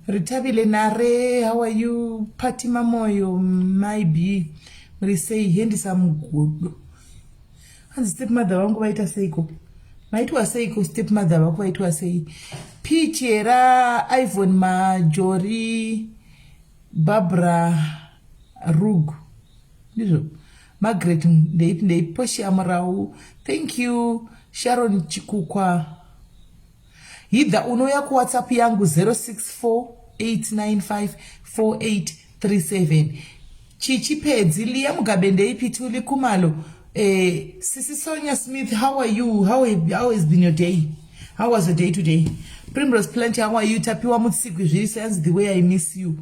Ritabile nare, how are you? Patima moyo, maybe. Say hendi samugudu. And stepmother wangu waita seiko. Maitwa seiko stepmother wangu waitwa sei. Pichera, Iphone Majori, Barbara Rug. Nizo. Margaret Ndei Poshi Amarau. Thank you. Sharon Chikukwa. Hida uno yaku WhatsApp yangu 0648954837. Chichi Pedzi Liam Gabende Pituli Kumalo. Sisi Sonia Smith, how are you? How has been your day? How was your day today? Primrose Plenty, how are you? Tapiwa Mutsiku, she says the way I miss you.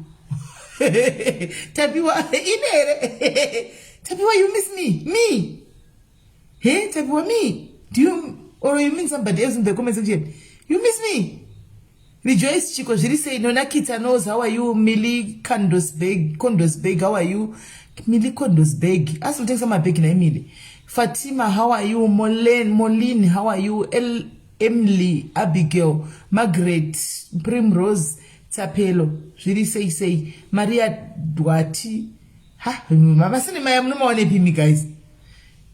Tapiwa Inere. Tapiwa, you miss me? Me? Hey, Tapiwa, me? Do you, or you mean somebody else in the comment section? You miss me? Rejoice Chico, she say, Nona Kita knows, how are you? Millie Kondosbeg, how are you? Millie Kondosbeg. Ask me take some beg na Emily. Fatima, how are you? Moline, how are you? Emily, Abigail, Margaret, Primrose, Tapelo. She say, Maria Duati. Ha, mama sani mayamnu maone pimi guys.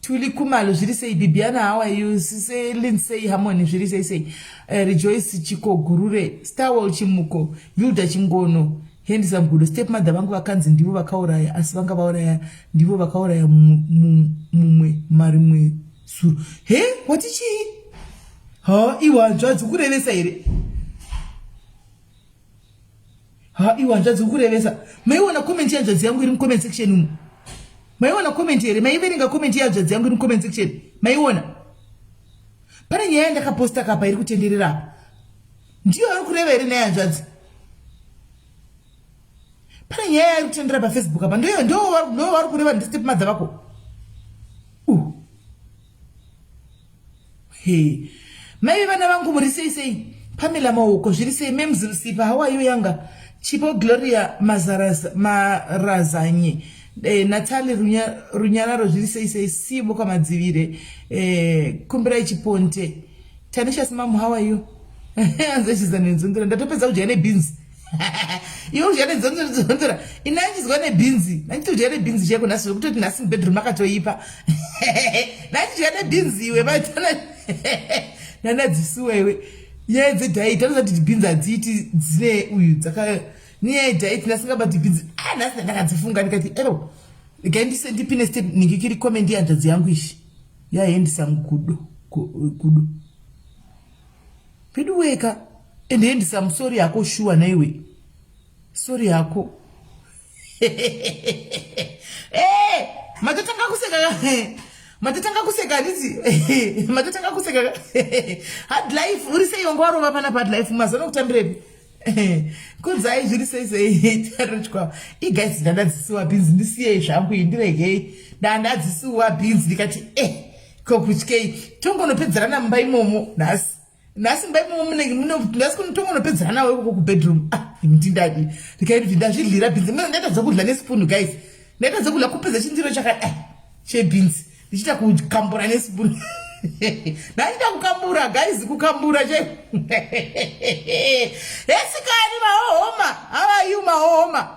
Tuli Kumalo, she say, Bibiana, how are you? She say, Lindsay Harmony, she say, Rejoice Chico, Gurure, Star Wall Chimuko, Yuda Chingono, Henderson Good, Stepmother, Bangu Vakanzi, Ndivo Vakauraya, Asvanga Vauraya, Ndivo Vakauraya, Marimwe Su. Hey, what is she? Ha, Iwan Judge, good ever say. Ha, Iwan Judge, good ever say. May want to comment here, Judge, I'm going to comment section. May wanna comment here, may even comment here, Judge, I'm going to comment section. May wanna. Para nyenda kaposta kapa iri kutenderera. Ndiyo ari kureva iri naye Judge. Para nyenda ari kutendera pa Facebook apa. Ndo ari kureva ndi stepmother wako. Hey. Maybe vana vangu muri say Pamela Mauko, she say memes sipa, how are you younger? Chipo Gloria Marazanye. Natali Runyararo say sibo kama dzivire kumbira ichiponte Tanisha mom, how are you? Anze chizanenzundura ndatopedza kujane beans. Iwo kujane nzundura inanji zwane beans nanti kujane beans cheko naso kutoti nasi bedroom akatoipa. Nanti kujane beans iwe batana nana dzisuwewe yenze date anozati beans adziti dzine uyu dzaka niye date nasingabati beans nasi ndakadzifunga ndikati ero ndikaendise ndipine step ningikiri comment yandazi yangu ishi yaendisa mgudo gudu pedu weka ende endisa msori yako sure na iwe sorry yako matatanga kuseka ndizi matatanga kuseka hard life uri sei yongwaro vapana hard life mazana kutambirepi kunzai zviri sei tarochwa guys ndadzisiwa beans ndisiye zvangu indirege ndadzisiwa beans ndikati kokutyei tongonopedzerana mumba imomo nasi mumba imomo ndasi tongonopedzerana nawe ku bedroom ndindadi ndikaiti ndazvidlira beans ndatadza kudla nespoon guys ndatadza kudla kupedza chindiro chebeans ndichita kukambura nespoon Naida kukambura guys kukambura je esikani mahoma how are you mahoma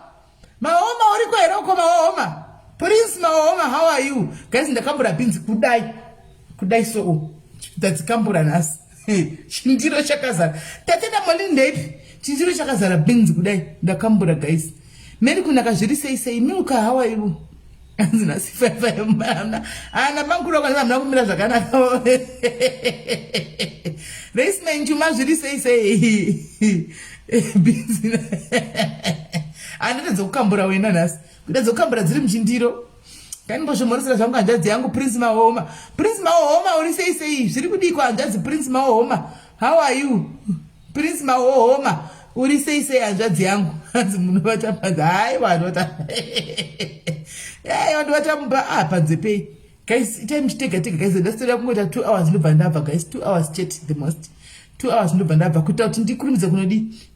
uri kwero ko mahoma prince mahoma how are you guys ndakambura beans kudai so that's kambura nas chindiro chakazara tatenda mali ndepi chindiro chakazara beans kudai ndakambura guys meri kunaka zviri sei milka how are you Anzina sifa yamana ana bankuro kwa mna kumira zvakanaka Raceman chuma zviri sei busy ana tadzokambura wena nasi kuda dzokambura dziri mchindiro kani mbozvomoresera zvangu hanjadzi yangu Prince Mahoma uri sei zviri kudikwa hanjadzi Prince Mahoma how are you Prince Mahoma uri sei hanjadzi yangu hanzi munhu vatapadza hai vanhu Yeah, what I'm panzepe. Guys, time to take guys. Let's tell you 2 hours no bandava guys. 2 hours chat the most. 2 hours no bandava. Kuta uti kurimiza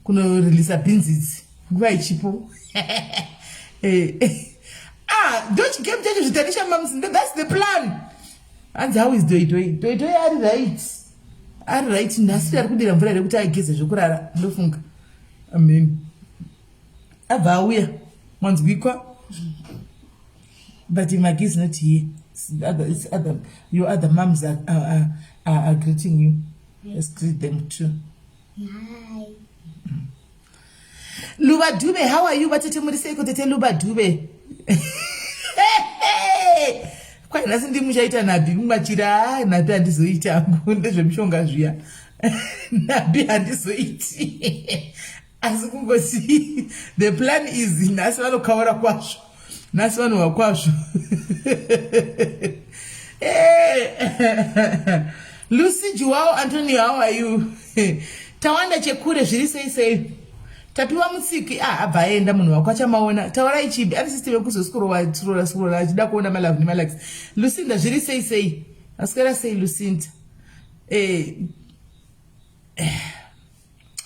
kuno release beans. Nguva ichipo. Don't game change Tanisha moms. That's the plan. And how is doing? Are right. Are right. Nasi ari kudira mvura rekuti ageze zvokurara ndofunga. Amen. Avauya. Mwanzbikwa. But Maggie is not here. Your other moms are greeting you. Let's greet them too. Hi. Luba Dube, how are you? What did you say? Could tell Luba Dube? Quite nothing to Mujaita Nabi, Machira, Nabi and this wheat. I'm going to Shonga. Nabi and this wheat. As you go see, the plan is in National Kawara Kwash. National Kwash. Lucy Joao Antonio, how are you? Tawanda Chekure, she say. Tapiwa musiki abaenda munhu wakwacha maona taura ichibi ari system yekuzoskorowa skorola achida kuona malavu nemalax Lucinda zviri sei askara sei Lucinda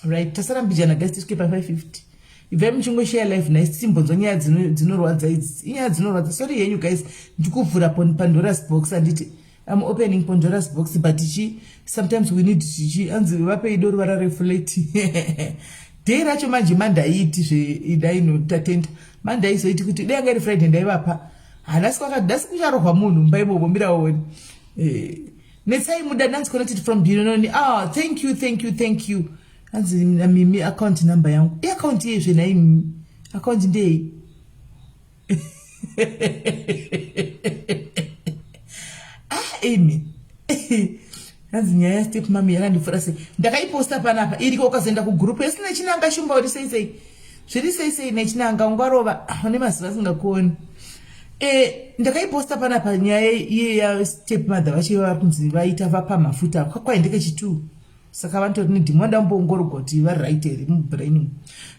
right tasara mbijana guys tisvike pa 550 ibve muchingo share live nice simbonzo nyaya dzinorwadza idzi inyaya dzinorwadza sorry yenyu guys ndikuvhura Pandora's box anditi I'm opening Pandora's box but sometimes we need anzi vape idoro vara reflect Day racho manje mandaiti zvedaino tatenda mandaizoiti kuti dai ngari Friday ndaivapa hanasi kwakadasi kucharohwa munhu mbaibobombira woni netsai muda nanzi connected from Binoni thank you anzi mimi account number yangu account yezve nai account ndei Amy Nanzi nyaya step mami yakandifura sei ndakaiposta panapa iriko ukazoenda kugroup yesina chinanga shumba uri sei zviri sei nechinanga ungarova une maziva asingakoni ndakaiposta panapa nyaya ya step mother vachiva kunzi vaita vapa mafuta kwakwaendeke chitu saka vantori nedhimwanda mboongorogoti vari right here mubrain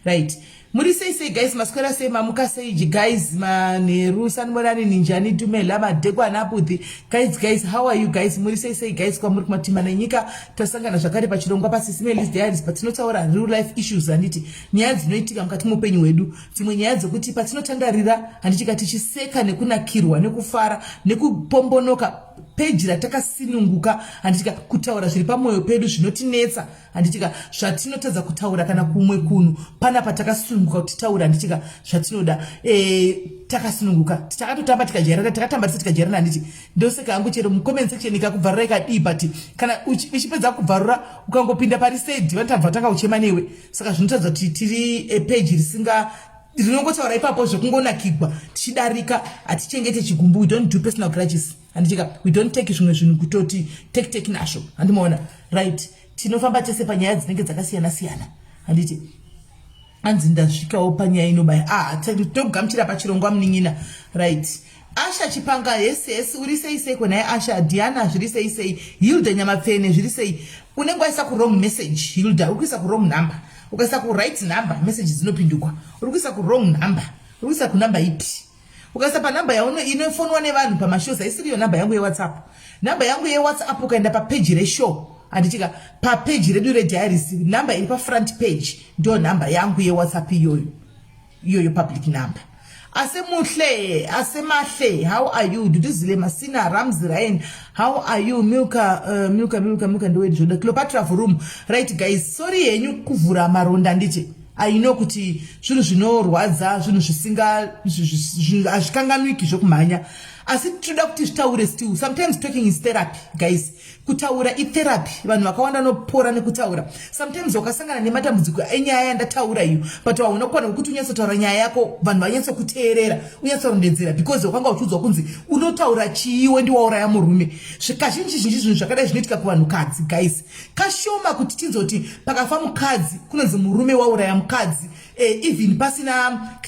right muri sei guys maswera sei mamuka sei guys maneru sanmonani ninjani tumela madheko anaputhi guys how are you guys muri sei guys kwa muri kumatima nenyika tasangana zvakare pachirongwa pa SIS MELLY diaries patinotaura real life issues anditi nyaya dzinoitika mukati mupenyu hwedu dzimwe nyaya dzokuti patinotandarira handiti tichiseka nekunakirwa nekufara nekupombonoka page ratakasinunguka handitika kutaura zviri pamwoyo pedu zvinotinetsa handitika zvatinotadza kutaura kana kumwe kunhu pana patakasununguka kuti taura handitika zvatinoda takasununguka takatotamba tikajairana takatamba tikajairana handiti ndoseka yangu chero mucomment section ikakubvarura ikadii but kana uchipedza kubvarura ukangopinda parisedi vatabva takauchema newe saka zvinotadza kuti tiri page risinga rinongotaura ipapo zvokungonakigwa tichidarika hatichengete chigumbu we don't do personal grudges handitika we don't take zvimwe zvinhu kutoti take nazvo handimaona right tinofamba tese panyaya dzinenge dzakasiyana handiti anzi ndasvikawo panyaya inobaya togamuchira pachirongwa munin'ina right Asha Chipanga yes uri sei kona Asha Diana zviri sei Hilda Nyamapfene zviri sei unenge waisa ku wrong message Hilda ukuisa ku wrong number ukaisa ku right number message dzinopindukwa urikuisa ku wrong number urikuisa ku number ipi ukaisa pa number yauno inofonwa nevanhu pamashows aisiri yo number yangu ye WhatsApp ukaenda pa page reshow anditika pa page redu diaries number iri pa front page ndio number yangu ye WhatsApp iyoyo public number Asemuhle, Asemahle, how are you? Duduzile Masina, Ramzi Rain, how are you? Milka, do it. The Cleopatra room. Right, guys, sorry, you kuvura maronda ndiche. I know kuti, zvinhu rwadza, zvinhu zvisinga, azvikanganwiki zvokumhanya. Asi tinoda kuti zvitaure still. Sometimes talking is therapy, guys. Kutaura I therapy. Vanhu vakawanda nopora nekutaura. Sometimes wakasangana nematambudziko enyaya ndataura iyo. But unokwana kuti unyatsotaura nyaya yako vanhu vanyatsokuteerera, unyatsorondedzera because wakanga uchiudzwa kunzi unotaura chiiwe ndiwauraya murume. Kazhinji zvinhu zvakadai zvinoitika kuvanhukadzi, guys. Kashoma kuti tinzoti pakafa mukadzi kunonzi murume wauraya mukadzi. Even pasina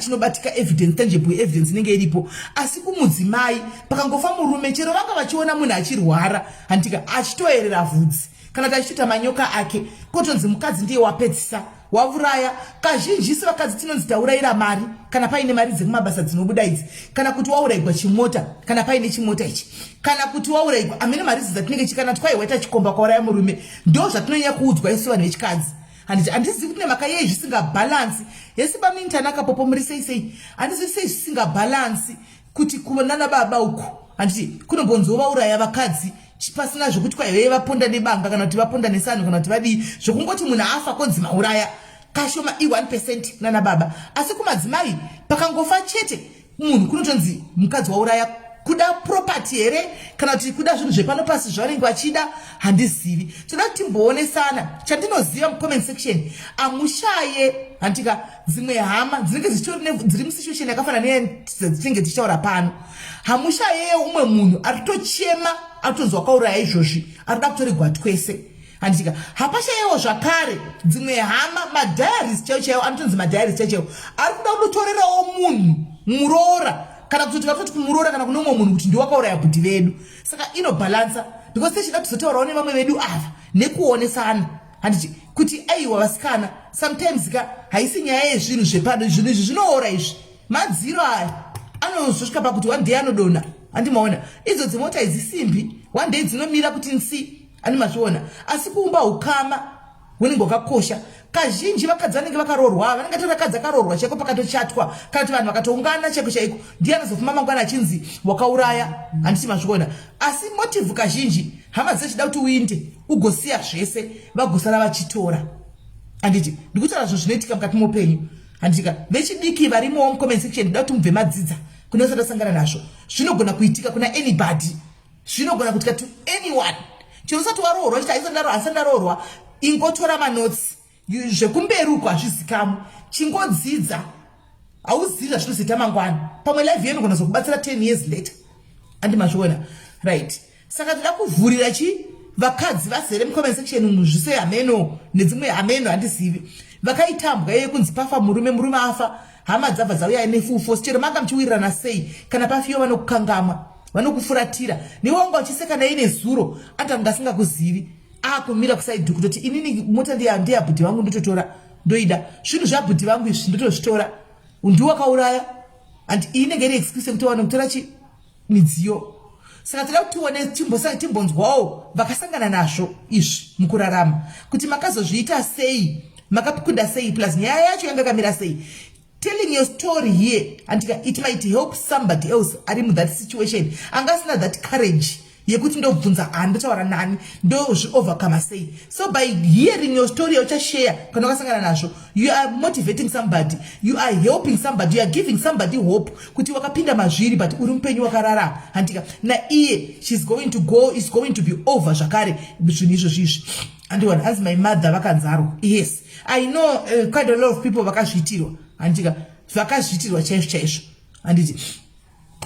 chinobatika evidence, tangible evidence inenge iripo. Asi kumudzimai pakangofa murume chero vanga vachiona munhu achirwara handika achitoerera vhudzi kana tachita manyoka ake kotonzi mukadzi ndiye wapedzisa wavuraya. Kazhinji vakadzi tinonzi taurayira mari kana paine mari dzekumabasa dzinobuda idzi, kana kuti waurayirwa chimota kana paine chimota ichi, kana kuti waurayirwa amene mari dzatinenge chikana twai waita chikomba kwauraya murume. Ndo zvatinonyanya kuudzwa isu vanhu vechikadzi. Handisi kuti nemhaka yei zvisinga balance yesi pamintanaka popo muri sei handisi sei zvisinga balance kuti kunana baba uku handiti kunombonzovauraya vakadzi pasina zvokuti kwaive vaponda nebanga kana kuti vaponda nesano kana kuti vadii zvokungoti munhu afa konzi mauraya kashoma i1% nana baba. Asi kumadzimai pakangofa chete munhu kunotonzi mukadzi wauraya kuda property here kana kuti kuda zvinhu zvepano pasi zvavanenge vachida handizivi. Toda kuti timboonesana. Chandinoziva mucomment section amushaye handika dzimwe hama dzinenge dziri musituation yakafanana netinenge tichitaura pano. Hamushaye umwe munhu aritochema aritonzi wakauraya izvozvi arida kutoregwa twese. Handika hapashayewo zvakare dzimwe hama madiaries chaiwo anotonzi madiaries chaiwo ari kuda kutorerawo munhu muroora kana kuti vakati kumuroora kana kuno umwe munhu kuti ndiwakauraya bhudhi vedu. Saka inobalansa because tichida kuzotaurawo nevamwe vedu ava nekuonesana. Handiti kuti aiwa vasikana sometimes ka haisi nyaya yezvinhu zvepano zvinhu izvi zvinoora izvi madziro aya anozosvika pakuti one day anodona. Handimaona idzo dzimota idzi simbi one day dzinomira kuti nsi animazviona. Asi kuumba ukama hunenge hwakakosha. Kazhinji vakadzi vanenge vakarorwa vanenge torakadzi akarorwa chaiko pakatochatwa kana kuti vanhu vakatoungana chaiko chaiko ndiye anozofuma mangwana achinzi wakauraya. Handiti mazviona. Asi motive kazhinji hama dzechida kuti uinde ugosiya zvese vagosara vachitora. Handiti ndikutaura zvinhu zvinoitika mukati muupenyu. Handitika vechidiki varimo mucomment section ndida kuti mubve madzidza kune usati asangana nazvo. Zvinogona kuitika kuna anybody. Zvinogona kuitika to anyone. Chero usati waroorwa chiti aisandarorwa ingotora manotsi zvekumberi uko hazvizikamu chingodzidza hauziva zvinozoita mangwana pamwe live yenu gona zokubatsira 10 years later. Handimazviona right. Saka toda kuvhurira vakadzi vazere mucomment section muzvise hameno nedzimwe hameno handizivi vakaitambwa iye kunzi pafa murume afa hama dzabva dzauya nefull force. Chero manga muchiwirirana sei kana pafiyo vanokukangamwa vanokufuratira niwanga uchiseka naine zuro anta ngasingakuzivi akumira kuside kutoti inini mota ndiya bhudhi vangu ndototora ndoida zvinhu zvabhudhi vangu izvi ndotozvitora ndiwakauraya and inenge iri excuse kuti wana kutora midziyo. Saka toda kuti tione timbonzwawo vakasangana nazvo izvi mukurarama kuti makazozviita sei makakunda sei plus nyaya yacho yanga yakamira sei. Telling your story here and it might help somebody else are in that situation. Angasina that courage yekuti ndobvunza ndotaura nani ndozviovercome sei. So by hearing your story uchashare kana wakasangana nazvo you are motivating somebody, you are helping somebody, you are giving somebody hope kuti wakapinda mazviri but uri mupenyu wakarara. Handika na iye is going to be over zvakare zvinhu izvozvi. And one as my mother vakanzaro. Yes, I know quite a lot of people vakazviitirwa. Handika vakazviitirwa chaizvo. Handiti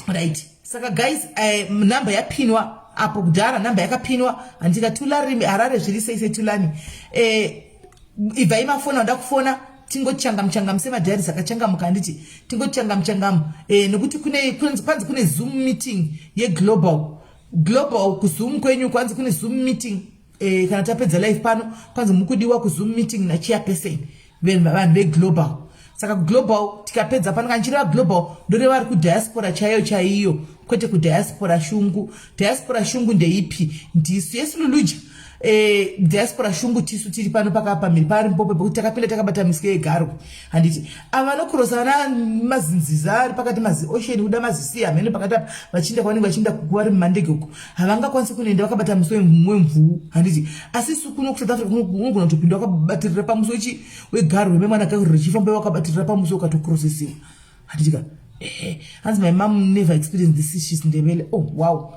right. Saka guys number yapinwa apo kudhara number yakapinwa. Handika tulari harare zviri sei tulani ibva imafona nda kufona tingochanga semadhari sakachangamuka. Handiti tingochanga nekuti kwanzi kune zoom meeting global kuzoom kwenyu kwanzi kune zoom meeting kana tapedza live pano kwanzi mukudiwa kuzoom meeting na chairperson vanhu veglobal. Saka global tikapedza pano kanchira global ndore vari kudiaspora chaiyo kwete kudiaspora shungu. Diaspora shungu ndeipi? Ndisu yesu luluja diaspora shungu tisu tiri pano pakapamiri pari mpope pekuti takapinda takabata misike yegaro. Handiti ava vanokurosana mazinziza ari pakati maziocean kuda mazisiya hamene pakati vachinda kwavanenge vachinda kukuvari mumandege uko havangakwanisi kunoenda vakabata musi wemvuu. Handiti asi isu kuno kuSouth Africa kunogona kutopinda wakabatirira pamusi wegaro wemwana gauro richifamba wakabatirira pamusi ukatokurosesiwa. Handitika hanzi my mom never experienced this. She's Ndebele. Oh wow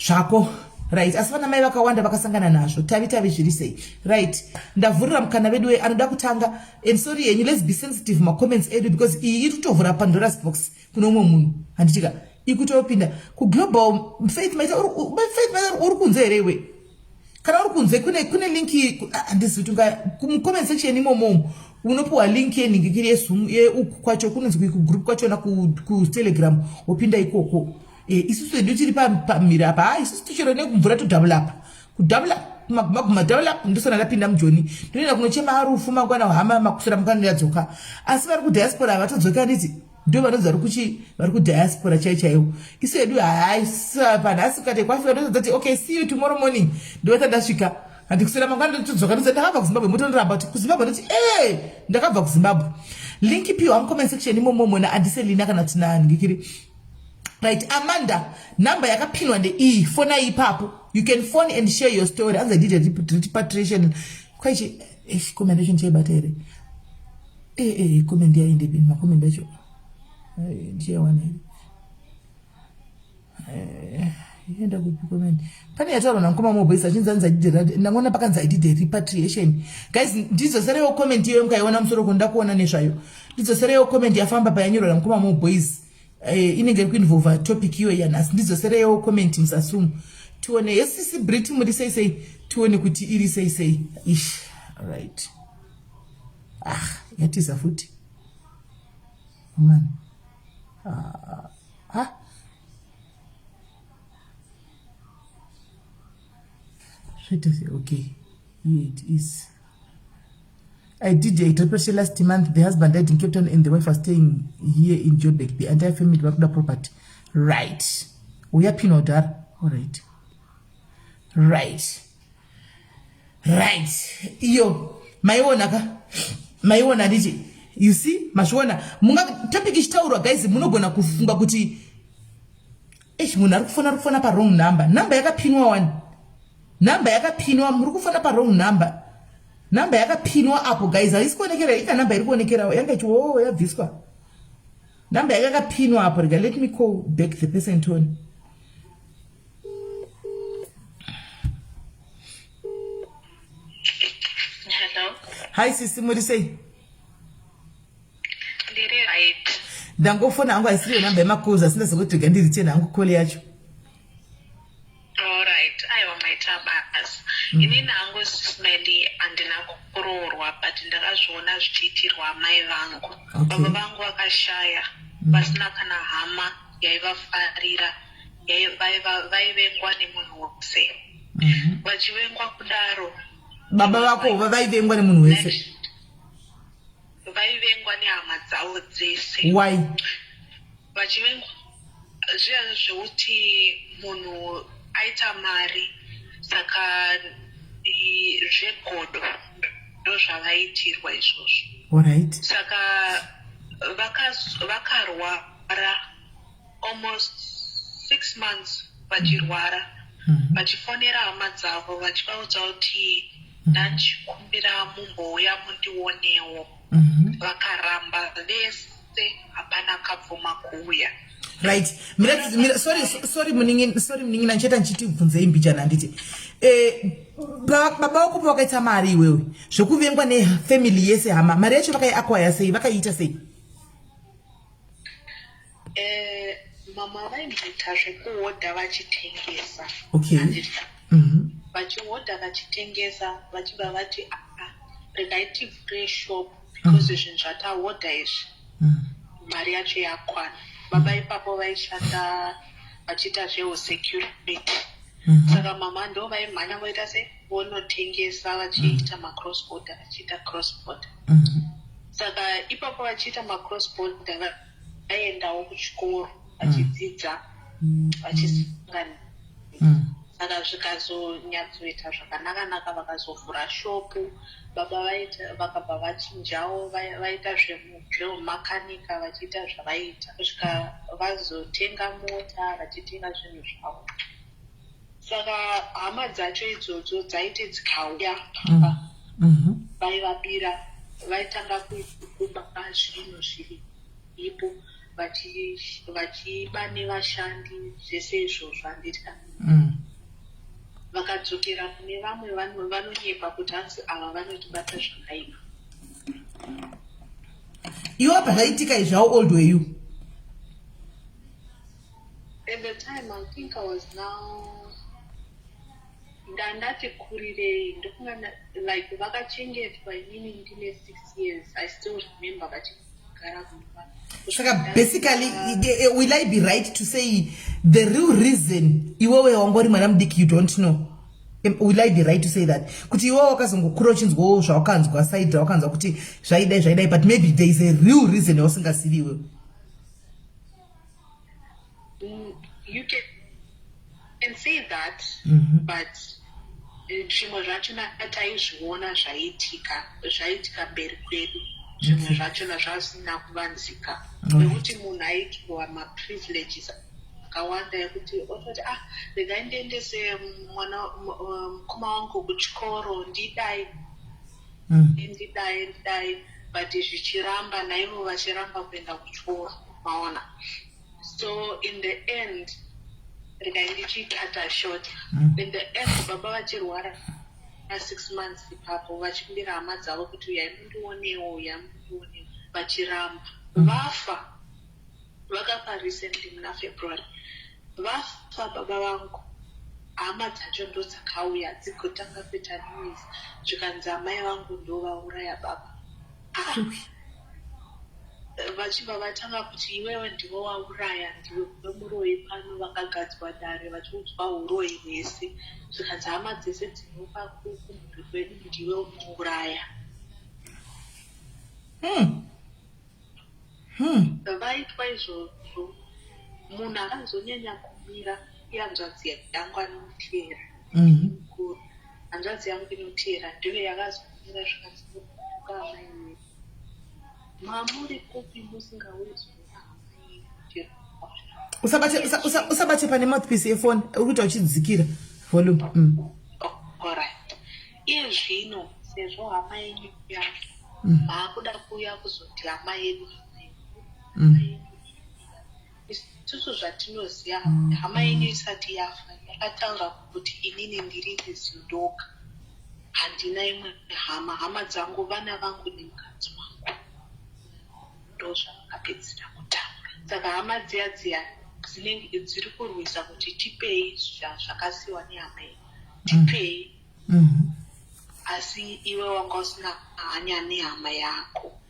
zvako right. Asi vana mai vakawanda vakasangana nazvo tavi zviri sei right. Ndavhurira mukana vedu anoda kutanga and sorry and let's be sensitive comments edu because iri kutovhura Pandora's box kuno umwe munhu. Handitika ikutopinda kuglobal faith maita uri kunze here iwe kana uri kunze kune link handizitunga comment section imomo unopuwa link yeningikiri yezoom uku kwacho kunonzi kugroup kwacho na ku Telegram opinda ikoko. Isusu edu tiri pamira apa isusu tichero nekumvura to double up maguma double up ndosona lapinda mujoni ndoenda kunochema harufu mangwana hama makusura mukana yadzoka. Asi vari kudiaspora vatodzoka nditi ndo vanonzi vari kudiaspora chaiyo. Isu edu panhasi kati kwafika ndozati okay see you tomorrow morning ndovata ndasvika handikusera mangwana ndotodzoka ndozati ndakabva kuZimbabwe motondiramba kuti kuZimbabwe ndoti ndakabva kuZimbabwe. Link ipiwa mucomment section imomo na andiselina kana tinangikiri right. Amanda number yakapinwa ndei fona ipapo you can phone and share your story as I did a repatriation kwaichi recommendation chaibatere comment yainde bin makomend acho ndiyawana yenda kupi comment pane yataura nankoma moboisa chinzanza ndangona pakanzi I did a repatriation. Guys, ndizoserewo comment iyo mukaiona musoro kundakuona nezvayo. Ndizoserewo comment yafamba payanyorwa nankoma mobois inenge kuinvolva topic iyo yanasi. Ndizoserewo comment musasumu tuone yesisi Brit muri sei tuone kuti iri sei ish. Alright, yatiza futi man. Okay, here it is. I did a interpretation last month. The husband died in Cape Town and the wife was staying here in Joburg. The entire family worked the property. Right. We are pinodar. All right. Yo, my own DJ. You see, mashwana. Munga topic ishtaurwa guys. Munogona kufunga kuti. Muna rukufona pa wrong number. Number yaka pinwa one. Number yaka pinwa murukufona pa wrong number. Number yaka pinwa apo guys. Isikuonekera ika number irikuonekera yanga ichi ya viskwa. Number yaka pinwa apo. Let me call back the person tone. Hello. Hi sis, what do you say? Right. Ndangofona angu aisiriyo namba yemakuza sinda sokuti gandiri tena angu kole yacho. All right. Aiwa maitabas. Inini angu SIS MELLY andina kutorerwa but ndakazviona zvichiitirwa mai vangu. Baba vangu vakashaya. Vasina kana hama yaivafarira. Vaivengwa nemunhu wose. Vachivengwa kudaro. Baba vako vaivengwa nemunhu wese. Vaivengwa nehama dzavo dzese. Why? Vachivengwa zviya zvekuti munhu aita mari saka zvegodo ndozvavaitirwa izvozvo. Alright. Saka vakarwara almost 6 months vachirwara. Vachifonera hama dzavo vachivaudza kuti ndanchikumbira mumbouya mundionewo. Vakaramba vese hapana kabvuma kuuya. Right. Sorry muningi nancheta nchiti bvunzei mbijana nditi. Baba vako vakaita mari iwewe. Zvokuvengwa nefamily yese hama. Mari yacho vakaiacquire sei? Vakaiita sei? Mama vaimboita zvekuhodha vachitengesa. Okay. Vachihodha vachitengesa vachibva vati regai tivhure shop because zvinhu zvatahodha izvi mari yacho yakwana. Baba ipapo vaishanda vachiita zvehusecurity. Saka mama ndo vaimhanya voita sei vonotengesa vachiita macross border vachiita cross border. Saka ipapo vachiita macross border vaendawo kuchikoro vachidzidza vachisangana. Saka zvikazonyatsoita zvakanaka vakazovhura shopu. Baba vakabva vachinjawo vaita zvemakanika vachiita zvavaita kusvika vazotenga mota vachitenga zvinhu zvavo. Saka hama dzacho idzodzo dzaite dzikauya vaivabira vaitanga kuba zvinhu zviripo vachiba nevashandi zvese izvozvo handitya. Vakadzokera kune vamwe vanhu vanonyepa kuti hanzi ava vanotibata zvakaipa. Iwe pazvaitika izvi, how old were you? At the time I think I was now ndandati kurirei ndokunga like vakachengetwa inini ndine 6 years. I still remember vachigara kumba. Saka basically will I be right to say the real reason iwewe wangori mwana mudiki you don't know? Will I be right to say that? Kuti iwewe wakazongokura uchinzwawo zvawakanzwa side wakanzwa kuti zvaidai but maybe there is a real reason yausingasivi iwewe. You can say that, but zvimwe zvachona taizviona zvaitika mberi kwedu. Zvimwe zvachona zvasina kuvanzika nekuti munhu aitirwa maprivileges akawanda ekuti ototi regai ndiendese mukoma wangu kuchikoro ndidai but zvichiramba naivo vachiramba kuenda kuchikoro maona. So in the end rikaindichiikata short, in the end baba vachirwara 6 months ipapo vachikumbira hama dzavo kuti uyai mundionewo vachiramba vafa. Vakafa recently muna February, vafa baba vangu, hama dzacho ndo dzakauya dzigotanga kuita noise zvikanzi amai vangu ndo vauraya baba. Vachibva vatanga kuti iwewe ndiwe wauraya, ndiwe muroyi pano, vakagadzwa dare vachiudzwa uroyi hwese, zvikanzi hama dzese dzinopa kumhuri kwedu ndiwe unouraya. Vaitwa izvozvo, munhu akazonyanya kumira ihanzvadzi yangu anoteera mukuru, hanzvadzi yangu inoteera ndiyo yakazomira zvikanzi amai mamuri kopi musingawezi usabate pane mouthpiece yefoni ukuita uchidzikira volume. Alright. Iye zvino sezvo hama yenyu yafa, maakuda kuuya kuzoti hama yedu isusu zvatinoziva hama yenyu isati yafa yakatanga kuti inini ndiri zidoka, handina imwe hama dzangu vana vangu nemukadzi wangu, ndo zvavakapedzisira kutaura. Saka hama dziya dzinenge dziri kurwisa kuti tipei zvakasiyiwa nehama yedu, tipei. Asi iwe wanga usina hanya nehama yako.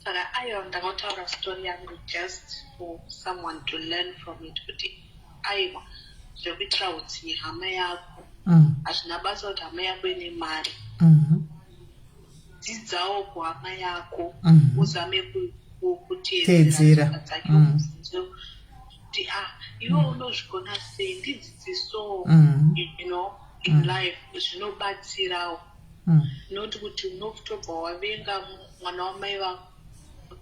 Saka ayo ndakataura story yangu just for someone to learn from it, kuti aiwa zvekuitira kuti hama yako hazvina basa kuti hama yako ine mari. Dzidzawo kuhama yako, uzame kuteedzera dzake kuti iwe unozvigona sei, ndidzidziso in life zvinobatsirawo, noti kuti unotobva wavenga mwana wamai vako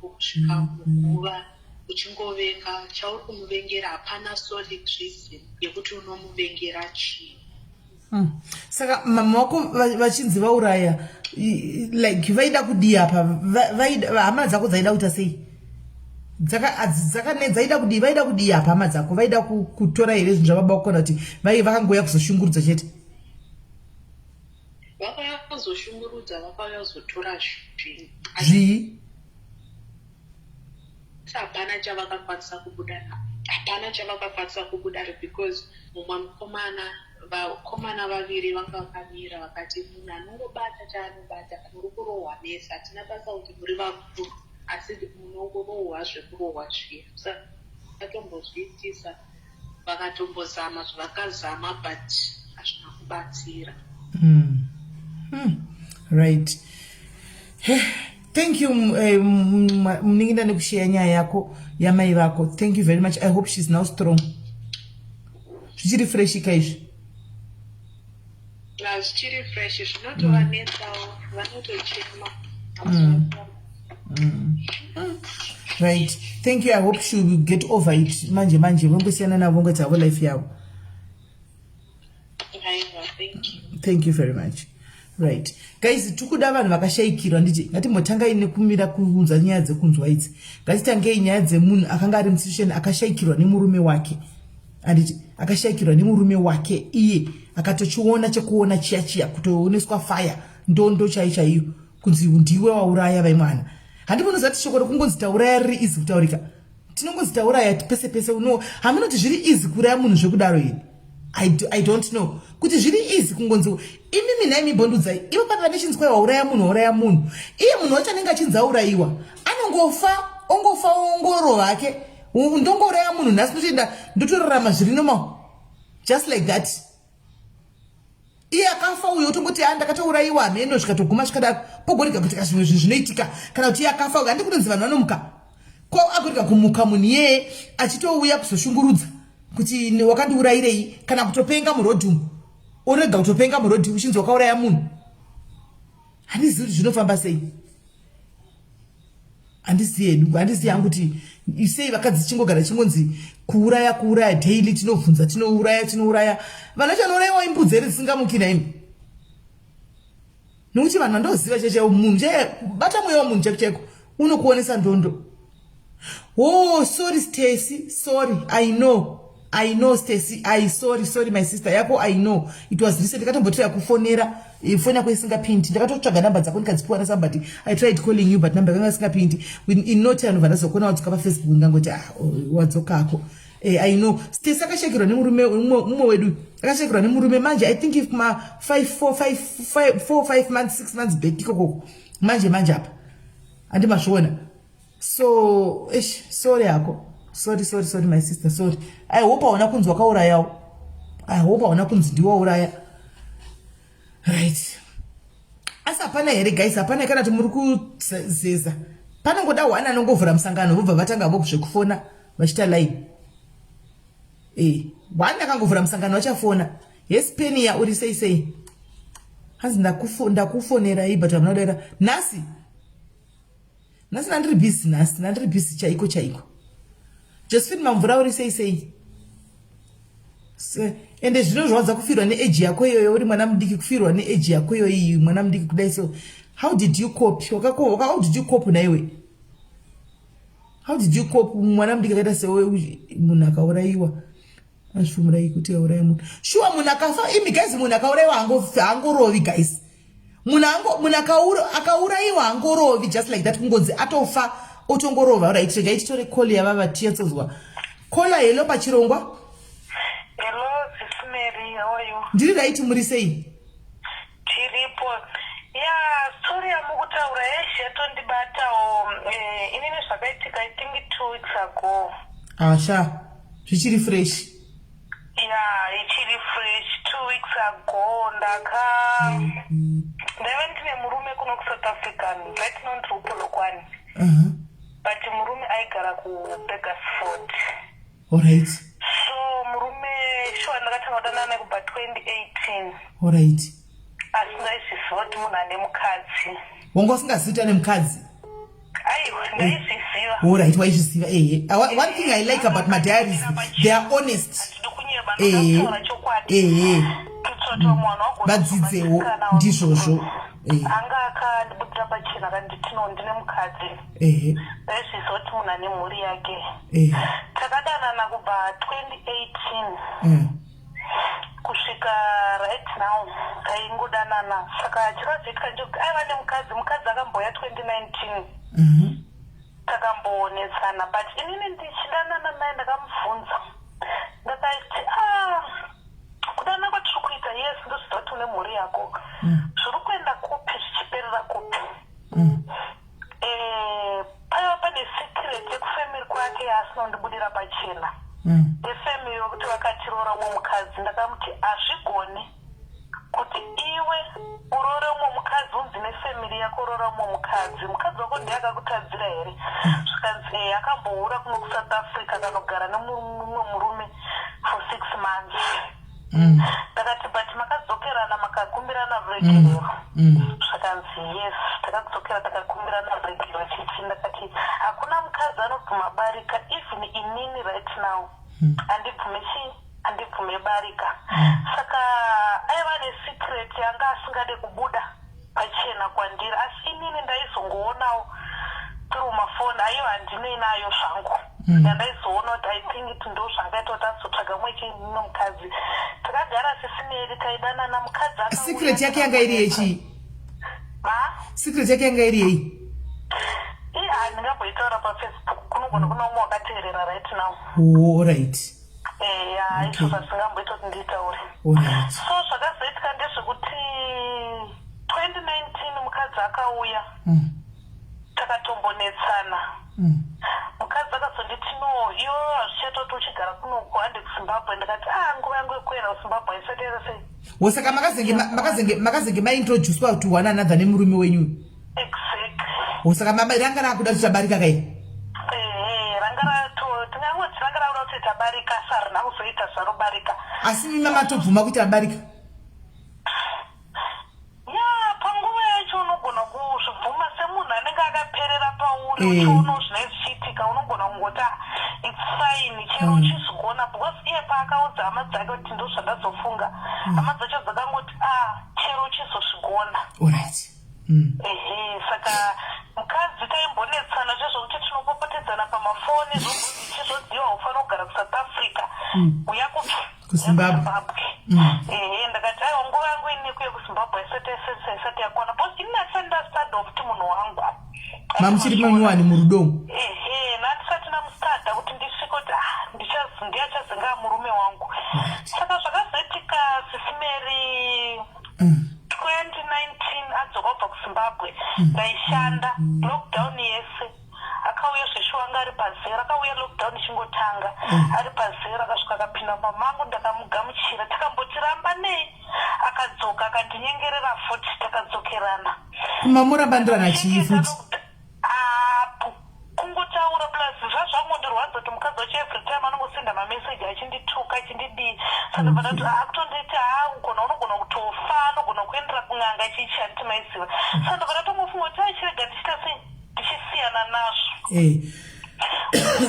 kusvika muguva uchingovenga chauri kumuvengera hapana solid reason yekuti unomuvengera chii. Saka mama wako vachinzi vauraya, like vaida kudii apa, hama dzako dzaida kuita sei? Dzaida kudii, vaida kudii apa hama dzako? Vaida kutora here zvinhu zvababa vako kana kuti vakangoya kuzoshungurudza chete? Vakauya kuzoshungurudza, vakauya kuzotora zvinhu. Zvii? Hapana chavakakwanisa kubuda because mumwe vakomana vaviri vanga vakamira vakati munhu anongobata chaanobata muri kurohwa nese, hatina basa kuti muri vakuru asi munongorohwa zvekurohwa zviya. Saka vakatombozviitisa, vakatombozama zvavakazama but hazvina kubatsira. Right. Thank you mninginda nekushare nyaya yako yamai vako. Thank you very much. I hope she's now strong. Zvichiri fresh izvi. Zvichiri fresh, zvinotovanetsawo, vanotochema. Right. Thank you. I hope she will get over it. Manje vongosiyana navo ngoti avo life yavo. Thank you very much. Right. Guys, tukuda vanhu vakashayikirwa nditi ngatimbotangai nekumira kuunza nyaya dzekunzwa idzi. Ngatitangei nyaya dzemunhu akanga ari musituation akashayikirwa nemurume wake. Anditi akashayikirwa nemurume wake iye akatochiona chekuona chiya kutooneswa fire ndondo chaiyo kunzi ndiwe wauraya vaimwana. Handibonozati shoko rekungonzi tauraya riri izi kutaurika. Tinongonzi tauraya pese uno hamunoti zviri izi kuraya munhu zvekudaro iri. I don't know. Kuti zviri izi kungonzi imimi naimi bondudzai. Ivo pano vanichinzwa wauraya munhu. Iye munhu wacho anenge achinzi aurayiwa. Ongofa ongoro vake. Ndongoraya munhu nhasi notoenda ndotorarama zviri normal. Just like that. Iye akafa uyo utongoti ndakatourayiwa mheno zvikatoguma zvikadaro pogorega kuti zvimwe zvinhu zvinoitika kana kuti iye akafa handi kunonzi vanhu vanomuka. Ko agorega kumuka munhu iyeye achitouya kuzoshungurudza kuti wakandiurayirei kana kutopenga murodhi. Orega kutopenga murodhi uchinzi wakauraya munhu. Handizivi kuti zvinofamba sei. Handisi yangu kuti isei vakadzi chingogara chingonzi kuuraya daily tinobvunza tinouraya. Vanhu vacho vanourayiwa imbudzi here dzisingamuki naimi. Nokuti vanhu vandoziva cheche munhu bata mweya wamunhu cheko unokuonesa ndondo. Oh, sorry Stacy, sorry. I know Stacy. Sorry my sister. Yako I know. It was recent. Ndakatombotoya kufonera, phone yako isingapindi. Ndakatotsvaga namba dzako ndikadzipiwa na somebody. I tried calling you but number yanga isingapindi. In no time vandazokona wadzokapa Facebook ngangoti wadzokako. I know. Stacy akashekirwa nemurume umwe wedu. Akashekirwa nemurume manje I think if ma 5 months 6 months back ikoko. Manje apa. Andimashona. So, sorry yako. Sorry my sister, sorry. I hope aona kunzi wakauraya. I hope aona kunzi ndiwo uraya. Right. Asa hapana here guys, hapana kana kuti muri kuzeza. Pana ngoda wana anongovhura musangano vobva vatanga vokuzvekufona vachita line. Wana akangovhura musangano vachafona. Yes penny ya uri sei. Hanzi ndakufonera but amnodera. Nasi nandiri busy chaiko. Josephine mamvura uri sei. Ende zvino zvawadza kufirwa neage yako iyoyo uri mwana mudiki kufirwa neage yako iyoyo mwana mudiki kudai so how did you cope? How did you cope naiwe? How did you cope mwana mudiki akaita sewe munhu akauraiwa? Ashumurai kuti auraya munhu. Sure munhu akafa imi guys munhu akauraiwa hangorovi guys. Munhu akauraiwa hangorovi just like that kungonzi atofa otongorova right rega itore call yavava tiyetsozwa. Call hello pachirongwa. Hello, SIS MELLY, how are you? Ndiri right muri sei? Tiripo. Yeah, sorry amukutaura yeshetondibata inini zvakaitika I think 2 weeks ago. Asha. Zvichiri fresh. Yeah, ichiri fresh 2 weeks ago ndaiva ndine murume kuno kuSouth African right now ndiri kuPolokwane. But murume aigara kuBakafirwa. Alright. So murume sure ndakatanga kudana naye kubva 2018. Alright. Asi ndaizviziva kuti munhu ane mukadzi. Wanga usingazivi ane mukadzi? Aiwa, ndaizviziva. Alright, waizviziva. One thing I like about my diaries, they are honest. Vadzidzewo ndizvozvo. Anga akandibudira pachena akanditi ndine mukadzi. Ndaizviziva kuti munhu ane mhuri yake. Takadanana kubva 2018. Kusvika right now taingodanana saka chakazoitika njokuti aiva nemukadzi akambouya 2019. Takamboonetsana but inini ndichidanana naye ndakamubvunza ndakati kudana kwatiri kuita yes ndoziva kuti une mhuri yako zviri kuenda kupi zvichiperera kupi. Paiva pane secret yekufamily kwake yasinondibudira pachena. Efamily yokuti vakatirora umwe mukadzi ndakamuti hazvigoni kuti iwe urore umwe mukadzi unzi nefamily yako urora umwe mukadzi wako ndiye akakutadzira here. Zvikanzi akamboura kuno kuSouth Africa akanogara nemumwe murume for 6 months. Ndakati but makadzokerana makakumbirana ruregerero. Zvakanzi yes takadzokera takakumbirana ruregerero chichi. Ndakati hakuna mukadzi anobvuma barika even inini right now handibvume barika. Saka aiva nesecret yanga asingade kubuda pachena kwandiri asi inini ndaizongoonawo tiri mumafoni aiwa handinei nayo zvangu. Ndaizoona kuti I think it ndo zvangaita kuti azotsvaga mweche nomukadzi. Takagara SIS MELLY taidanana mukadzi. Secret yake yanga iri yechi? Secret yake yanga iri yei? Handingamboitaura paFacebook kunogona kuna umwe wakateerera right now. Alright. Izvo zvasingamboita kuti nditaure. So zvakazoitika ndezvekuti 2019 mukadzi akauya. Takatombonetsana. Mukadzi akazonditi no iwe hazvichatoti uchigara kunoko handi kuZimbabwe. Ndakati nguva yangu yekuenda kuZimbabwe haisati sei. Saka makazenge maintroducwa to one another nemurume wenyu? Exactly. Saka ranga rakuda kuti tabarika kai? Tingangoti ranga rauda kuti tabarika sarina kuzoita zvarobarika. Asi mima matobvuma kuti tabarika? Panguva yacho unogona kuzvibvuma semunhu anenge akaperera pauri uchiona zvinenge zvichiitika unogona kungoti it's fine chero uchizvigona because iye paakaudza hama dzake kuti ndo zvandazofunga hama dzacho dzakangoti chero uchizozvigona. Alright. uya kuZimbabwe. Ndakati aiwa nguva yangu ini kuye kuZimbabwe isati yakwana because understand of kuti munhu wangu mamuchiri manyuwani murudomo natisati namustada kuti ndisvike kuti ndiyachazenga murume wangu saka zvakazoitika sisimeri 2019 adzoka kubva kuZimbabwe ndaishanda lockdown yese akauya zveshuwa anga ari pazera akauya lockdown ichingotanga ari pazera akasvika akapinda mamangu ndakamugamuchira takambotiramba nei akadzoka akandinyengerera futi takadzokerana mamurabandirana chii futi apo kungotaura plus zvazvangondirwadza kuti mukadzi wacho every time anongosenda mameseji achindituka achindidii saka panati akutonditi ugona unogona kutofa anogona kuendera kun'anga chichi handiti maiziva saka pakatongofunga kuti achirega ndichita sei ndichisiyana nazvo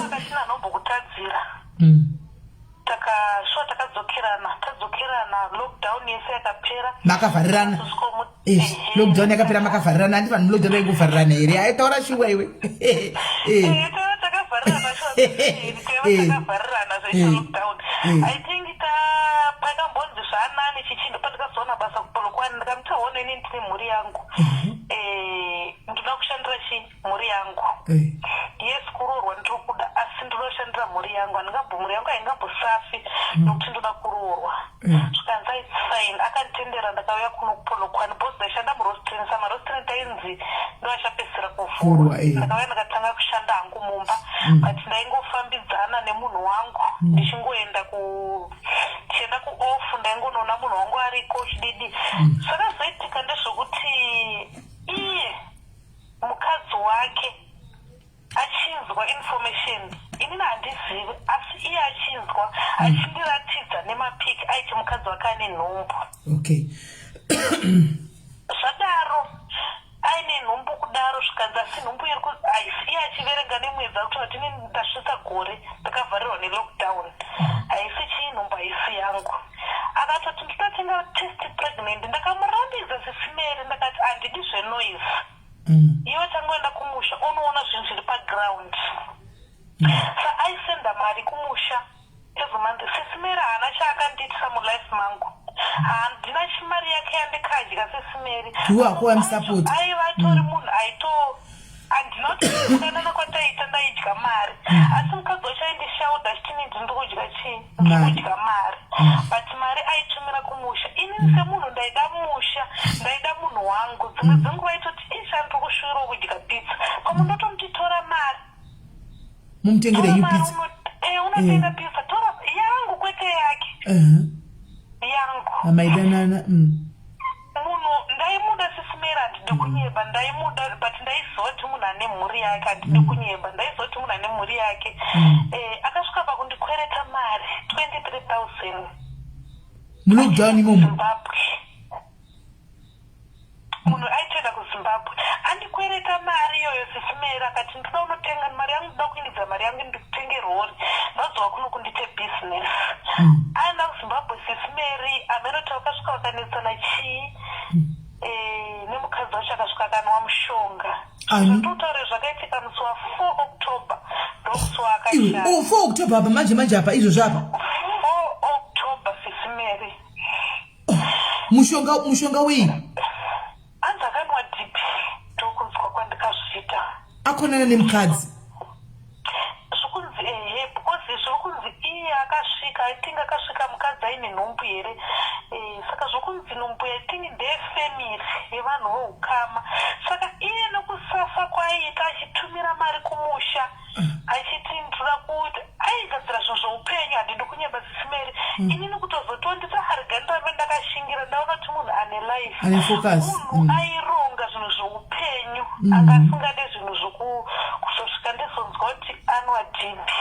akatina nombokutadzira tadzokerana lockdown yese yakapera makavharirana lockdown yakapera makavharirana handi vanhu lockdown yainguvharirana here aitaura shuwa iwe takavharirana zvelockdown I think pakambonzi zvanani chichindo patakazoona basa kupolokwani ndikamuti honeni ndine mhuri yangu ndoda kushandira mhuri yangu yes kuroorwa ndiri kuda asi ndinoshandira mhuri yangu mhuri yangu haingambosafi nokuti ndoda kuroorwa zvikanzi aitsain akanditendera ndakauya kuno kupolokwani bhosi ndaishanda murosteni samarosteni tainzi ndoachapedzisira kuvhurwa ndakauya ndakatanga kushanda hangu mumba but ndaingofambidzana nemunhu wangu ndichingoenda chienda kuofu ndaingonoona munhu wangu ariko chididi zvakazoitika ndezvokuti iye mukadzi wake achinzwa information inini handizivi asi iye achinzwa achindiratidza nemapiki aiti mukadzi wake ane nhumbu zvadaro aine nhumbu kudaro zvikanzi asi nhumbu iri iye achiverenga nemwedzi akuti vatini ndasvitsa gore ndakavharirwa nelockdown haisi chii nhumbu haisi yangu akatoti nditotenga test pregnant ndakamurambidza sisimeri ndakati handidi zvenoise iwe tangoenda kumusha unoona zvinhu zviri paground saaisenda mari kumusha ezomandi sisimeri haana chaakanditisa mulife mangu handina chimari yake yandikadya sisimeri aiva atori munhu handinoti kwataita ndaidya mari asi mukadzi wacho aindishauda achitini ndikudya chii ndikudya mari but mari aitumira kumusha inini semunhu ndaida musha ndaida munhu wangu dzimwe dzenguva aitoti ishandiri kushuwira kudya pizza pamunotomutitora mari mumutengere pizza unotenga pizza tora yangu kwete yake yangu amaidanana munhu ndaimuda sisimera handidi kunyeba ndaimuda but ndaizoti munhu ane mhuri yake handidi kunyeba ndaizoti munhu ane mhuri yake akasvika pakundikwereta mari 23,000 mulockdown imomo munhu aitoenda kuZimbabwe andikwereta mari iyoyo sisimera akati ndoda unotenga mari yangu ndoda kuindidza mari yangu ndikutenge rori ndadzoka kuno kundite business aenda kuZimbabwe sisimeri amerita vakasvika vakanetsana chii nemukadzi wacho akasvika akanwa mushonga zvototaure zvakaitika musi wa4 October ndomusi waakashaya 4 October apa manje apa izvo apa 4 October sisimeri mushonga wei anzi akanwa dhipi ndokunzwa kwandikazviita akonana nemukadzi zvokunzi because zvokunzi iye akasvika aitinga akasvika mukadzi aine nhumbu here saka zvokunzi nhumbu yaitingi ndeyefemiri yevanhu voukama saka iye nokusafa kwaiita achitumira mari kumusha achiti ndinoda kuti aigadzira zvinhu zvoupenyu handidi kunyeba sisimeri inini kutozotondisa arega ndirambe ndakashingira ndaona kuti munhu ane life munhu aironga zvinhu zvoupenyu akasingade zvinhu kuzosvika ndizonzwa kuti anwa dhimbi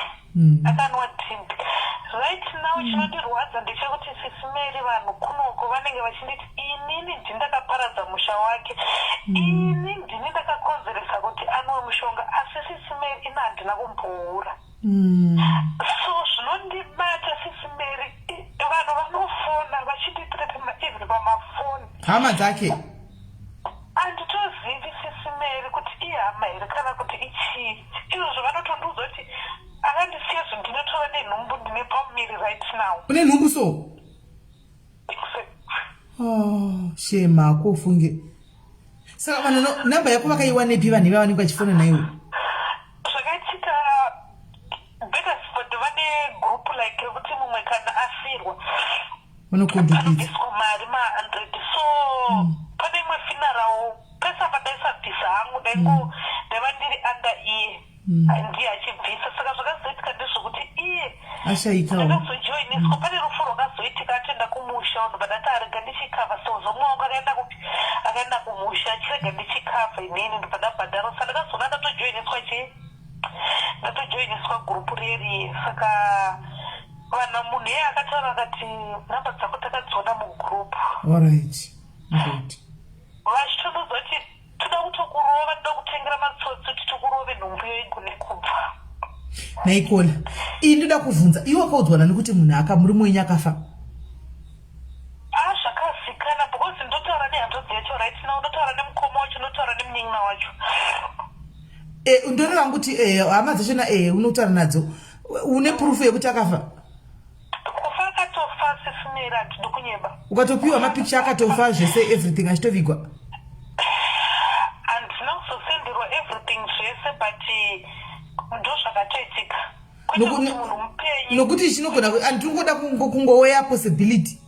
akanwa dhimbi right now chinondirwadza ndechekuti sisimeri vanhu kunoko vanenge vachinditi inini ndindakaparadza musha wake ini ndini ndakakonzeresa kuti anwe mushonga asi sisimeri ina handina kumboura so zvinondibata sisimeri vanhu vanofona vachinditiretema even pamafoni hama dzake handitozivi sisimeri kuti ihama here kana kuti ichii izvozvo vanotondiudza kuti akandisiya zvinhu ndinotora nenhumbu ndine pamuviri right now. Une nhumbu so? Oh, shema kofunge. Saka vanhu namba yako vakaiwa nepi vanhu vawanikwa chifona naiwe? Zvakaitika Vakafirwa vane group like kuti mumwe kana afirwa vanobviswa mari ma100. So pane imwe funeral pesa padaisabvisa hangu ndaiva ndiri under iye ndiye achibvisa. Saka zvakazoitika ndezvokuti iye ndakazojoiniswa. Pane rufu rwakazoitika atoenda kumusha unhu badati arega ndichikavha sezomwe wangu akaenda kumusha achirega ndichikavha inini ndobadabhadharo. Saka ndakazoona ndatojoiniswa gurupu reriye. Saka vanhu munhu iye akataura akati namba dzako takadziona mugurupu. Vachitoudza kuti toda kutokurova, toda kutengera matsotsi kuti tokurove nhumbu iyo igone kubva. Naikona iyi ndoda kubvunza, iwe wakaudzwa nani kuti munhu muri mwenyu akafa? Zvakazikana because ndotaura nehanzvadzi yacho right now, ndotaura nemukoma wacho, ndotaura nemunyin'a wacho. Ndoreva kuti hama dzachona unotaura nadzo une proof yekuti akafa? Kufa akatofa sesinera handidi kunyeba. Ukatopiwa mapikicha akatofa zvese everything achitovigwa? Handina kuzosenderwa everything zvese but ndo zvakatoitika. Nokuti chinogona andiringoda kungoweya possibility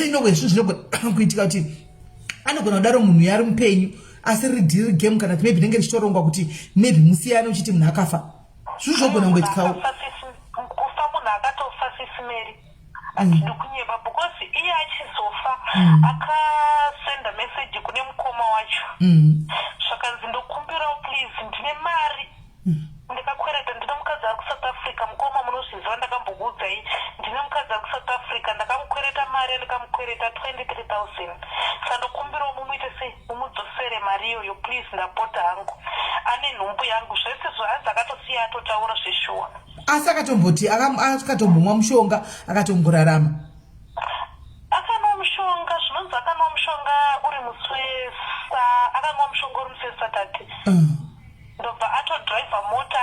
inogona zvinhu zvinogona kuitika kuti anogona kudaro munhu yari mupenyu asi riri game kana kuti maybe rinenge richitorongwa kuti maybe musiyane uchiti munhu akafa. Zvinhu zvogona kungoitikawo. Kufa munhu akatofa sisimeri handidi kunyeba because iye achizofa akasenda message kune mukoma wacho zvakanzi ndokumbirawo please ndine mari ndakakwereta, ndine mukadzi ari kuSouth Africa, mukoma munozviziva ndakambokuudzai, ndine mukadzi ari kuSouth Africa ndakamukwereta mari, ndikamukwereta 23,000. Saka ndokumbirawo mumuite sei, mumudzosere mari iyoyo please, ndapota hangu. Ane nhumbu yangu zvese zvaanzi akatosiya atotaura zveshuwa. Asi akatomboti akatombomwa mushonga akatomborarama? Akanwa mushonga, zvinonzi akanwa mushonga uri muswesa, akanwa mushonga uri muswesatati. Ndobva atodhiraivha mota,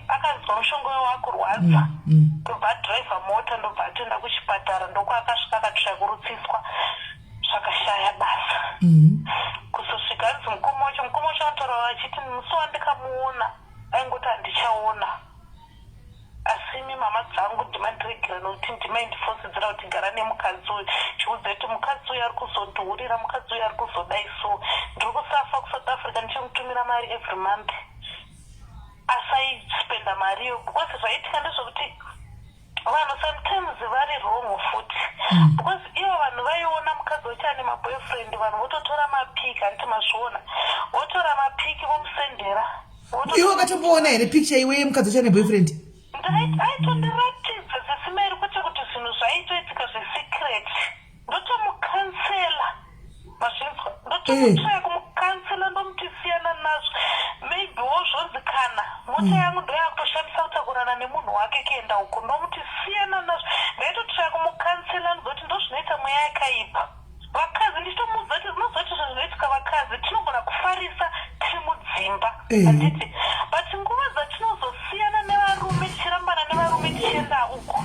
akanzwa mushonga uyo wakurwadza. Ndobva adhiraivha mota, ndobva atoenda kuchipatara, ndoko akasvika akatsvaya kurutsiswa. Zvakashaya basa. Kuzosvika anzi mukoma wacho anotaura achiti musi wandikamuona aingoti handichaona. Asi imi mama dzangu ndimandiregera nokuti ndimaindifosidzira kuti gara nemukadzi uyu. Chiudza kuti mukadzi uyu ari kuzondihurira, mukadzi uyu ari kuzodai so. Ndiri kusafa kuSouth Africa ndichimutumira mari every month. Asi aispenda mariyo because zvaitika ndezvokuti vanhu sometimes vari wrong futi. Because ivo vanhu vaiona mukadzi wacho ane maboyfriend, vanhu vototora mapiki, handiti mazviona, votora mapiki vomusendera. Iwe wakatomboona here picture iwe yemukadzi wacho ane boyfriend? Aitondiratidza zisimeri kuti zvinhu zvaitoitika zvesecret. Ndotomukansela mazvinzwa, ndotomutsvaya kumukansela ndomuti siyana nazvo. Maybe wozvonzikana mota yangu ndoyakutoshandisa kutakurana nemunhu wake kuenda uko, ndomuti siyana nazvo. Ndaitotsvaya kumukansela nzoti ndozvinoita mweya yakaipa. Vakadzi ndichitomuudza kuti zinozoti zvinoitika vakadzi tinogona kufarisa tiri mudzimba handiti, but nguva dzatinozosiyana nevarume tichirambana nevarume tichienda uko,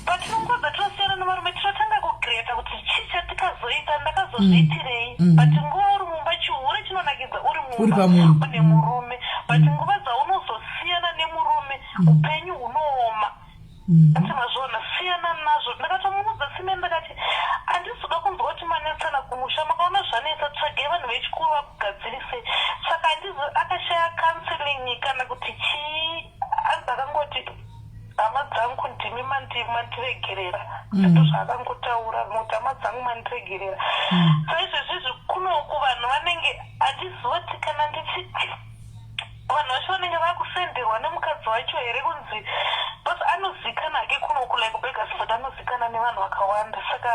but nguva dzatinozosiyana nevarume tinotanga kugreta kuti chii chatikazoita, ndakazozviitirei. But nguva uri mumba chihure chinonakidza uri mumba une murume, but nguva dzaunozosiyana nemurume upenyu hunooma. Ati mazvona siyana nazvo. Ndakatomuudza simeni ndakati handizoda kunzwa kuti manetsana kumusha, makaona zvanetsa, tsvagai vanhu vechikuru vakugadzirise. Saka akashaya counseling kana kuti chii, anzi akangoti hama dzangu ndimi mandiregerera. Ndito zvakangotaura kuti hama dzangu mandiregerera. Saizvezvizvi kunoku vanhu vanenge handizoti kana ndichiti vanhu vacho vanenge vakusenderwa nemukadzi wacho here kunzi basi anozikana hake kunoku like Vakafirwa anozikana nevanhu vakawanda. Saka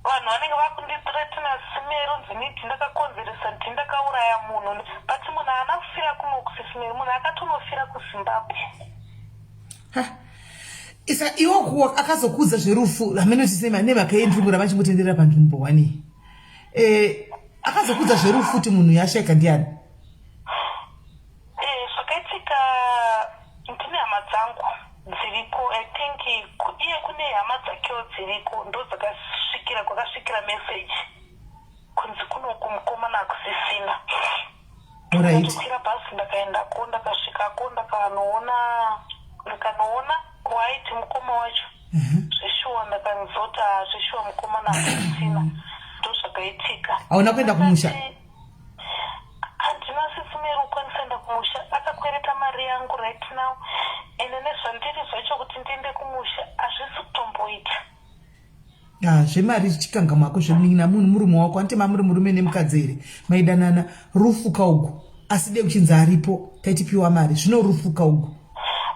vanhu vanenge vakundithreatina simeri unzi niti ndakakonzeresa kuti ndakauraya munhu, but munhu haana kufira kunoku sisimeri, munhu akatonofira kuZimbabwe. Isa iwo akazokudza zverufu hamenotisema nevakaendrumura vachingotendera panzvimbo wani. Akazokudza zverufu kuti munhu yashaika ndiani? Zvakaitika details dziriko ndo kwakasvikira message kunzi kuno kumukomana akusisina. Ndakakwira bhazi ndakaendako ndakasvikako ndakanoona waiti mukoma wacho zveshuwa ndakanzota zveshuwa mukomana akusisina ndo zvakaitika. Hauna kuenda kumusha? Handina sisumeri ukwanisa enda kumusha, akakwereta mari yangu right now ende nezvandiri zvacho kuti ndiende kumusha hazvisi kutomboita. Zvemari zvichikanga mwako zvemuningina munhu murume wako antema muri murume nemukadzi here maidanana rufuka ugu asi de kuchinzi aripo taitipiwa mari zvinorufuka ugu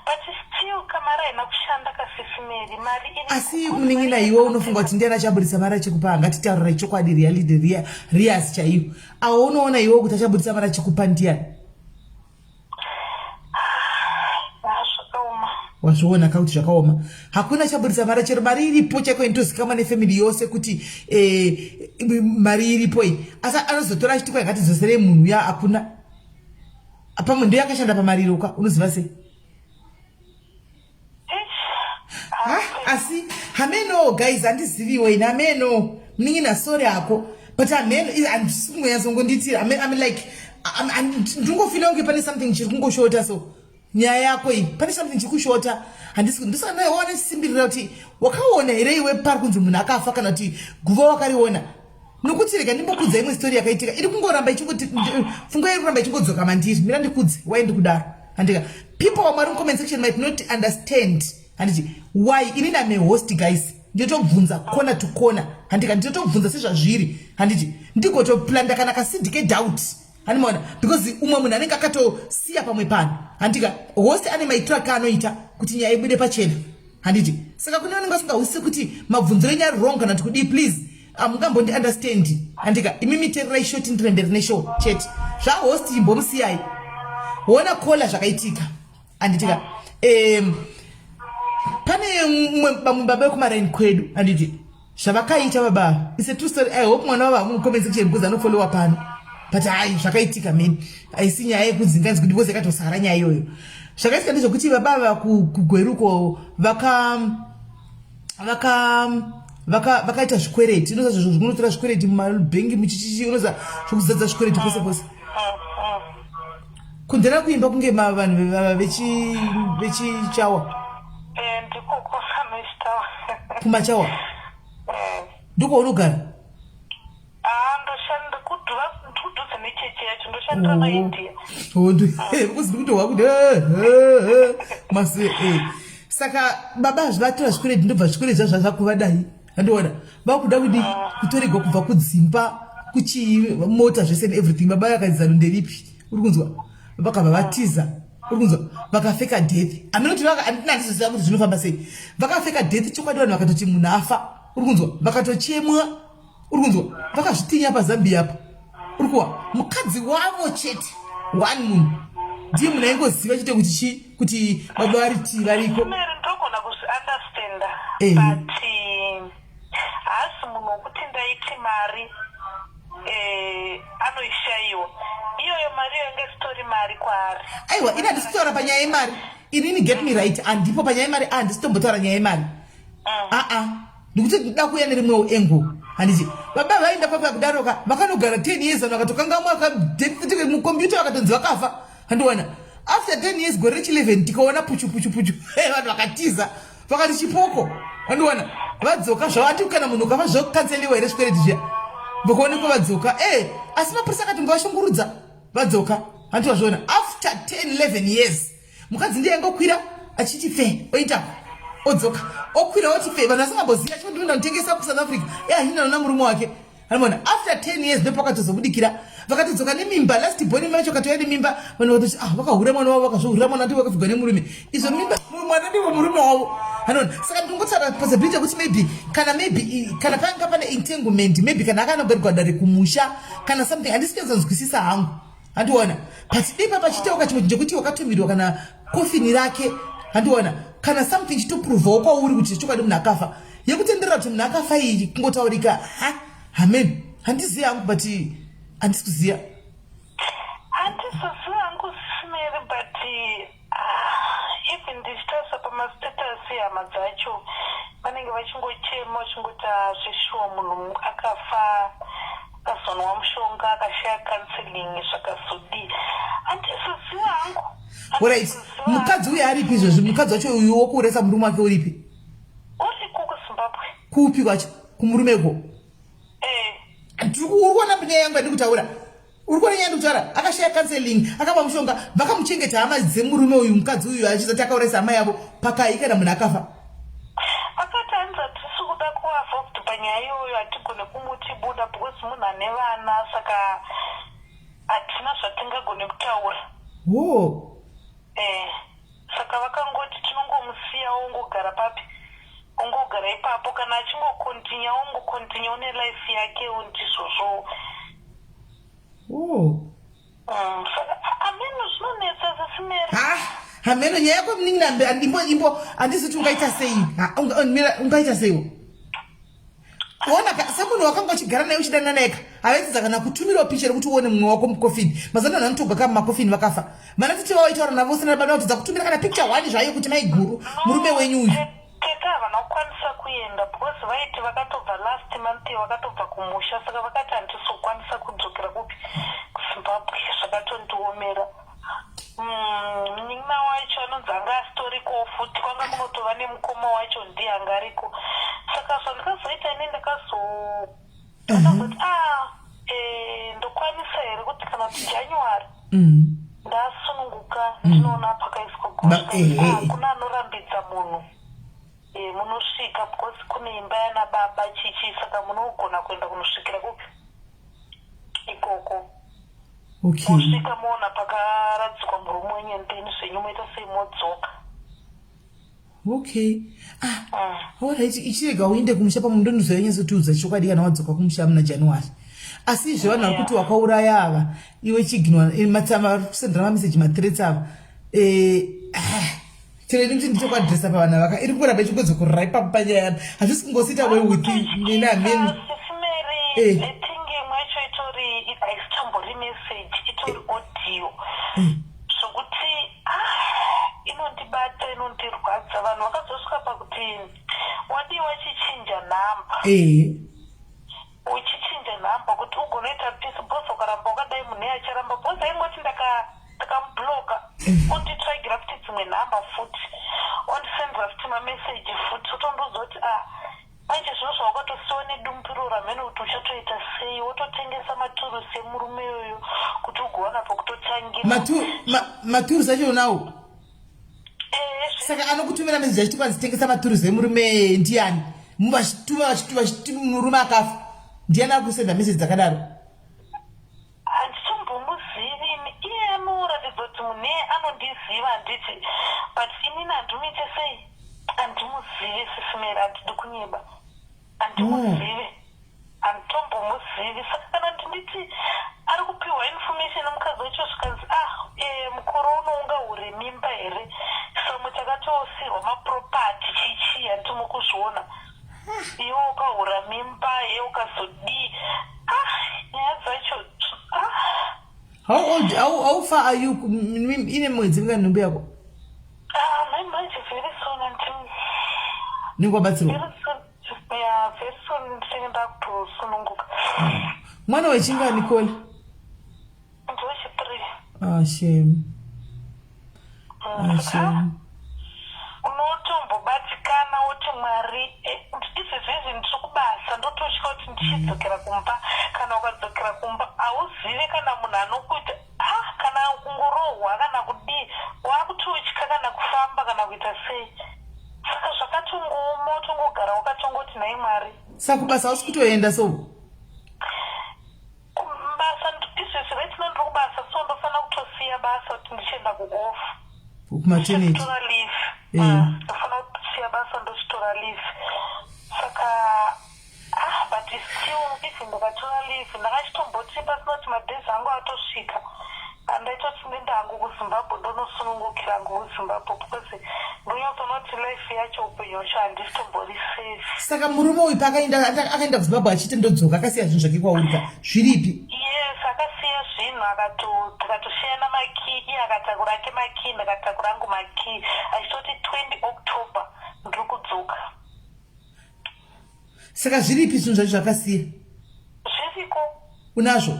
but still kamari haina kushanda kasisimeri mari asi muningina iwe unofunga kuti ndiana chaburitsa mari achikupa angatitaurira chokwadi reality rias chaiyo awo unoona iwe kuti achaburitsa mari achikupa ndiani wazviona kauti zvakaoma hakuna chaburitsa mari chero mari iripo chako intozikamwa nefamily yose kuti mari iripo iyi asi anozotora achiti ngatidzosere munhu ya hakuna pamwe ndiyo yakashanda pamari iroka unoziva sei asi hameno guys handiziviwe ina hameno muningina sori ako but hameno handisi kungoyatsongonditira I'm like ndingofila kunge pane something chiri kungoshota so nyaya yako iyi pane something chiri kushota ndisanaona chisimbirira kuti wakaona here iwe pari kunzi munhu akafa kana kuti guva wakariona nokuti rega ndimbokudza imwe story yakaitika iri kungoramba ichingoti funga iri kuramba ichingodzoka mandiri mira ndikudze why ndikudaro handika people wamari comment section might not understand handiti why inini ame host guys nditobvunza corner to corner handika nditobvunza sezvazviri handiti ndigotoplanda kana kasidike doubt handimaona because umwe munhu anenge akatosiya pamwe pano handika host ane maitrack anoita kuti nyaya ibude pachena handiti saka kune vanenge vasingahwisisi kuti mabvunziro enyu ari wrong kana kuti kudii please amungambondi understand handika imi miteererai shoti ndiremberi neshow chete zvahost imbomusiyai wona kola zvakaitika handitika pane bamwe baba vekumaraini kwedu handiti zvavakaita baba is a true story I hope mwana wava mucomment section because anofollowa pano but hai zvakaitika meni haisi nyaya yekudzinganzi kuti vose yakatosara nyaya iyoyo zvakaitika ndezvekuti baba vakugweruko vakaita zvikwereti unoza zvezvo zvinotora zvikwereti mumabhengi muchichichi unoza zvokuzadza zvikwereti pose pose kunzera kuimba kunge vanhu vechichawa kumachawa ndiko unogara saka baba zvatora zvikwereti ndobva zvikwereti zvazvakuvadai handiona vakuda kudi kutorigwa kubva kudzimba kuchimota zvese neeverything baba yakadzano nderipi uri kunzwa vakabva vatiza uri kunzwa vakafeka death aminoti andinandizoziva kuti zvinofamba sei vakafeka death chokwadi vanhu vakatoti munhu afa uri kunzwa vakatochemwa uri kunzwa vakazvitinya pazambia apa uri kuwa mukadzi wavo chete one munhu ndiye munhu aingoziva chete kuti baba variti variko ndogona kuzviunderstanda but hasi munhu wokuti ndaiti mari anoishayiwa iyoyo mari yonge sitori mari kwaari aiwa ini handisitotaura panyaya yemari inini get me right handipo panyaya yemari handisitombotaura nyaya yemari ndikuti ndida kuuya nerimwewo engo handiti baba vaenda papa kudaroka vakanogara 10 years vanhu vakatokangamwa vakadetitike mukombiyuta vakatonzi vakafa handiona after 10 years gore rechi11 tikaona puchu vanhu vakatiza vakati chipoko handiona vadzoka zvavati kana munhu ukafa zvokanseliwa here zvikwereti zviya vakaonekwa vadzoka asi mapurisa akati mbavashungurudza vadzoka handiwa zvona after 10-11 years mukadzi ndiye angokwira achiti fe oita odzoka okwira oti fe vanhu vasingamboziva chondienda kutengesa kusouth africa ahinana murume wake hanimona after 10 years ndopakatozobudikira vakatodzoka nemimba last born macho katouya nemimba vanhu vatoti vakahura mwana wavo vakazvohura mwana ndiwo vakafigwa nemurume izvo mimba mwana ndiwo murume wavo hanona saka ndingotsara possibility yekuti maybe kana panga pane entanglement maybe kana akanoberwa dare kumusha kana something handisikanzanzwisisa hangu handiona but ipa pachiteuka chimwe chekuti wakatumirwa kana kofini rake handiona kana something chitopruvhawo kwauri kuti chokwadi munhu akafa yekutenderera kuti munhu akafa iyi kungotaurika amen handiziva hangu but handisi kuziva handizoziva hangu simeri but even ndichitarisa pamastatus ehama dzacho vanenge vachingochema vachingoti zvishuwa munhu akafa akazonwa mushonga akashaya counseling zvakazodii handisiziva hangu. Alright, mukadzi uyu aripi izvozvi? Mukadzi wacho uyu wokuuresa murume wake uripi? Uriko kuZimbabwe. Kupi kwacho? Kumurumeko? Uri kuona nyaya yangu yandikutaura? Uri kuona nyaya yandikutaura? Akashaya counseling, akapa mushonga, vakamuchengeta hama dzemurume uyu mukadzi uyu achizoti akauresa hama yavo pakai kana munhu akafa. Akati hanza tisi kuda kuvafa kuti panyaya iyoyo hatigone kumuchibuda because munhu ane vana saka hatina zvatingagone kutaura. Saka vakangoti tinongomusiya ongogara papi, ongogara ipapo, kana achingokontinya ongokontinya une life yake ndizvozvo. Saka ameno zvinonetsa sesimera. Hameno nyaya yako mningi ndimbo handizoti ungaita sei? Ungaita seiwo? Ona semunhu wakanga uchigara naye uchidanana naye hawezi kana kutumirawo picha rekuti uone mumwe wako mukofini. Mazano anotoga kama makofini vakafa. Mana titi waitaura navo usina baba kuti kutumira kana picture wani zvayo kuti mai guru murume wenyu uyu. Teta vanokwanisa kuenda because vaiti vakatobva last month vakatobva kumusha saka vakati handisokwanisa kudzokera kupi kuZimbabwe zvakatondiomera. Munin'ina wacho anonzi anga astoriko futi kwanga kunotova nemukoma wacho ndiye anga ariko saka zvandikazoita ine ndakazoti ndokwanisa here kuti kana kuti January ndasununguka ndinoona pakaiswa gosha kuna anorambidza munhu munosvika because kune imba yana baba chichi saka munogona kuenda kunosvikira kupi ikoko. Musvika muona pakaradzikwa murume wenyembeni zvenyu moita sei modzoka. Alright, ichirega uinde kumusha pamundonozoyanyazotiudza chokwadi kana wadzoka kumusha muna January. Asi izvo vanhu kuti wakauraya ava iwe chiginwa matsama kusendera mameseji mathreats ava chero kuti ndichokwadresa pavana vaka iri kuramba ichikwedza kurira ipapo panyaya yano hazvisi kungosita we with nina ameni mwacho itori haisitambori message itori audio zvokuti inondibata inondirwadza. Vanhu vakazosvika pakuti wadi wachichinja nhamba uchichinja nhamba kuti ugonoita pisi bhosi ukaramba wakadai munhu acharamba bhosi aingoti ndakamubloka onditsvagira futi dzimwe nhamba futi ondisendera futi mameseji futi utondozoti manje zvino zvawakatosiwa nedumbiro ramene kuti uchatoita sei wototengesa maturusi emurume yoyo kuti ugowana pokutotangira maturusi acho unawo. Saka anokutumira meseji achiti kwanzitengesa maturusi emurume ndiani? Murume akafa ndiani akusenda meseji dzakadaro? Handitombomuzivi iye anoratidza kuti munhu anondiziva handiti but inini handimuite sei handimuzivi sisimera handidi kunyeba handimuzivi handitombomuzivi saka kana ndinditi ari kupiwa information mukadzi wacho zvikanzi mukoro unounga uri mimba here somo takatosirwa mapropati chichi handimukuzviona iwe ukahura mimba ye ukazodii nyaya dzacho How far are you ine mwedzi minganombe yako? Manje very soon until ningobatsirwa very soon ndichenda kutosununguka. Mwana wechingani Nicole? Ndowechitiri. Shame. Unotombobatikana woti Mwari izvezvezvi ndiri kubasa ndotosvika kuti ndichidzokera kumba kana ukadzokera kumba hauzivi kana munhu anokuita kana kungorohwa kana kudii wakutotya kana kufamba kana kuita sei saka zvakatongooma utongogara wakatongoti nhai Mwari. Saka kubasa hausi kutoenda so? Basa izvezvi retino ndiri kubasa so ndofanira kutosiya basa kuti ndichienda kuoff kumaternity. Ndochitora leave. Ndofanira kusiya basa ndochitora leave saka but still even ndakatora leave ndakachitomboti pasina kuti madhezi angu atosvika andaitoti ndenda hangu kuZimbabwe ndonosunungukira hangu kuZimbabwe because ndinyotoona kuti life yacho upenyu hwacho handisitombori safe. Saka murume uyu akaenda kuZimbabwe achiti ndodzoka akasiya zvinhu zvake kwaurika zviripi? Yes, akasiya zvinhu tikatoshayana makii iye akatakura ake makii ndakatakura angu makii achitoti 20 October ndiri kudzoka. Saka zviripi zvinhu zvacho zvakasiya? Zviriko. Unazvo?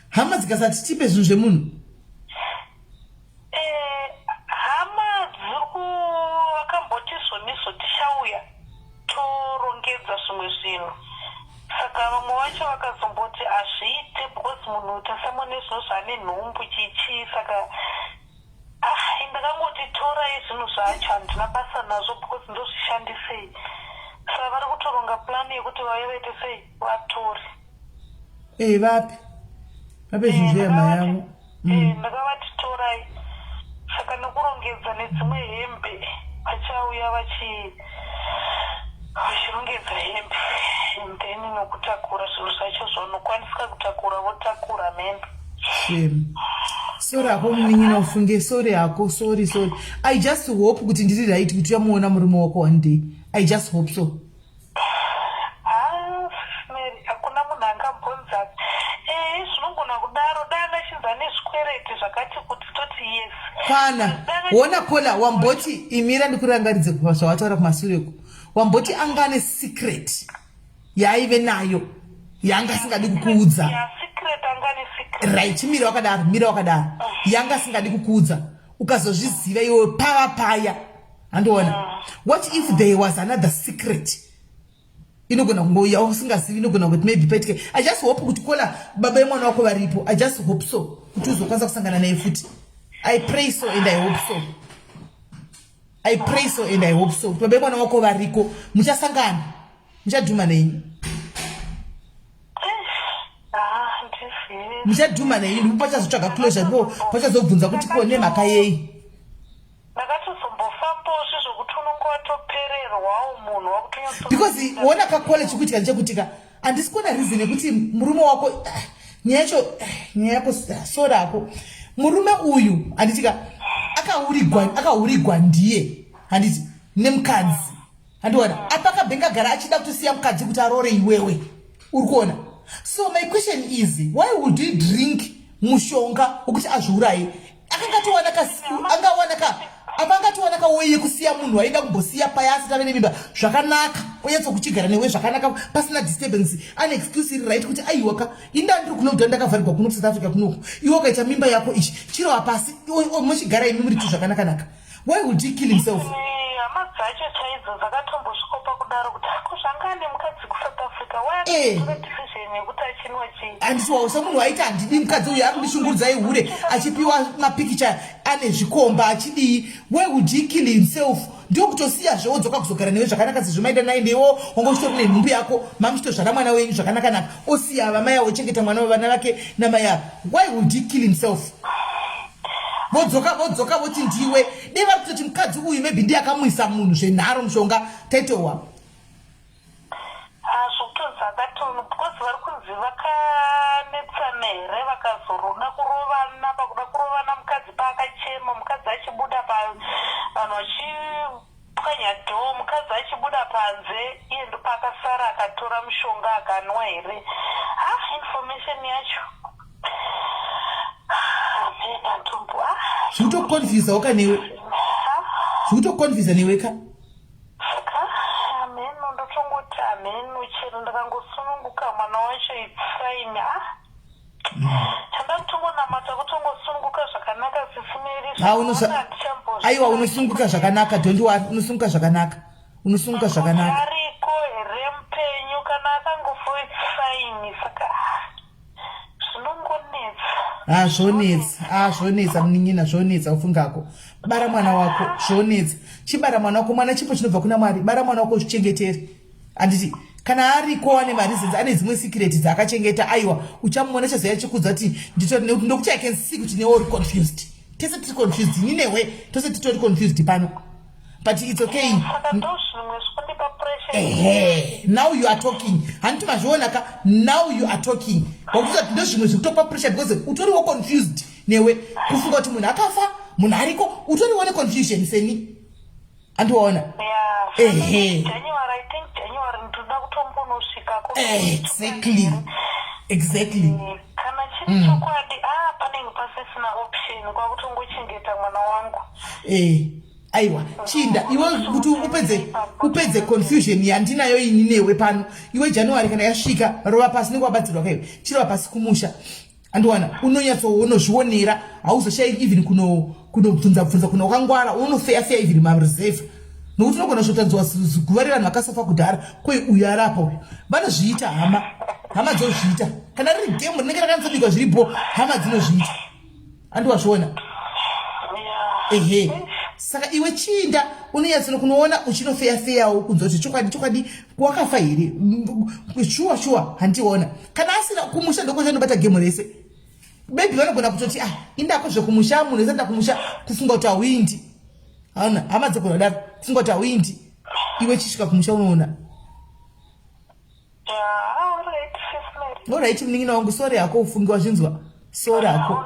Hama dzikasati tipe zvinhu zvemunhu? Hama vakamboti zvonizo tichauya torongedza zvimwe zvinhu. Saka vamwe vacho vakazomboti hazviite because munhu utasamwa nezvinhu zvane nhumbu chichi. Saka ndakangoti torai zvinhu zvacho handina basa nazvo because ndozvishandisei. Saka vari kutoronga plani yekuti vauye vaite sei vatore. Vapi? Vape zvinhu zvehama yavo. Ndakavati torai. Saka nekurongedza nedzimwe hembe vachauya vachirongedza hembe. Then nokutakura zvinhu zvacho zvaunokwanisa kutakura votakura mhembe. Sorry ako munin'ina ufunge sorry ako sorry. I just hope kuti ndiri right kuti uyamuona murume wako one day. I just hope so. Hakuna munhu angambonza. Zvinogona kudaro danga chinza nezvikwereti zvakati kuti toti yes. Kana wona kola wamboti imira ndikurangaridze zvawataura kumasureko. Wamboti angane secret yaive nayo yanga singadi kukuudza. Secret angane secret. Right, mira wakadaro. Yanga singadi kukuudza. Ukazozviziva iwe paya. Andoona. What if there was another secret? Inogona kungoya usingazivi inogona kuti maybe petike. I just hope kuti kola baba yemwana wako varipo. I just hope so. Kuti uzokwanisa kusangana naye futi. I pray so and I hope so. Kuti baba yemwana wako variko muchasangana. Muchadhuma nenyu. Muchadhuma nenyu pachazotsvaga closure ndipo pachazobvunza kuti kone mhaka yei. Because wona kakole chikuitika ndechekutika handisi kuona reason yekuti murume wako nyaya yako sora ako murume uyu handitika akahurigwa ndiye handiti nemukadzi handiona apa akabhenga gara achida kutosiya mukadzi kuti arore iwewe uri kuona. So my question is why would you drink mushonga wekuti azviuraye? Apangatiwanaka woye kusiya munhu waida kumbosiya paya asati ave nemimba zvakanaka onyatsa kuchigara newe zvakanaka pasina disturbance ane excuse iri right kuti aiwaka inda ndiri kuno kuti ndakavharirwa kuno South Africa kuno iwe ukaita mimba yako ichi chiro apasi mochigara imi muri tu zvakanaka. Why would he kill himself? Amadzacho chaidzo dzakatombosvikopa kudaro kuti kuzvangane mukadzi kuSouth Africa wayatora decision yekuti achinwa chii. Andisiwa semunhu waita handidi mukadzi uyu akundishungurudza ihure achipiwa mapikicha ane zvikomba achidii. Why would he kill himself? Ndio kutosiya zvewo dzoka kuzogara newe zvakanaka sezvo maida naye ndewo wangochitori nenhumbu yako mamuchitozvara mwana wenyu zvakanaka osiya vamai avo chengeta mwana wevana vake namai avo. Why would he kill himself? Vodzoka voti ndiwe deva kutoti mukadzi uyu maybe ndiye akamwisa munhu zvenharo mushonga taitowa zvokutozakatono because vari kunzi vakanetsana here vakazorona kurovana pakuda kurovana mukadzi paakachema mukadzi achibuda vanhu vachipwanya dhoo mukadzi achibuda panze iye ndo paakasara akatora mushonga akanwa here. Information yacho zvikutokonfyuza waka newe zvikutokonfyuza newe ka ameno ndotongoti ameno chero ndakangosununguka mwana wacho itsaini chandakutongonamata kutongosununguka zvakanaka sisimeri aiwa unosununguka zvakanaka unosununguka zvakanaka ariko here mupenyu kana akangofoitsaini saka zvonetsa munin'ina zvonetsa ufungako. Bara mwana wako zvonetsa chibara mwana wako mwana chipo chinobva kuna Mwari. Bara mwana wako zvichengetere handiti kana ariko ane mareasons ane dzimwe secret dzakachengeta aiwa uchamuona chazoya chikudza kuti ndokuti I can see kuti newe uri confused. Tese tiri confused ini newe tose titori confused pano but it's okay. Now you are talking. Hantu mazvionaka now you are talking. Wakuti ndo zvimwe zvikutopa pressure because utoriwo confused newe kufunga kuti munhu akafa munhu ariko utoriwo ne confusion seni andiwaona. January I think January ndoda kutombonosvikako. Exactly. Kana chiri chokwadi panenge pasisina option kwakutongochengeta mwana wangu. aiwa chinda iwe kuti upedze confusion yandinayo ini newe pano iwe January kana yasvika rova pasi nekwabatsirwa kaiwe chirova pasi kumusha andiwana unozvionera hauzoshayi even kunobvunza kuno wakangwara unofeya even mareserve nokuti unogona zvotanzwa guva revanhu vakasafa kudhara koi uyu arapa uyu vanozviita hama dzozviita kana riri gemu rinenge rakanyatsobikwa zviripo hama dzinozviita andiwazviona ehe saka iwe chinda unonyatsono kunoona uchinofeya-feyawo kunzwa kuti chokwadi wakafa here shuwa handiona kana asina kumusha ndokoshanobata gemu rese maybe vanogona kutoti indako zvekumusha munhu esanda kumusha kufunga kuti hawindi hauna hama dzagona kudaro kufunga kuti hawindi iwe chisvika kumusha unoona alright munin'ina wangu sori yako ufungiwa zvinzwa sori yako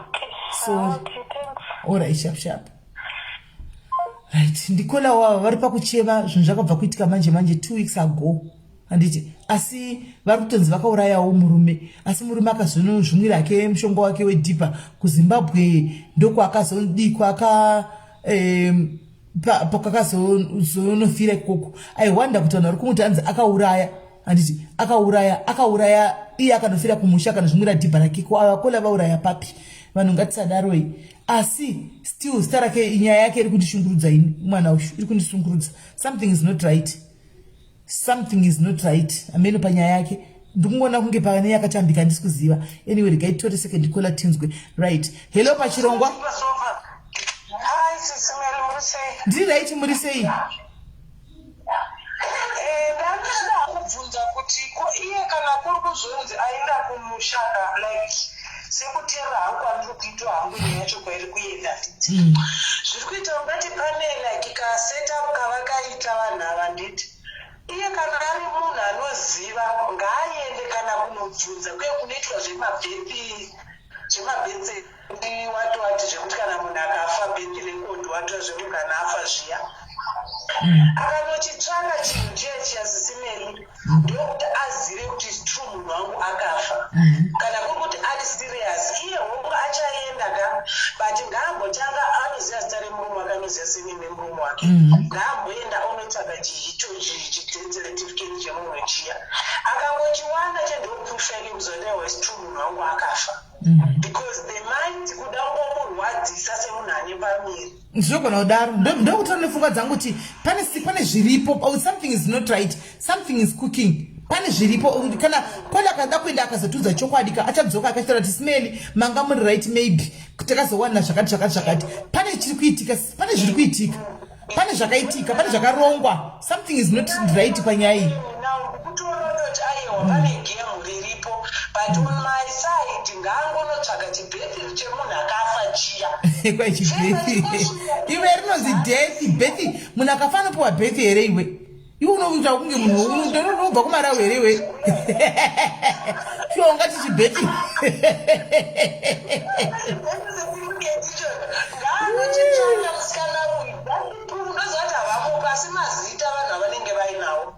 sori alright sharp right ndikola wava vari pakucheva zvinhu zvakabva kuitika manje 2 weeks ago handiti asi vari kutonzi vakaurayawo murume asi murume akazonozvumwira ake mushonga wake wedhipa kuZimbabwe ndokwakazodikwa pakazonofira ikoko aiwanda kuti vanhu vari kumuti anzi akauraya handiti akauraya iye akanofira kumusha akanozvumwira dhibha rake kola vauraya papi vanhu ngatisadaroi asi still star rake nyaya yake iri kundishungurudza ini mwana ushu iri kundishungurudza something is not right ameno panyaya yake ndikungona kunge pane yakatambika ndisi kuziva anyway regaitore second caller tinzwe right hello pachirongwa ndiri right muri sei ndakubvunza kuti iye kana kuri kuzonzi aenda kumushaka like sekuteera hangu andiri kuitwa hangu neyacho kwairi kuenda zviri kuita ungati pane like kasetup kavakaita vanhu ava nditi iye kana ari munhu anoziva ngaaende kana kunobvunza uye kunoitwa zvemabhetsi wati zvekuti kana munhu akafa bhethi rekodhi watora zvekuti kana afa zviya akanochitsvaka chinhu chiya chiyazisimeli ndokuti azive kuti true munhu wangu akafa kana kuri kuti ari serious iye hongu achaenda ka but ngaambotanga anoziva zita remurume wake anoziva senime nemurume wake ngaamboenda onotsvaka chihito chidenserative chemunhu chiya akangochiwana chendokuprufake kuzodaiwa is true munhu wangu akafa because the mind kuda ngomurwadzisa semunhu ane pamiri ndizvogona kudaro ndokutora nepfungwa dzangu kuti pane zviripo something is not right something is cooking pane zviripo kana kola akada kuenda akazotudza chokwadi achabzoka akataura kuti smeli manga muri right maybe kuti akazowana zvakati pane chiri kuitika pane zviri kuitika pane zvakaitika pane zvakarongwa something is not right panyaya iyi kutorodoti aiwa pane gemu riripo but on my side ngaangonotsvaga chibhethi chemunhu akafa chiya kwai chibhethi iwe rinonzi death bhethi munhu akafa anopiwa bhethi here iwe iwe unoita kunge munhu unobva kumarawo here iwe iwe ungati chibhethi ngaanochitsvaka musikana uyu unozoti havamupa asi mazita vanhu avanenge vainawo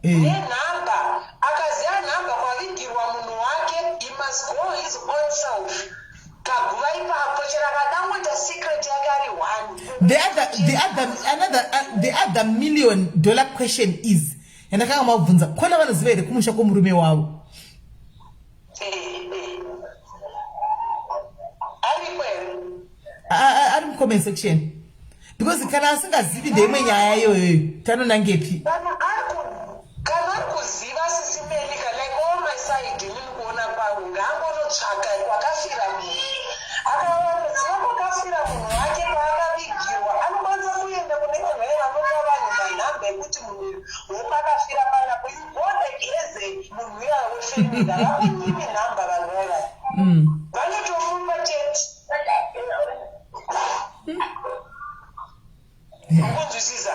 nenhamba akaziva nhamba kwavigirwa munhu wake he must go his own self kaguva ipapo chero akadangoita secret yake ari the other $1 million question is yandakanga mabvunza kona vanoziva here kumusha kwomurume wavo ari mucomment section because kana asingazivi ndeimwe nyaya iyoyo tanonangepi kana kuziva sisimeli like all my side mini kuona kwangu ngaangonotsvaka kwakafira munhu akaziva kwakafira munhu wake kwaakavigirwa anokwanisa kuenda kune vanhu vanopa vanhu manhamba ekuti munhu wokwakafira panapo igoneki eze munhu uya wefemili havakunyimi nhamba vanhu vava vanotomumba chete kunzwisisa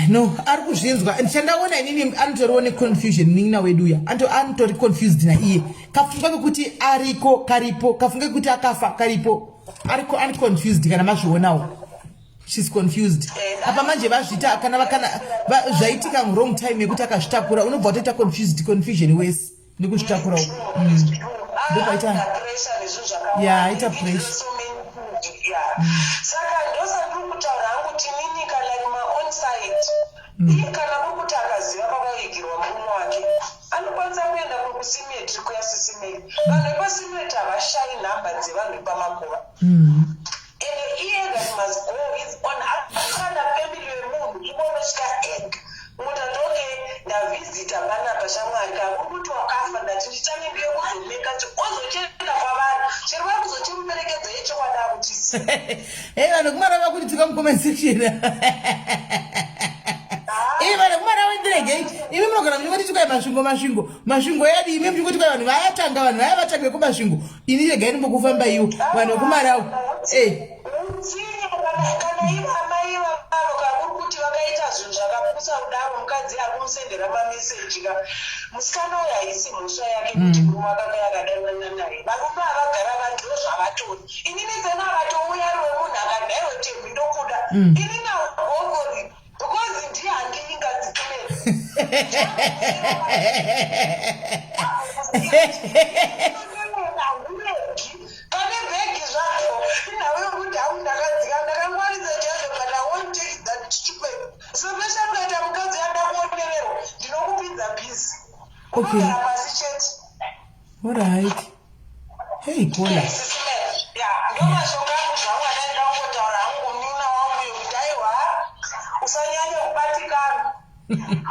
no ari kuzvinzwa chandaona inini anotoriwo neconfusion munin'ina wedu uya anotori confused naiye kafunga kekuti ariko karipo kafunga kekuti akafa karipo ari confused kana mazvionawo shes confused apa manje vazvita kana zvaitika wrong time yekuti akazvitakura unobva watoita confusion wese nekuzvitakura uko ndopaita ya aita pressure saka ndosa kusaiti iye kana kuri kuti akaziva kwakaigirwa murume wake anokwanisa kuenda kusimetri kuyasisimeri vanhu vepasimetri havashayi nhamba dzevanhu vepamakova ende iye that must go his own akana family vemunhu imonosvika ega mutatoke ndavhizita panapa shamwari kakuri kuti wakafa ndati ndichange ndiye kuzomeka ozochenda kwavanhu chero vari kuzochimuperekedza yechokwada kutisi vanhu kumara vakuti tikamucomment section vanhu kumara wendiregei imi munogona muchingoti chikwai masvingo yadi imi muchingoti kwai vanhu vayatanga vanhu vaya vatange kumasvingo ini regai nimbokufamba iwo vanhu vekumarawo kana ivo amai vavo kakuri kuti vakaita zvinhu zvakapusa kudaro mukadzi ari kumusendera mameseji ka musikana uyo haisi mhosva yake kuti murume akanga yakadangana naye varume havagara vandiro zvavatori inini zena akatouya ari wemunhu akadaiwe tembi ndokuda ini naogori because ndiye handiingadzikumere pane bhegi zvacho inawe kuti hau ndakadzika ndakangwaridza chazo but I won't take that stupid so meshakuita mukadzi yandakuonererwa ndinokupidza bhizi unogara pasi chete alright hey kola ndomashonga angu zvangu anaenda kungotaura hangu munina wangu yekuti aiwa usanyanya kubatikana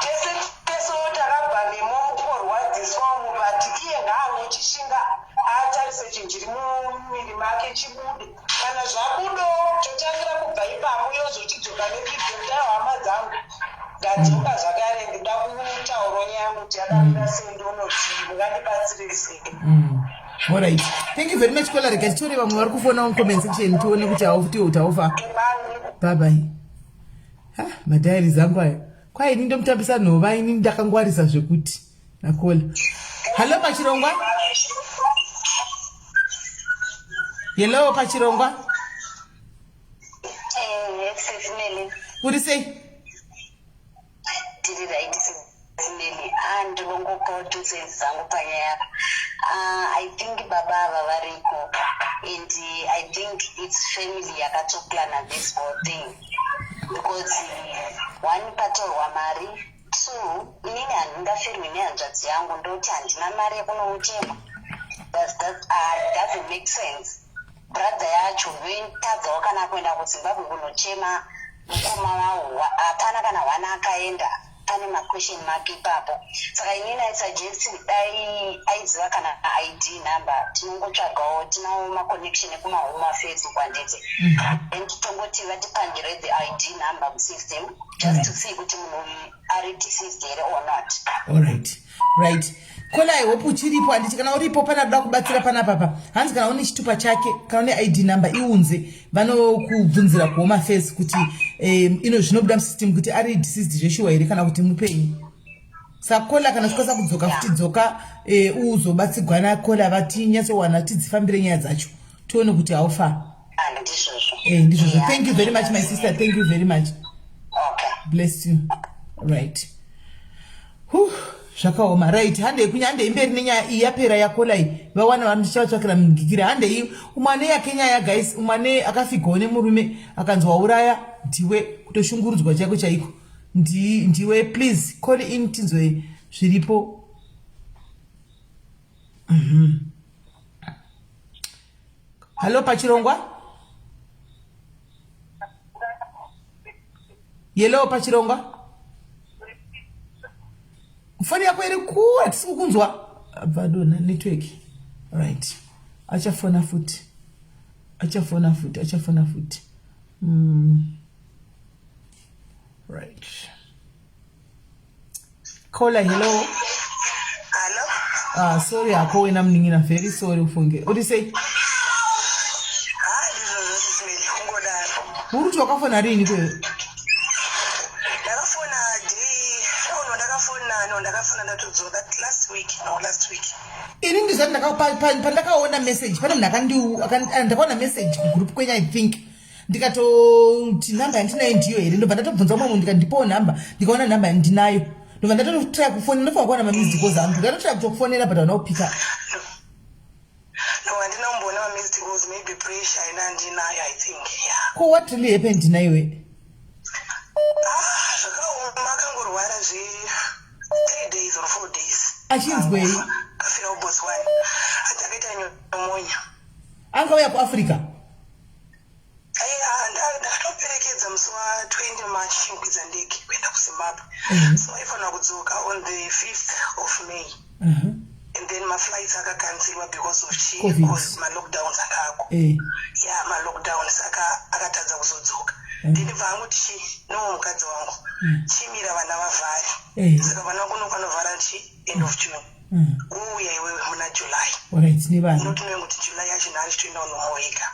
tese tesewo takabva nemo mukorwadziswa umu but iye ngaangochishinga atarise chinhu chiri mumuviri make chibude kana zvabudo totangira kubva ipapo yozotidzoka nepibhoti hama dzangu ndadzoka zvakare ndida kutauro yangu kuti yakamira sei ndonoti mungandibatsire sei alright thank you very much kola rega titore vamwe vari kufona mucomment section tione kuti haufa bye bye madhairi zangu aya kwai ini ndomutambisa nhova ini ndakangwarisa zvekuti nakola halo pachirongwa hello pachirongwa SIS MELLY uri sei tiri right SIS MELLY ndinongopaudze zangu panyaya I think baba ava variko and I think it's family yakatoplana this whole thing because one patorwa mari two inini handingafirwi nehanzvadzi yangu ndoti handina mari yekunoutema doesn't make sense brother yacho ndoitadzawo kana kuenda kuzimbabwe kunochema mukoma wavo hapana kana wana akaenda pane maquestion mark ipapo saka inini aisuggest dai aiziva kana id number tinongotsvagawo tinawo maconnection ekumahome affairs kwanditi then titongoti vatipangire the id number musystem just to see kuti munhu ari deceased here or not. alright right kola I hope uchiripo handiti kana uripo pana kuda kubatsira panapapa hanzi kana une chitupa chake kana une id number iunze vanokubvunzira kuhome affairs kuti ino zvinobuda musystem kuti ari deceased zveshuwa here kana kuti mupenyu saka kola kana zvikwanisa kudzoka futi dzoka uzobatsigwana kola vatinyatsowana tidzifambire nyaya dzacho tione kuti haufa ndizvozvo thank you very much my sister thank you very much bless you right zvakaoma right handei kunya handei mberi nenyaya iyi yapera yakola iyi vawana vanochavatsvakira mugigira handei umwane yake nyaya guys umwane akafigawo nemurume akanzi wauraya ndiwe kutoshungurudzwa chako chaiko ndiwe please call in tinzwe zviripo halo pachirongwa yelo pachirongwa foni yako iri kure tisi kukunzwa vadona network right achafona futi right kola hello sorry ako wena mningina very sorry ufunge uri sei uri wakafona rini kwe last week ini ndizati pandakaona message pane munhu ndakaona message kugroup kwenyu I think ndikatoti namba yandinayo ndiyo here ndobva ndatobvunza mumwe ndikandipawo namba ndikaona namba yandinayo ndobva ndatotrai kufonera ndofanira kuwana mamised calls angu ndatotrai kutokufonera but hauna kupika no handina kumboona mamised calls maybe pressure ina ndinayo I think ko what really happened naiwe makangorwara 3 days or 4 days. Achinzwei? Kafira uBotswana. Atakaita nyomonya. Angauya kuAfrica. Ndakatoperekedza musi wa20 March chikwidza ndege kuenda kuZimbabwe. So aifanira kudzoka on the 5th of May. And then my flights akakanzilwa because of my lockdowns akako. Yeah, my lockdown saka akatadza kuzodzoka. Ndinibva anguti mukadzi wangu chimira vana vavhari. Saka vana kunovanovhara end of June. Uya iwewe muna July. Alright, ni vana. Unotume kuti July yacho nhari toenda unomoika.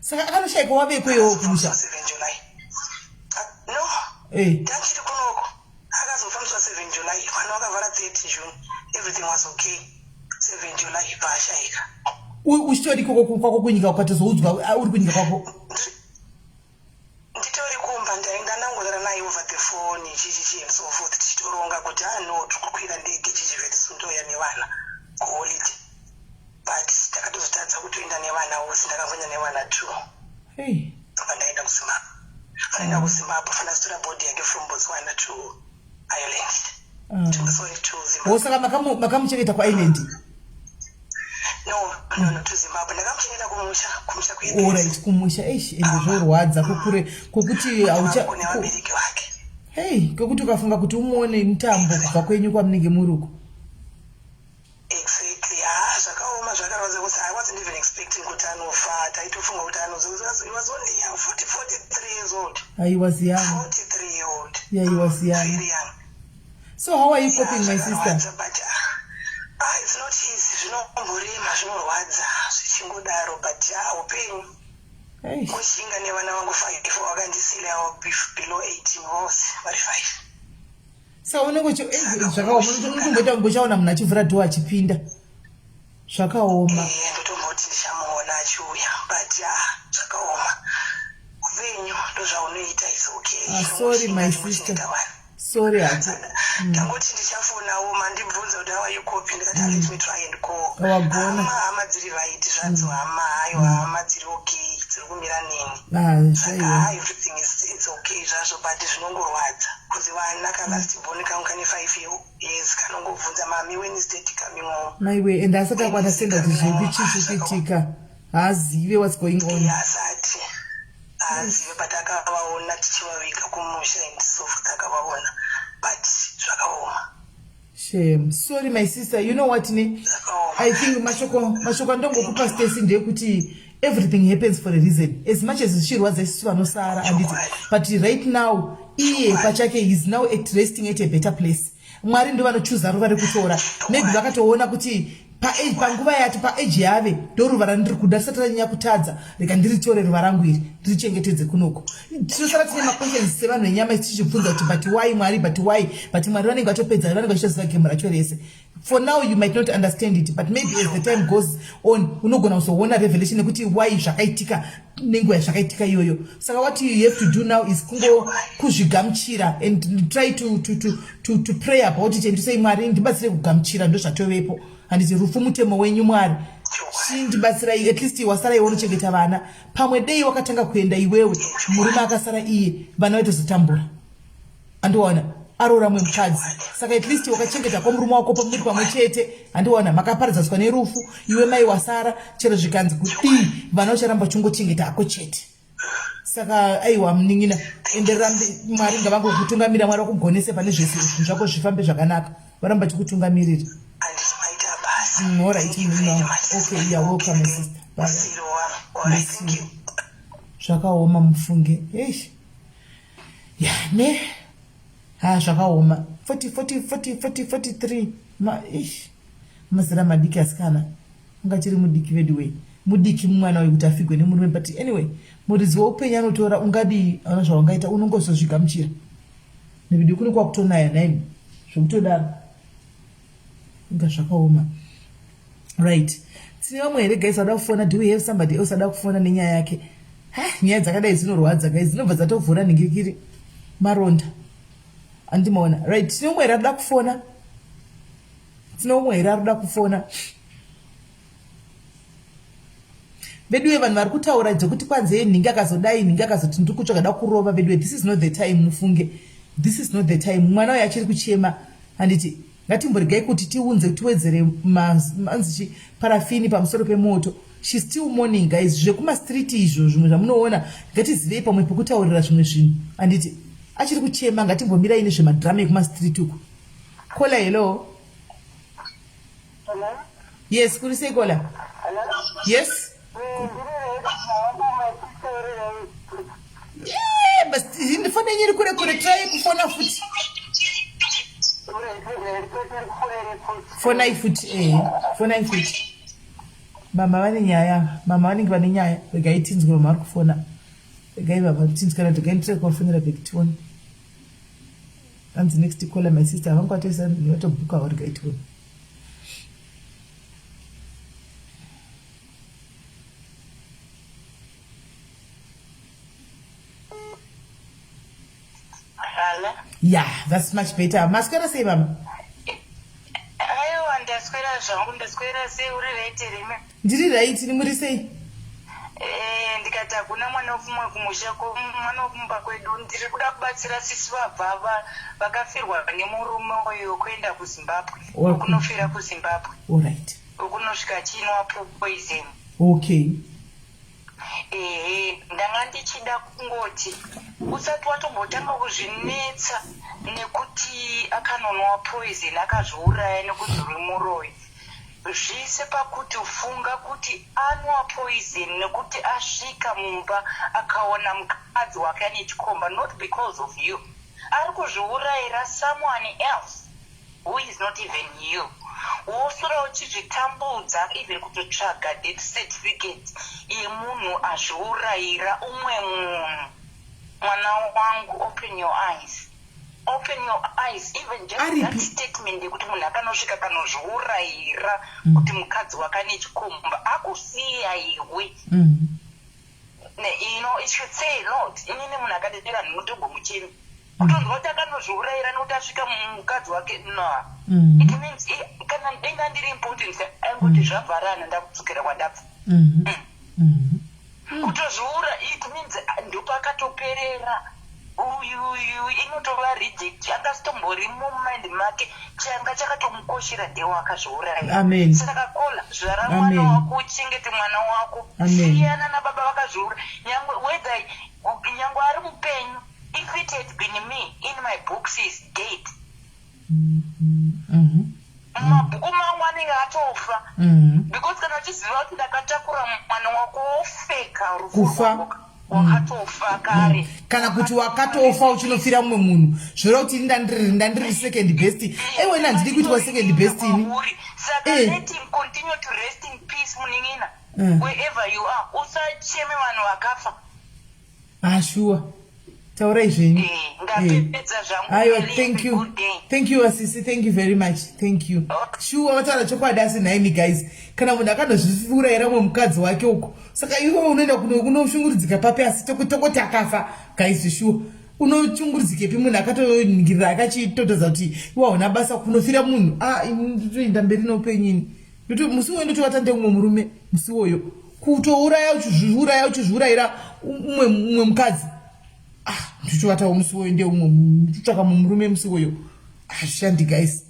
Saka anoshaika wave kweyo kumusha. 7 July. No. Tachiri kunoko. Akazofambiswa 7 July. Vana vakavhara 30 June. Everything was okay. 7 July paashaika. Uchitori kwako kunyika ukatozoudzwa uri kunyika kwako. Nditori kumba ndaenda nangorara naye over the phone chichi and so forth tichitoronga kuti no tikukwira ndege chichiveti sundoya nevana kuholiday. But takatozotadza kutoenda nevana wose ndakambonya nevana 2. Saka ndaenda kuZimbabwe. Ndaenda kuZimbabwe fana kutora body yake from Botswana to Ireland. Sorry to Zimbabwe. Saka makamuchengeta kuIreland. No, to Zimbabwe. Ndakamuchengeta kumusha kuenda. Alright, kumusha ende zvorwadza kukure kokuti aucha kune vabereki vake. Kokuti ukafunga kuti umuone mutambo kubva kwenyu kwamunenge muruko. Exactly. Zvakaoma zvakarodza kuti I wasn't even expecting kuti anofa. Taitofunga kuti anozoza. He was only 43 years old. He was young. 43 years old. Yeah, he was young. Very young. So how are you coping, my sister? But it's not easy. Zvinomborema zvinorwadza zvichingodaro but upenyu. Kushinga nevana vangu 5 vakandisilewo below 18 vose vari 5. So unenge zvakaoma ngochaona munhu achivhura dhoo achipinda zvakaoma. Ndotomboti ndichamuona achiuya but zvakaoma. Upenyu ndozvaunoita is okay. Sorry my sister. Sorry hati. Ndangoti ndichafonawo mandibvunza kuti how are you coping ndikati let me try and call. Hama dziri right zvanzi hama hayo hama dziri okay dziri kumira neni. Saka everything is okay zvazvo but zvinongorwadza. Kuzi vana kalast born kangu kane 5 years kanongobvunza mami when is date coming home. Maiwe and asati akwanasenda kuti zviri kuchitika hazive what's going on. Asati. Azive but akavaona tichivaviga kumusha and so forth akavaona. But zvakaoma. Shame. Sorry my sister, you know what ne? I think mashoko ndongokupa stesi ndeyekuti everything happens for a reason. As much as zvichirwadza isusu vanosara anditi, but right now iye pachake is now resting at a better place. Mwari ndo vanochuza ruva rekutora. Maybe vakatoona kuti panguva yati paage yave ndoruva randiri kuda risati ranyanya kutadza reka ndiritore ruva rangu iri ndirichengetedze kunoko. Tinosara tine maquestions sevanhu venyama tichibvunza kuti but why Mwari, but why, but Mwari vanenge vatopedza vanenge vachiziva gemu racho rese. For now you might not understand it, but maybe as the time goes on unogona kuzoona revelation yekuti why zvakaitika nenguva yazvakaitika iyoyo. Saka what you have to do now is kuzvigamuchira and try to pray about it and to say Mwari ndibatsire kugamuchira ndo zvatovepo. Handiti rufu mutemo wenyu Mwari. Chindibatsira at least wasara iwe unochengeta vana. Pamwe dei wakatanga kuenda iwewe murume akasara iye vana vatozotambura. Andiona arora mwe mukadzi. Saka at least wakachengeta murume wako pamuri pamwe chete. Andiona makaparadzaswa nerufu iwe mai wasara chero zvikanzi kuti vana vacharamba chungochengeta ako chete. Saka aiwa mningina enderera Mwari ngavangokutungamirira Mwari wakugonese pane zvese zvinhu zvako zvifambe zvakanaka. Varamba chikutungamirira. All right, okay, you're welcome, my sister. Bye. Zvakaoma mufunge. Yeah, ne? Zvakaoma. 43. Mazira madiki asikana. Ungachiri mudiki vedway. Mudiki mwana wekuti afikwe nemurume, but anyway, muridzi weupenyu anotora ungadi ana zvaungaita unongozozvigamuchira. Nevidhi kuri kwakutonaya naini. Zvokutodaro. Zvakaoma. Right. Tine vamwe here guys vada kufona. Do we have somebody else vada kufona nenyaya yake? Nyaya dzakadai dzinorwadza guys, dzinobva dzatovhura ningirikiri maronda. Andimaona. Right. Tine vamwe here vada kufona. Vedwe vanhu vari kutaura dzokuti kwanze nhingi akazodai nhingi akazoti ndiri kutsvaga da kurova vedwe. This is not the time mufunge. this is not the time. Mwana wayo achiri kuchema handiti ngatimborgai kuti tiunze tiwedzere manzichi parafini pamusoro pemoto. She's still mourning guys. Zvekuma street izvo zvimwe zvamunoona ngatizivei pamwe pekutaurira zvimwe zvinhu handiti achiri kuchema ngatimbomirai nezvemadrama ekuma street uku. Kola hello. Hello? Yes, kuri sei Kola? Hello? Yes. Yeah, but ndifana nyiri kure kure try kufona futi. Fona ifuti fona ifuti. Mama vane nyaya, mama vanenge vane nyaya. Regai tinzwe mama ari kufona. Regai baba tinzwe kana togaitira kufonera bekitoni. And the next call my sister vankwatesa ndinotobuka uri gaitoni. Yeah, that's much better. Mascara say mama. Aiwa ndaswera zvangu ndaswera sei uri right rime. Ndiri right ni muri sei? Ndikati hakuna mwana wofumwa kumusha mwana wokumba kwedu ndiri kuda kubatsira sisi vabva vakafirwa nemurume uyo kuenda kuZimbabwe. Kunofira kuZimbabwe. All right. Ukunosvika chinwa poison. Okay. Ndanga ndichida kungoti usati watombotanga kuzvinetsa nekuti akanonwa poison akazviuraya nekudzura muroyi. Zvise pakuti ufunga kuti anwa poison nekuti asvika mumba akaona mukadzi wake ane chikomba, not because of you. Ari kuzviurayira someone else who is not even you. Wosura uchizvitambudza even kutotsvaga death certificate yemunhu azviurayira umwe munhu. Mwana wangu, open your eyes. Open your eyes. Even just that statement yekuti munhu akanosvika kanozviurayira kuti mukadzi wake ane chikomba akusiya iwe. You know, it should say, Lord, inini munhu akadedera ndinotombo muchemi. Kutonzwa kuti akanozviurayira nekuti asvika mukadzi wake no. It means kana ndenga ndiri important angoti zvavharana ndakudzokera kwadabva. Kutozviura it means ndopakatoperera. Uyu inotova reject akasitomborimo mumind make changa chakatomukoshera ndewo akazviuraya. Amen. Saka Kola zvara mwana wako uchengete mwana wako. Siyana nababa vakazviura whether nyangwe ari mupenyu. If it had been me in my books is dead. Mabhuku mangu anenge atofa. Because kana uchiziva kuti ndakatakura mwana wako wofeka kufa wakatofa kare. Kana kuti wakatofa uchinofira mumwe munhu zvora kuti ndandiri second best. Wena ndiri kuitwa second best ini. Saka let him continue to rest in peace muningina. Wherever you are usacheme vanhu vakafa. Sure. Taurai zvenyu. Ayo, thank you Asisi, thank you very much, thank you. Sure, wataura chokwadi asi naimi guys. Kana munhu akanozviurayira mumwe mukadzi wake uko, saka iwe unoenda kunoshungurudzika papi asi tokoti akafa guys. Sure, unoshungurudzikepi munhu akatoningirira akachitotodza kuti iwa una basa kunofira munhu. Ndotoenda mberi noupenyini. Musi uyo ndotovata ndeumwe murume musi uyo kutouraya uchizviurayira umwe mukadzi. Ndichivatawo musi uyo ndeumwe nditsvaka mumurume musi uyo. Ashandi guys.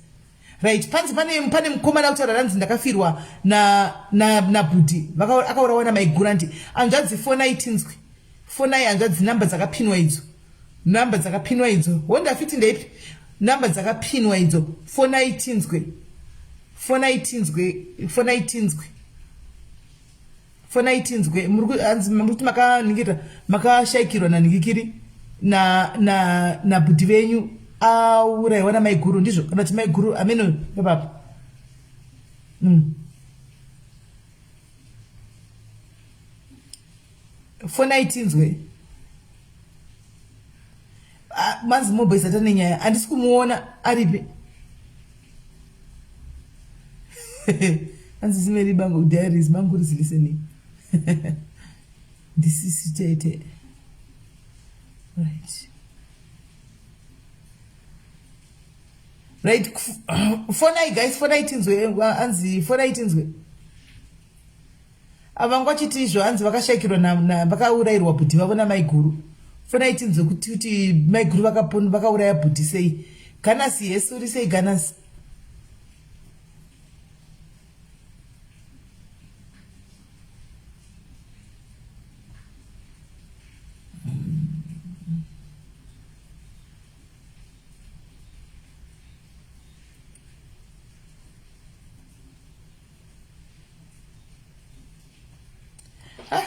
Right, pane mukomana kutaura ranzi ndakafirwa na bhudhi akaurawa namaiguranti. Hanzvadzi fonai tinzwi. Fonai hanzvadzi namba dzakapinwa idzo. Namba dzakapinwa idzo. Honda fiti ndeipi? Namba dzakapinwa idzo. Fonai tinzwe. Fonai tinzwe. Fonai tinzwe. Fonai tinzwe. Muri makaningirira makashayikirwa naningikiri na bhudhi venyu aurayiwa namaiguru ndizvo kana kuti maiguru ameno papa. Fonai tinzwe. Manzi mobhoisi atane nyaya handisi kumuona aripi. Hanzi SIS bango diaries mangu listening. This is it. Right. Fonai guys, fonai tinzwe hanzi fonai tinzwe. Avangwa chiti izvo hanzi vakashayikirwa vakaurayirwa bhudhi vavo namaiguru. fona itinzwe kuti maiguru vakauraya bhudhi sei. Ganasi yesu uri sei ganasi?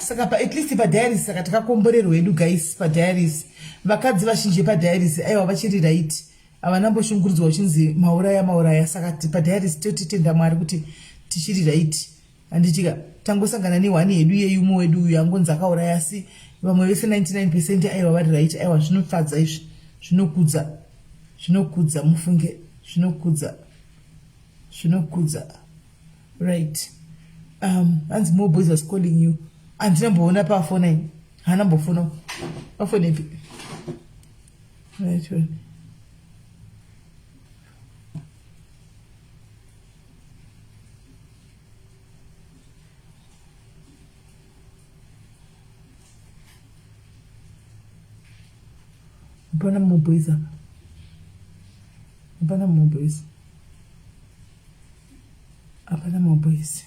Saka at least padiaries saka takakomborerwa edu guys padiaries. Vakadzi vazhinji padiaries aiwa vachiri right. Avanamboshungurudzwa uchinzi mauraya saka padiaries totitenda Mwari kuti tichiri right. Andichika tangosangana nehwani yedu yeyumo wedu uyu angonzi akauraya asi vamwe vese 99% aiwa vari right. Aiwa zvinofadza izvi. Zvinokudza mufunge. Zvinokudza. Right. Hanzi more boys was calling you. Andinamboona pafona ini. Hanambofona. Pafona ipi. Right. Hapana more boys hapa. Hapana more boys.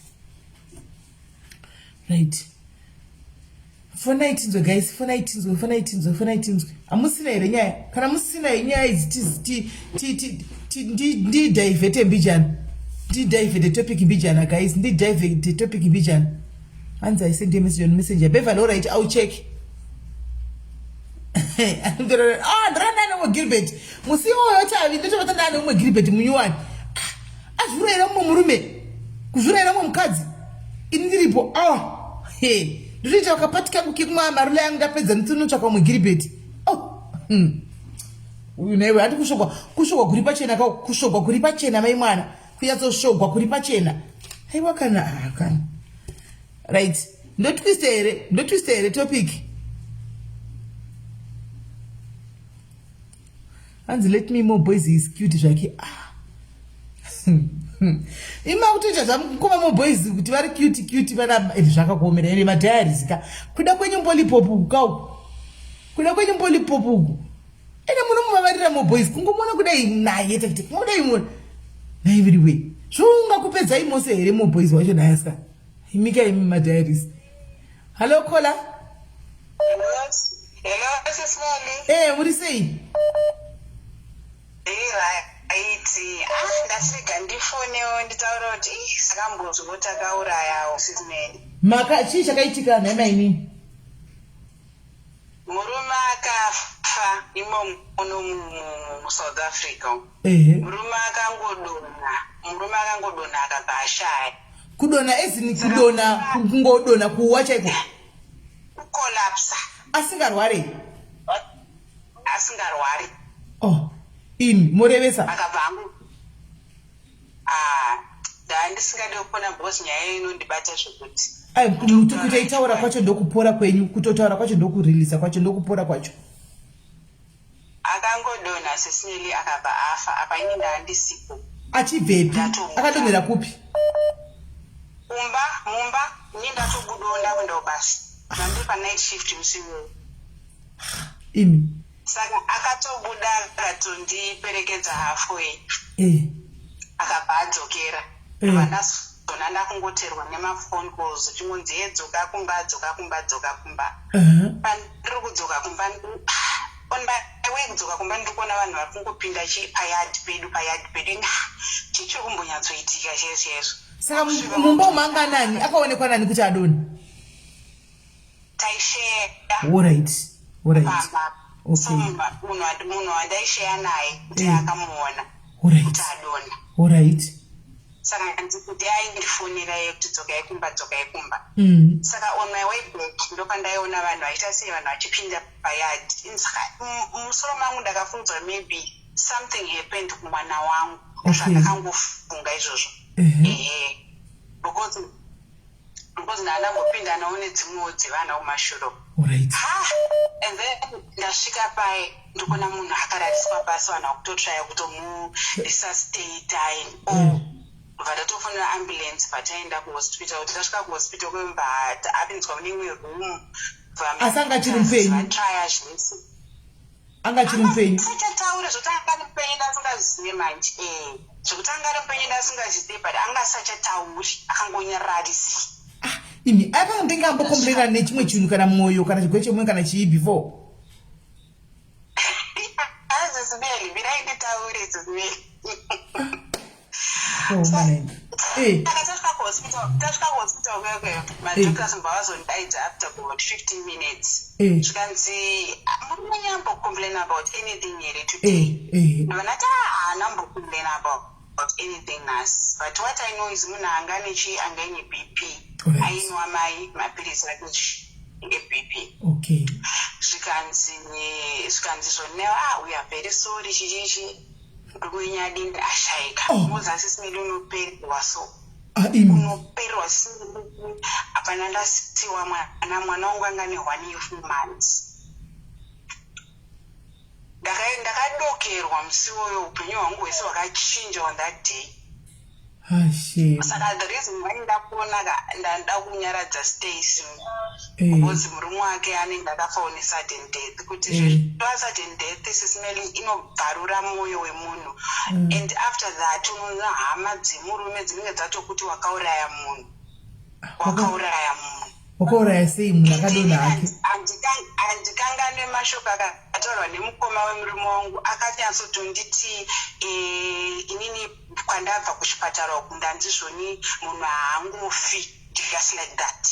Right. Fona itinzwe guys, fona itinzwe. Amusina here nyaya. Kana musina nyaya izi ndi divert mbijana. Ndi divert topic mbijana guys. Ndi divert topic mbijana. Hands I send a message on Messenger. Bevan, all right, I'll check. Ndrana no Gilbert. Musi oyo chavi ndito batana no Gilbert munyuwani. Azvurera murume. Kuzvurera mukadzi. Indiripo. Hey. Ndiricha wakapatika kukimwa marula yangu ndapedza ntunotsvaka mugiribeti. Uyu newe hati kushogwa kuri pachena kushogwa kuri pachena mai mwana. Kuyatsoshogwa kuri pachena. Haiwa kana. Right. Ndotwiste here topic. And let me more boys is cute zvake. Ima kutoita zvamukoma more boys kuti vari cute vana zvakakomera ene madiaries ka. Kuda kwenyimbo lipopu kau. Ene munomuvavarira more boys kungomona kudai naye kuti kudai mona. Na everywhere. Zvunga kupedza imose here more boys wacho nayaska. Imika imi madiaries. Hello Kola. Hello SIS MELLY. Muri sei? Ndasvika ndifonewo nditaura kuti sakambozwa kuti akaurayawo SIS MELLY. Maka chii chakaitika nhema inini? Murume akafa imo muno muSouth Africa. Murume akangodona akabashaya. Kudona ezini kudona kungodona kuwa chaiko. Kukolapsa. Asingarwari. Morevesa. Akabangu. Ndisingade kupona because nyaya inondibata zvokuti. Muti kutaitaura kwacho ndokupora kwenyu, kutotaura kwacho ndokureleasa kwacho ndokupora kwacho. Akangodona SIS MELLY akabva afa apa ini ndandisipo. Achibvepi? Akadonera kupi? Mumba ndatobudonda kuenda basi. Ndandi pa night shift musiwo. Saka akatobuda akatondiperekedza halfway. Akabva adzokera. Vandazona ndakungoterwa nemafone calls chingonzi yedzoka kumba. Pandiri kudzoka kumba kudzoka kumba ndiri kuona vanhu vari kungopinda payadi pedu chichiri kumbonyatsoitika chezvo. Saka mumba umanga nani? Akaonekwa nani kuti adoni? Taishare. All right. Okay. So munhu wandaishare naye kuti akamuona kuti adona. All right. Saka ndikuti aindifonera yekuti dzokai kumba. Saka on my way back ndopandaiona vanhu vaita sei vanhu vachipinda payadi. Musoro mangu ndakafunzwa maybe something happened kumwana wangu. Zvandakangofunga izvozvo. Because ndandangopinda naone dzimwewo dzevana kumashure. And then ndasvika pai ndikuona munhu akarariswa pasi vanhu vakutotraya kutomuresuscita vatatofonera ambulance pataenda kuhospital. Kuti tasvika kuhospital kwemba apinzwa muneimwe room asanga chiri mpenyu anga chiri mpenyu sachataura zvotanga mupenyu ndasingazive manje zvokutanga ari mupenyu ndasingazive but anga sachatauri akangonyararisi imi akanga ndingambokomplena nechimwe chinhu kana mwoyo kana chigwe chemwe kana chii before azizimeli virai nditaure zizimeli tasvika kuhospital kwekwe madoctors mbva vazondaidza after about 15 minutes zvikanzi muri munyambocomplain about anything here today vanati haanambocomplain about anything nas but what I know is munhu anga nechi angaine bp ainwa mai mapirisi ake ebp zvikanzi zvonewa we are very sorry chichichi ndikuinyadini ashaika muzasi simeli unoperwa so unoperwa simeli apana ndasiwa mwana wangu anga ne 1 months ndakadokerwa musi woyo upenyu hwangu hwese hwakachinja on that day saka the reason why ndakuona ndanda kunyaradza Stacy because murume wake anenge akafa on sudden death kuti zvitwa sudden death sisimeli inobvarura mwoyo wemunhu and after that unoona hama dzemurume dzinenge dzatokuti wakauraya munhu wakauraya sei munhu akadonha hake handikanganwe mashoko akataurwa nemukoma wemurume wangu akanyatsotonditi inini kwandabva kuchipatara uku ndanzizvoni munhu haangofi just like that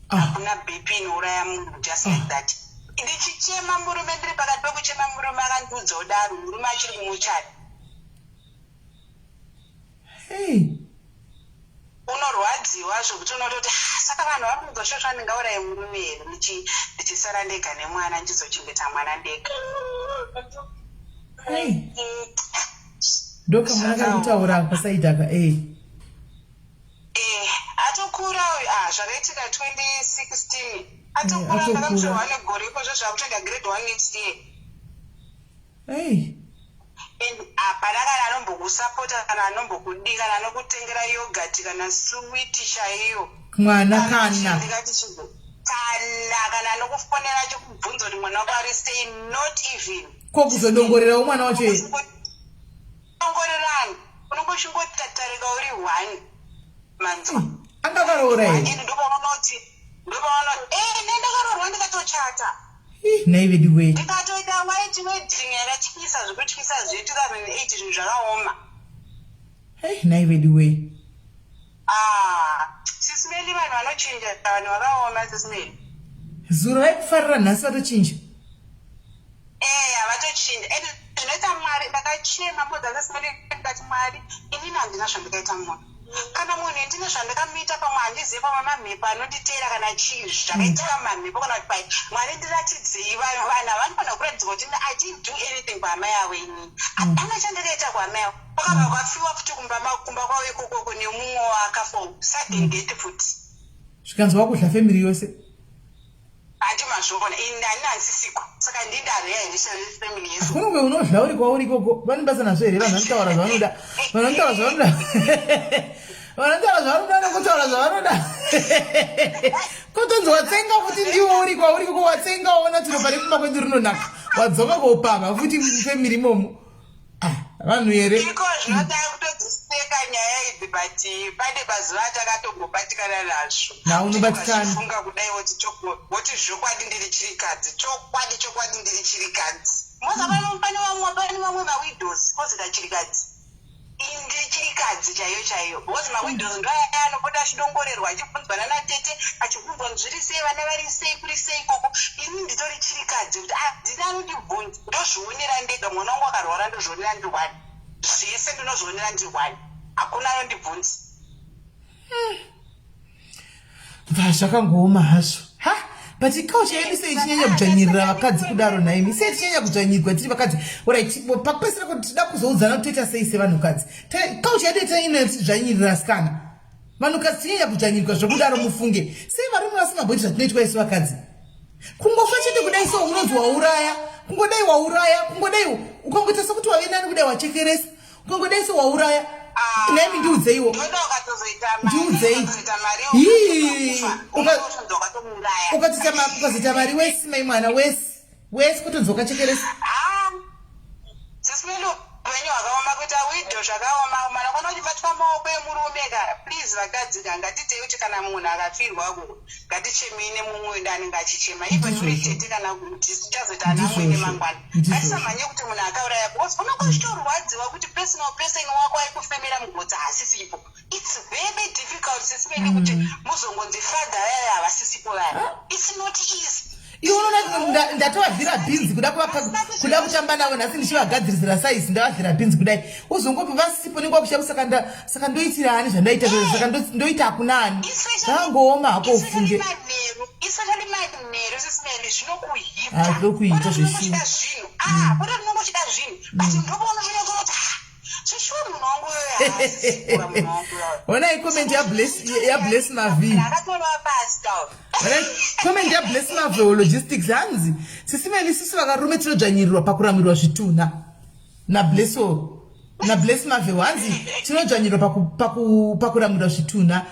hakuna bp inouraya munhu just like that ndichichema murume ndiri pakati pekuchema murume akandiudzawo daro murume achiri kumuchari unorwadziwa zvokuti unototi saka vanhu vari kuzosvosva ndingauraye murume here ndichisara ndega nemwana ndichizochengeta mwana ndega ndoka mwana kari kutaura pasaidhaka atokura zvakaitika 2016 atokura ndakamushorwa negore ikozvo zvakutoenda grade 1 next year hapana kana anombokusapota kana anombokudi kana anokutengera yogati kana switi chaiyo mwana kana anokufonera achikubvunza kuti mwana wako ari stay not even kokuzodongorerawo mwana wacho dongorerani unongochingotataririka uri 1 manzwa angakaroora here ndopaunoti ndakaroorwa ndikatochata naivedhiwe ndikatoita waiti wedding yakatyisa zvekutyisa zve 2008 zvinhu zvakaoma naivedhiwe sisimeli vanhu vanochinja vanhu vakaoma sisimeli zuro vaikufarira nhasi vatochinja havatochinja and zvinoita mwari ndakachema mbodza sisimeli ndikati mwari inini handina zvandikaita munhu kana munhu endine zvandakamita pamwe handizive pamwe mamhepo anonditeera kana chii zvakaitika mamhepo kana kuti pai mwari ndiratidzei vanhu havanofanira kuratidzwa kuti I didn't do anything kwaamai avo inini hapana chandakaita kwaamai avo kwakabva kwafiwa futi kumba kwavo ikokoko nemumwe wakafa sudden death futi zvikanzwa kudla family yose handimazvona ini ndani hansisiko saka ndindareya family yesu kunongwe unodla uri kwauri ikoko vanobasa nazvo here vanhu vanotaura zvavanoda vanotaura zvavanoda nokutaura zvavanoda kutonzi watsenga kuti ndiwo uri kwauri ikoko watsenga waona kuti ropa rekumba kwedu rinonaka wadzoka koupama futi family momo vanhu here iko zvinoda kutodziseka nyaya idzi but pane mazuva atakatogobatikana nazvo naunobatikanafunga kudai woti zvokwadi ndiri chirikadzi chokwadi ndiri chirikadzi mozapane vamwe mawidows kozita chirikadzi ndiri chirikadzi chaiyo because mawidows ndo aya anopota achidongorerwa achibvunzwana natete achibvunzwa zviri sei vana vari sei kuri sei ikoko ini nditori chirikadzi kuti handina anondibvunza ndozvionera ndega mwana wangu akarwara ndozvionera ndi 1 zvese ndinozvionera ndi 1 hakuna anondibvunza zvakangoma hazvo but kaucha yedu sei chinyanya kudzvanyirira vakadzi kudaro naimi sei tichinyanya kudzvanyirwa tiri vakadzi pakupesera kuti tida kuzoudzana kutoita sei sevanhukadzi kaucha yedu itainotidzvanyirira asikana vanhukadzi tichinyanya kudzvanyirwa zvokudaro mufunge sei varume vasingabvoti zvatinoitwa isu vakadzi kungofa chete kudai so unonzi wauraya kungodai wauraya kungodai ukangoita sokuti wave nani kudai wachekeresa ukangodai so wauraya nemi ndiudzeiwo ukazita mari wesi mai mwana wesi kutonzoka chekeresa sisimeli upenyu hwakaoma kuita widho zvakaoma mana kwana uchibatwa maoko emurume ka please vakadzika ngatitei kuti kana munhu akafirwako ngatichemei nemumwe anenge achichema even uri tete kana kuti tichazoita ana mwene mangwana ngatisamhanye kuti munhu akauraya because unonge uchitorwadziwa kuti personal person wako aikufemera mugotsi hasisipo. It's very difficult sisimeli kuti muzongonzi fadha yaya havasisipo vaya. It's not easy. iwona ndatovabvira bhinzi kuda kutamba navo nhasi ndichivagadzirisira saisi ndavabvira bhinzi kudai uzongopi vasipo nengwa kushapu saka ndoitira ani zvandaita saka ndoita hakuna ani zvangooma hako ufunge zvinokuita zveshuwa ona ikomenti yabless mavi comment yabless mavi logistics hanzi sisimeli sisi vakarume tinodzvanyirirwa pakuramirwa zvitunha nabless mavi hanzi tinodzvanyirirwa pakuramirwa zvitunha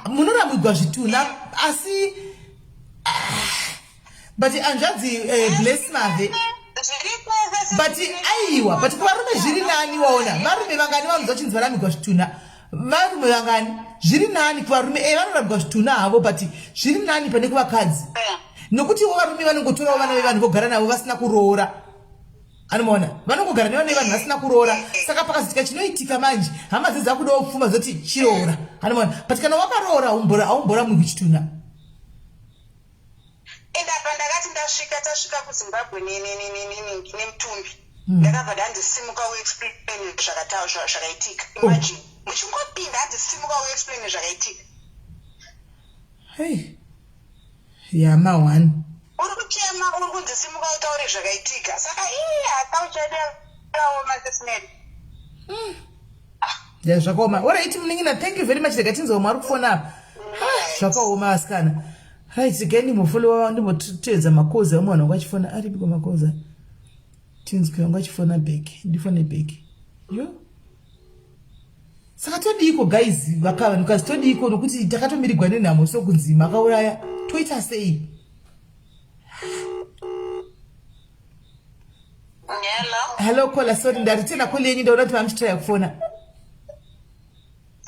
munoramirwa zvitunha asi but anzvanzi bless mavi but aiwa but kuvarume zviri nani waona varume vangani vanonzwa chinzi varamirwa zvitunha varume vangani zviri nani kuvarume vanoramirwa zvitunha havo but zviri nani pane kuvakadzi nokuti varume vanongotorawo vana vevanhu vogara navo vasina kuroora anomaona vanongogara nevana vevanhu vasina kuroora saka pakazitika chinoitika manje hama dzedzi akudawo pfuma zoti chiroora anomaona but kana wakaroora haumboramirwi chitunha. Endapa ndakati tasvika kuZimbabwe nemutumbi ndakabva ndandisimuka uexplain zvakaitika. Imagine muchingopinda handisimuka uexplain zvakaitika. Hey yama one uri kuchema uri kundisimuka utaure zvakaitika saka akauchaderawo masesmeri zvakaoma. Alright muningina, thank you very much. Ndakatinzwa mwari kufona apa zvakaoma asikana. Right, again mufollow ndimboteedza makoza omwana wangu achifona aripiko makoza tinzwi wangu achifona back ndifone back yo saka todiko guys vakava nukazi todiko nokuti takatomirigwa nenhamo sokunzi makauraya toita sei. Hello kola sorry ndaritena kole yenyu ndaona kuti vamuchitaya kufona.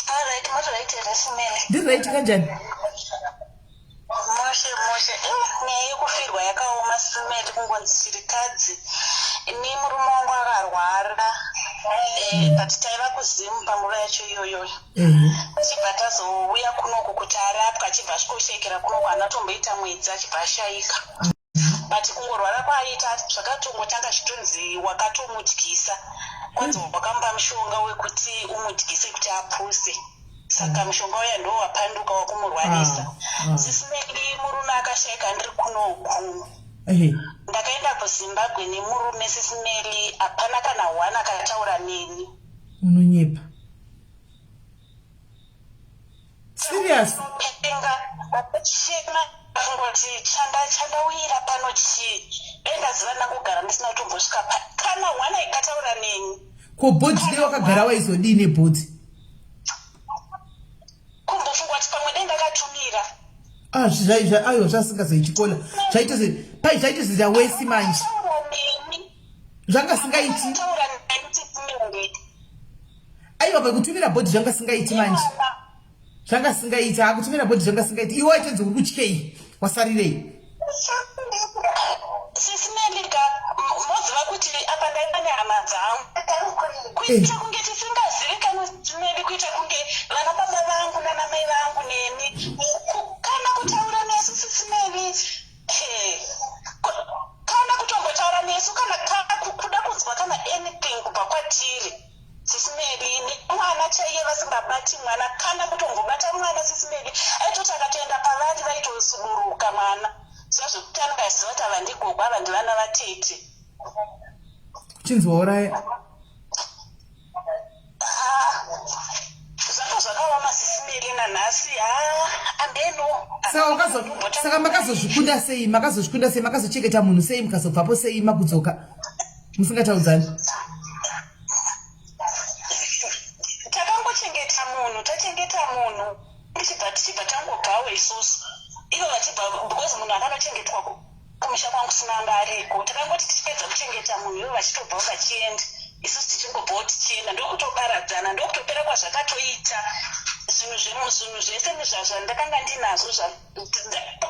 Alright right resimele ndiri right kanjani moshe nyaya yekufirwa yakaoma simeti kungonzi chirikadzi ini murume wangu akarwara but taiva kuzimu panguva yacho iyoyo chibva tazouya kunoku kuti arapwa achibva asvikoshekera kunoku anatomboita mwedzi achibva ashaika but kungorwara kwaaita zvakatongotanga zvitonzi wakatomudyisa kwanzi wakamupa mushonga wekuti umudyise kuti apuse saka mushonga uya ndo wapanduka wakumurwarisa. Sisimeli murume akashaika ndiri kunoku ndakaenda kuZimbabwe nemurume sisimeli hapana kana one akataura neni. Unonyepa serious chema ngoti chandawira pano endaziva nakugara ndisina kutombosvika kana one ikataura neni ko bhodhi dei wakagara waizodii nebhodhi kumbofungwa kuti pamwe dei ndakatumira aiwa zvasingazoichikona zvaitozita wesi manje zvangasingaiti aiwa pakutumira bhodhi zvangasingaiti manje zvangasingaiti akutumira bhodhi zvangasingaiti iwe waitonzi uri kutyei wasarirei sisimelika moziva kuti apa ndaenda nehama dzangu kuita kunge tisingazivi kana simeli kuita kunge vana baba vangu nanamai vangu neni kana kutaura nesu sisimeli kana kutombotaura nesu kana kuda kunzwa kana anything kubva kwatiri sisimeli mwana chaiye vasingabati mwana kana kutombobata mwana sisimeli aitoti akatoenda pavari vaitosuburuka mwana zvazvokuti angaziva kuti ava ndigogwa ava ndivana vatete kuchinzi wauraya zvanga zvakaoma sisimeli nanhasi ambeno saka makazozvikunda sei makazochengeta munhu sei mukazobvapo sei makudzoka musingataudzani munhu akanochengetwa kumusha kwangu sinanga ariko. Takangoti tichipedza kuchengeta munhu ivo vachitobva vachienda, isusu tichingobvawo tichienda, ndokutoparadzana, ndokutopera kwazvakatoita. Zvinhu zvese zvandakanga ndinazvo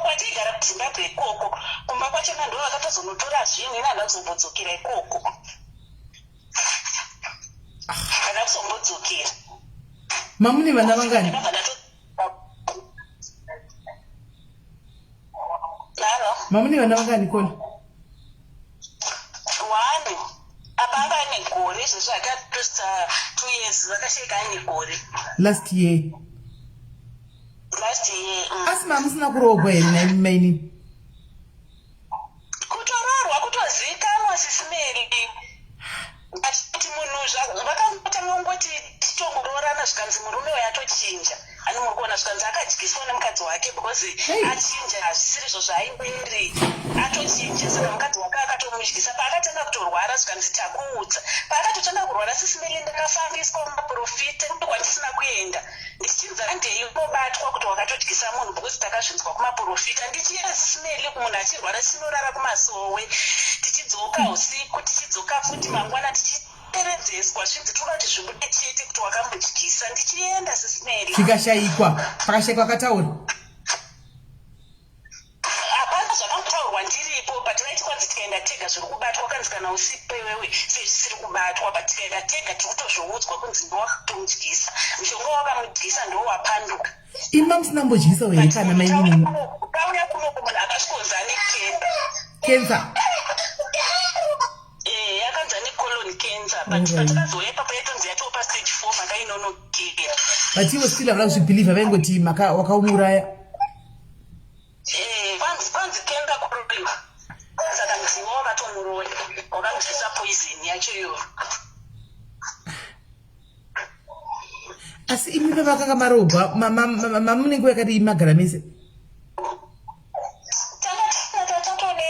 kwatigara kuZimbabwe ikoko, kumba kwachona ndo vakatozonotora zvinhu, ina handazombodzokera ikoko, handazombodzokera. Mamune vana vangani? Mamune vana vangani kona? One. Apanga ane gore, izvozvo akatosta 2 years, vakasheka ane gore. Last year. Asi mamusina kurogwa here naimaini? Kutororwa, kutozikanwa SIS MELLY. Achiti munhu vakangotanga kungoti titongororana zvikanzi murume uyu atochinja. Ani muri kuona zvikanzi akadyiswa nemukadzi wake because achinja zvisiri zvaaimberi. Atochinja saka mukadzi wake akatomudyisa. Paakatanga kutorwara zvikanzi takuudza. Paakatotanga kurwara SIS MELLY ndakafambiswa mumaprofita kwandisina kuenda. Ndichinza ndei unobatwa kuti wakatodyisa munhu because takazvinzwa kumaprofita. Ndichienda SIS MELLY munhu achirwara chinorara kumasowe. Tichidzoka usiku, tichidzoka futi mangwana tichiteredzeswa zvinzi tokati zvibude chete kuti wakamudyisa. Ndichienda SIS MELLY. Zvikashayikwa, pakashayikwa akataura. Hapana zvakamutaurwa ndiripo, but vaiti kwanzi tikaenda tega zviri kubatwa, kanzi kana usiku iwewe sezvisiri kubatwa, but tikaenda tega tiri kutozvoudzwa kunzi ndowakatomudyisa. Mushonga wakamudyisa ndowapanduka. Ima musina kumbodyisa here kana maini? Kauya kunoko munhu akasvikonza Cancer. Yakanzi ane colon cancer, but patakazouya ipapo yatonzi yatopa stage 4 makainonokera. But ivo still havana kuzvibhilivha vaingoti wakaumuraya. Kwanzi kenga kurima. Saka ndiwo wakatomuroya, wakamudyisa poison yacho iyoyo. Asi imi pavakanga marogwa, mamunenge wakati imagara mese? Tatone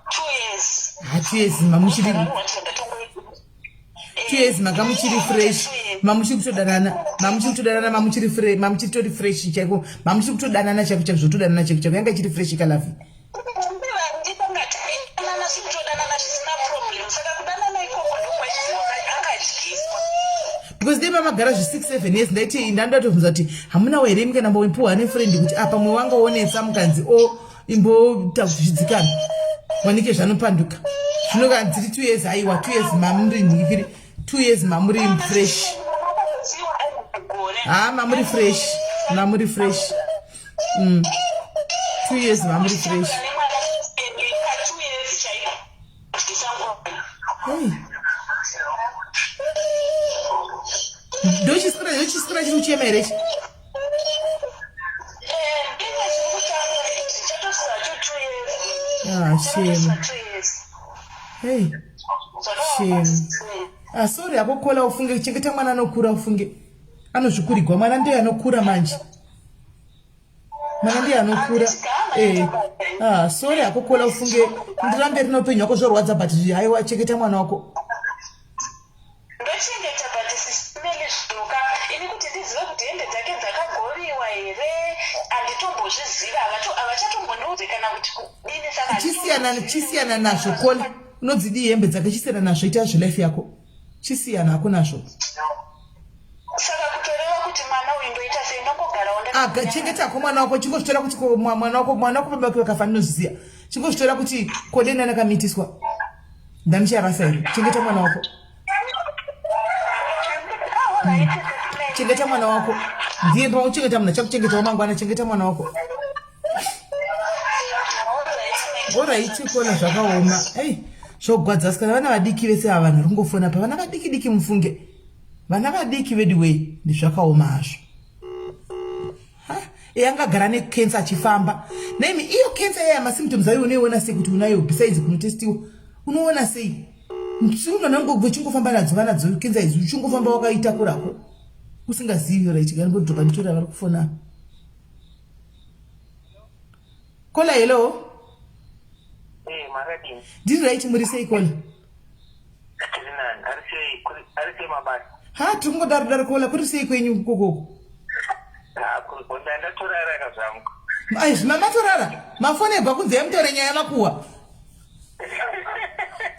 2 years. 2 years mamuchiri. 2 years makamuchiri fresh. Mamuchiri kutodanana, mamuchiri fresh, mamuchiri tori fresh chaiko, mamuchiri kutodanana chaiko chaiko zvotodanana chaiko chaiko yanga chiri fresh kalafi. Because they mama garage 6-7 years ndaiti ndandatobvunza kuti hamuna here mike namba impuwa ne friend kuti apa mwe wanga onesa mukanzi o imbo tazvidzikana wanike zvanopanduka zvinokanzi 2 years aiwa 2 years mamuri ndikiri 2 years mamuri fresh mamuri fresh 2 years mamuri fresh. Hey. Dochisikira chiri kuchema here? Shame. Hey. Shame. Sorry, akokola ufunge chengeta mwana anokura ufunge. Anozvikurigwa mwana ndiye anokura manje. Mwana ndiye anokura. Sorry, akokola ufunge. Ndirambe rinopenyu wako zvorwadza but haiwa chengeta mwana wako. Ndochengeta but SIS MELLY zvoka. Ini kuti ndizive kuti hembe dzake dzakagoriwa here, anditombozviziva, avachatombonuudze kana kuti kudini. Chisiyana nazvo kola. Unodzidi hembe dzake chisiyana nazvo ita zvilife yako. Chisiyana hako nazvo. Saka kutoreva kuti mwana uyu ndoita sei ndongogara onda. Chengeta kwa mwana wako chingozvitora kuti mwana wako baba wake vakafanira kuziya. Chingozvitora kuti kodeni akamitiswa. Ndanichirasa here. Chengeta mwana wako. Chengeta mwana wako. Ndiye ndo uchengeta mwana chakuchengeta mangwana chengeta mwana wako. Bora ichi kona zvakaoma. Hey, zvogwadza sikana vana vadiki vese ava vanhu rungofona pa vana vadiki mufunge. Vana vadiki vediwe ndizvakaoma hazvo. Yangagara ne cancer achifamba. Nemi iyo cancer yaya symptoms ayo unoiona sei kuti unayo besides kunotestiwa. Unoona sei? Mtsuno nango gochingo nadzo vana dzo cancer idzo uchingofamba wakaita kurako. Usingazivi right ngani bodropa nditora vari kufona. Kola hello. Maradini. Ndiri right muri sei kola? Tirinani, arisei mabasa. Tingodaro kola kuri sei kwenyu kokoko? Kuri ndatorara kazvangu. Ai, mama torara. Mafone bakunze yamtore nyaya makuwa.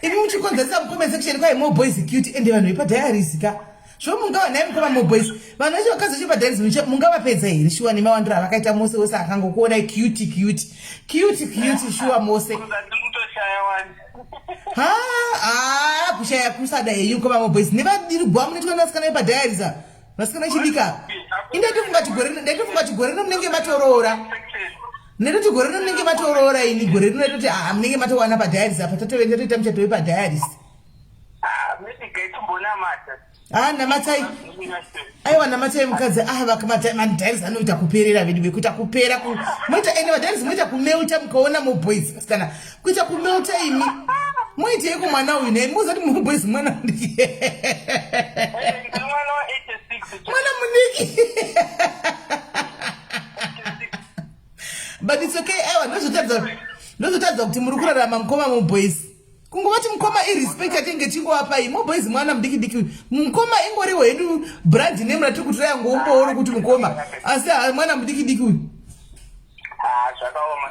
Ibi muchikonzesa mukome section kwa more boys cute ende vanhu vepa diaries ka. Sho mungawa naye mukoma more boys. Vanhu vacho vakazi chipa diaries mungawa pedza here shuwa nemawandira vakaita mose wose akangokuona cute shuwa mose. Kushaya kusada yeyu koma more boys. Never did gwa munetwa nasikana vepa diaries. Nasikana chidika. Ndatofunga chigore munenge matorora. Ndoti gore munenge matorora ini gore ndoti munenge matowana pa diaries apa tatoenda toita muchato wepa diaries. Namatai. Aiwa namatai mukadzi vakamata diaries anoita kuperera vedu vekuita kupera moita ene diaries moita kumeuta mukaona mo boys kana kuita kumeuta imi moite yeko mwana uyu naye muzati mo boys mwana ndiki. Mwana muniki. But it's okay. Aiwa ndozotadza kuti muri kurarama mukoma mo boys. Kungovati mukoma irrespect atenge chingowapa mo boys mwana mudiki mukoma ingoriwo hedu brand name ratiri kutora ngombooro kuti mukoma asi mwana mudiki uyu. Zvakaoma.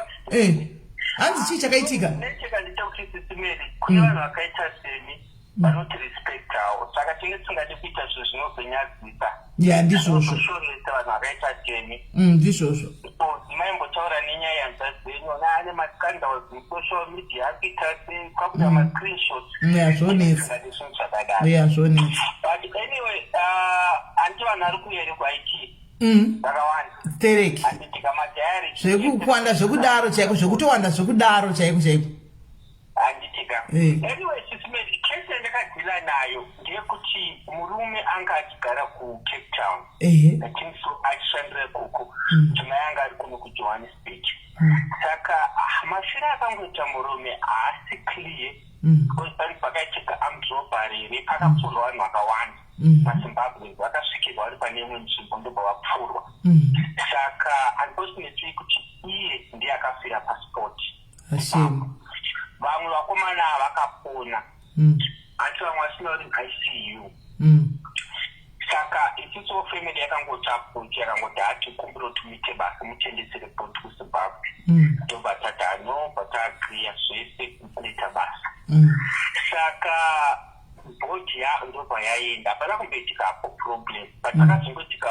Hanzi chii chakaitika? Necheka nditakuti sisimeri kune vanhu vakaita semi vanoti respect hawo saka tinge tisingade kuita zvinhu zvinozonyadzisa. Ndizvozvo. Kushoresa vanhu vakaita semi. Ndizvozvo. Maimbotaura nenyaya yanzazenyu naane mascandals musocial media akuita sei kwakuita mascreenshots. Zvonetsa. Zvonetsa. But anyway, anti vanhu ari kuyerekwa ichi. Vakawanda. Stereki. Handitika madhayari. Zvekukwanda zvekudaro chaiko zvekutowanda zvekudaro chaiko. Handitika. Anyway, chisimedi kesi yandakadhila nayo ndeyekuti murume anga achigara kuCape Town. I think so achishandira ikoko. Juma yanga ari kuno kuJohannesburg. Saka mashure akangoita murume haasi clear. Because pari pakaitika armed robbery pakapfurwa vanhu vakawanda. MaZimbabwe vakasvikirwa vari pane imwe nzvimbo ndobva vapfurwa. Saka unfortunately kuti iye ndiye akafira passport. Vamwe vakomana vakapona. Ati vamwe vasina vari ICU. Saka isusu family yakangotapoti yakangoti hati kumbiro tumite basa mutendese report kuZimbabwe. Ndobva tati no vatagriya zvese kuita basa. Saka bhodhi ndobva yaenda hapana kumboitikapo problem but akazongoitika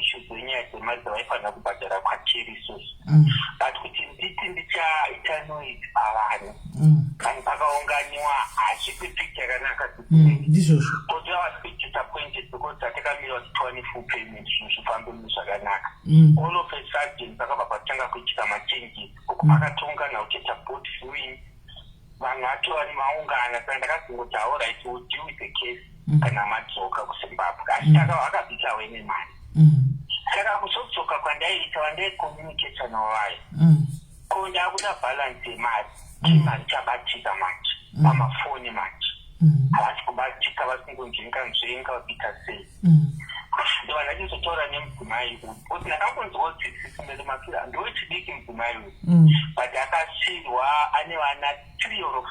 issues enyaya dzemari dzavaifanira kubhadhara kwatiri isusu but kuti nditi ndichaita noise pavanhu vanhu pakaunganiwa hazvipi picture yakanaka ndizvozvo because I was bit disappointed because takamira kuti tiwane full payment zvinhu zvifambe zvakanaka all of a sudden pakabva patanga kuitika machanges pakatonga nauchiita board viewing vanhu vatova nemaungana saka ndakazongoti alright we'll deal with the case kana madzoka kuZimbabwe asi akabvitawo nemari saka kuzodzoka kwandaiita vandaikommunicata navayo ko ndakuda balance yemari chimari chabatika manje pamafoni manje havasi kubatika vasingonzvenga nzvenga vakuita sei ndova ndachizotaura nemudzimai uyu kuti ndakangonzwa kuti sisimele mafira ndowechidiki mudzimai uyu but akasirwa ane vana 3 or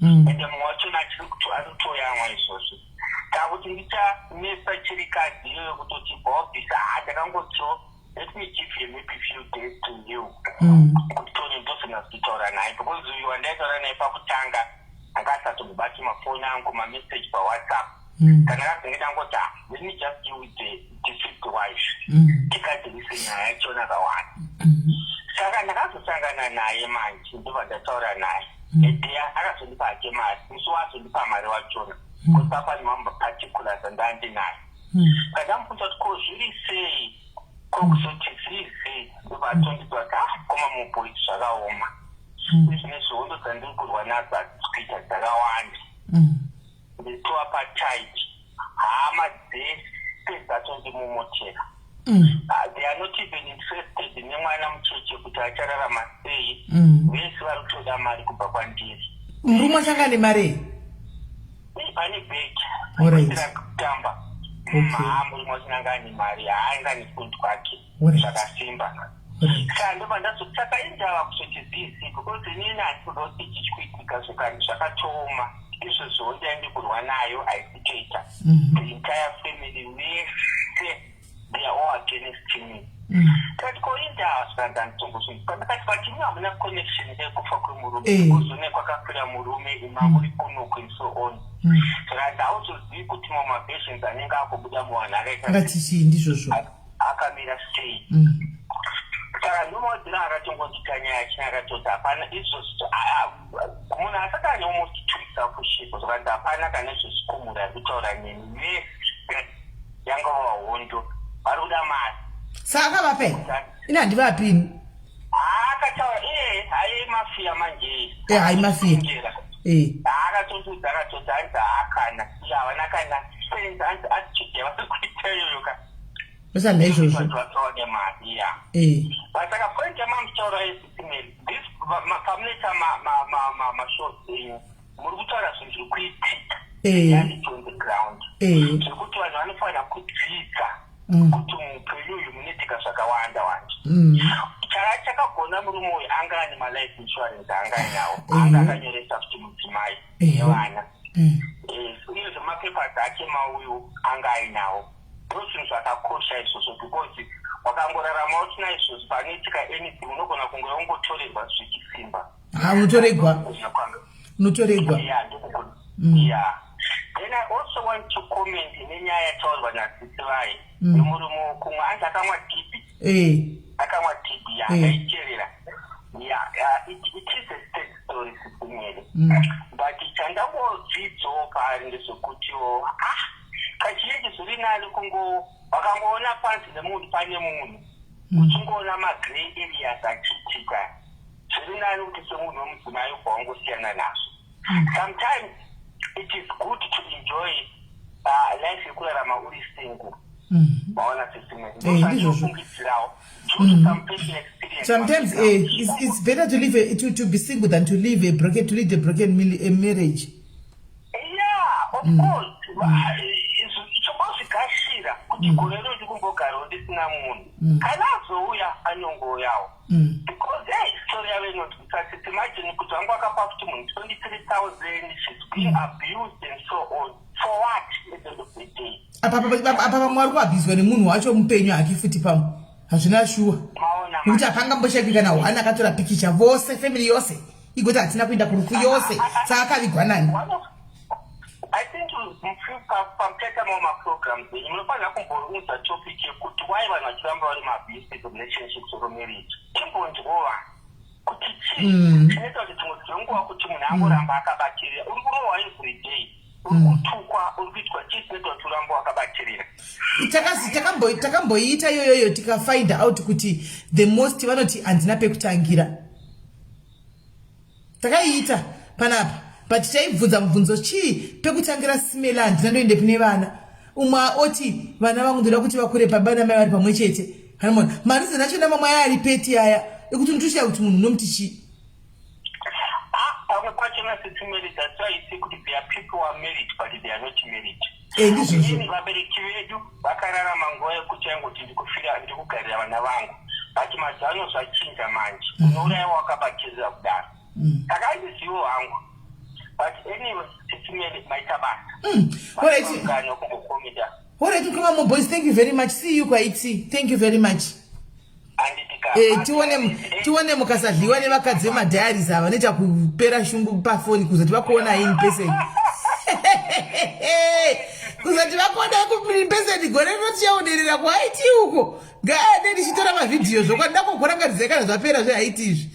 4 ende mumwe wachona achiri kutoyamwa izvozvo takuti ndichanesa chirikadzi iyoyo kutoti bhaobhisa ndakangotiwo let me give you maybe few days to you kuti tone ndosina kutaura naye because uyu wandaitaura naye pakutanga anga asatobati mafoni angu mamessage pawhatsapp kana akazenge ndangoti let me just deal with the district wife tikadzivise nyaya yachona kawanda saka ndakazosangana naye manje ndobva ndataura naye edeya akazondipa hake mari musi wazondipa mari wachona kusapa nemamba particulars andandinayo ndakambudza kuti ko zviri sei kokuzoti zviri sei ndobva atondidza kuti koma muboyi zvakaoma izvine zvondo dzandiri kurwa nadzo hadzikuita dzakawanda nditova patight hama dzese dzatondimumotera they are not even interested nemwana mucheche kuti achararama sei vese vari kutoda mari kubva kwandiri murume achanga nemari pane bheki kutamba murume wachinanga ane mari haanga nefundi kwake zvakasimba saka ndobva ndazosaka indava kuzoti bhizi because inini handikuda kuti chichikuitika zvokani zvakatooma izvozvo ndaindi kurwa nayo haisitoita the entire family vese they are all against me kati koinda asanda ntongoso kati patimwa muna connection yekufa kwemurume uzone kwakapera murume imamuri kunuku and so on saka also zivi kuti mamwe patients anenge akubuda muvanhu akati ndizvozvo akamira sei saka ndomaudira akatongondita nyaya yachina akatoti hapana izvozvo munhu asati ane almost 2 kushipa zvakati hapana kana zvosikumura kutaura neni nesi yanga wahondo vari kuda mari saka vape ina handivapini akataura haye mafiya manje hai mafiya akatotudza akatoti hanzi haakana havana kana senza hanzi attitude vasikuiteyoyoka usanda izvozvo vataone mari saka point yamamutaura yezisimeli this pamunoita mashows enyu muri kutaura zvinhu zviri kuitika reality on the ground zvekuti vanhu vanofanira kudzidza kuti muupenyu uyu munoitika zvakawanda wanda chakagona murume uyu anga ane malife insurance anga ainawo anga akanyoresa kuti mudzimai nevana uye zvemapepers ake mauyu anga ainawo ndo zvinhu zvakakosha izvozvo because wakangorarama usina izvozvo panoitika anything unogona kunge ungotorerwa zvichisimba unotorerwa Then I also want to comment nenyaya yataurwa nasisi vai nemurume kumwe anzi akamwa tibi akamwa tibi yakaicherera it is a state story sisimere but chandangodzidzawo paari ndezvekutiwo kazhinji zviri nani kungo wakangoona panzi nemunhu pane munhu uchingoona magrey areas achiitika zviri nani kuti semunhu wemudzimai ubva wangosiyana nazvo sometimes it is good to enjoy life yekurarama uri single maona sesimefungidzirawo sometimes it's better to live to be single than to lead a broken marriage. Yeah, of course. Chobozvikashira kuti gore rero ndikumbogarawo ndisina munhu kana azouya anyongoyawo because story yavo inonzwisa kuti imagine kuti wangu akapa kuti munhu 23,000 she's being abused and so on for what at the end of the day apa pamwe ari kuabhizwa nemunhu wacho mupenyu hake futi pamwe hazvina shuwa nekuti apanga mboshaki kana hwana akatora pikicha vose family yose igoti hatina kuenda kurufu yose saka akavigwa nani. I think pamutaita mawo maprograms enyu munofanira kumbounza topic yekuti why vanhu vachiramba vari maabusive relationships or marriage chimbonzwova kuti chii chinoita kuti dzimwe dzenguva kuti munhu angoramba akabatirira uri kurohwa every day uri kutukwa uri kuitwa chii chinoita kuti uramba wakabatirira. Takamboiita iyoyoyo tikafind out kuti the most vanoti handina pekutangira takaiita panapa but taibvunza mubvunzo chii pekutangira SIS-MELLY handina ndoende kune vana umwe oti vana vangu ndoda kuti vakure baba namai vari pamwe chete hanimona marizi nachona mamwe aya ari peti aya ekuti nditoshiya kuti munhu unomuti chii pamwe pachona SIS-MELLY that's why you see kuti there are people who are married but they are not married. Ndizvozvo vabereki vedu vakararama nguva yekuti aingoti ndikugarira vana vangu but mazano zvachinja manje unourayiwa wakabatirira kudaro akaisiziwo hangu but anyway SIS-MELLY maita basa kungokomita. Alright, Mkama boys, thank you very much. See you kwaiti. Thank you very much. Tione mukasadliwa nevakadzi vemadhayaris ava vanoita kupera shungu pafoni kuzoti vakuona in person. Kuzoti vakuona in person gore rotichaonerera kwaiti uko. Ngaade ndichitora mavidhiyo zvokwandida kukurangadzekana zvapera zvehaiti izvi.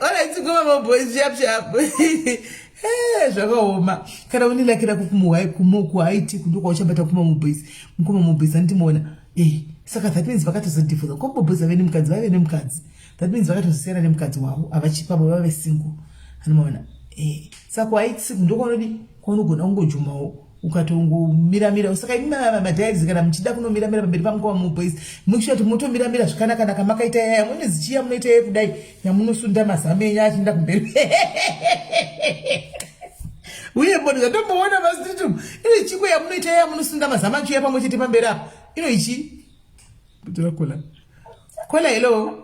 Alright, Mkama boys, sharp. Zvakaoma kana unilakira kuhaiti kundoka uchabata kuma muboys andimona saka that means vakatozodhifoza ko muboys ave nemukadzi vave nemukadzi that means vakatozosiyana nemukadzi wavo avachipamo vave single andimona saka kuhaiti ndokonodi kwaunogona kungojumawo ukatongomiramira saka madhayaris kana muchida kunomiramira pamberi pamukoma muboys mukushuwa kuti mutomiramira zvakanaka makaita yaya munozichiya munoita yekudai yamunosunda mazame enyu achienda kumberi uye mboni zvatomboona masititu ino chiko yamunoita yaya munosunda mazama achiuya pamwe chete pamberi apa ino ichi kutora kola hello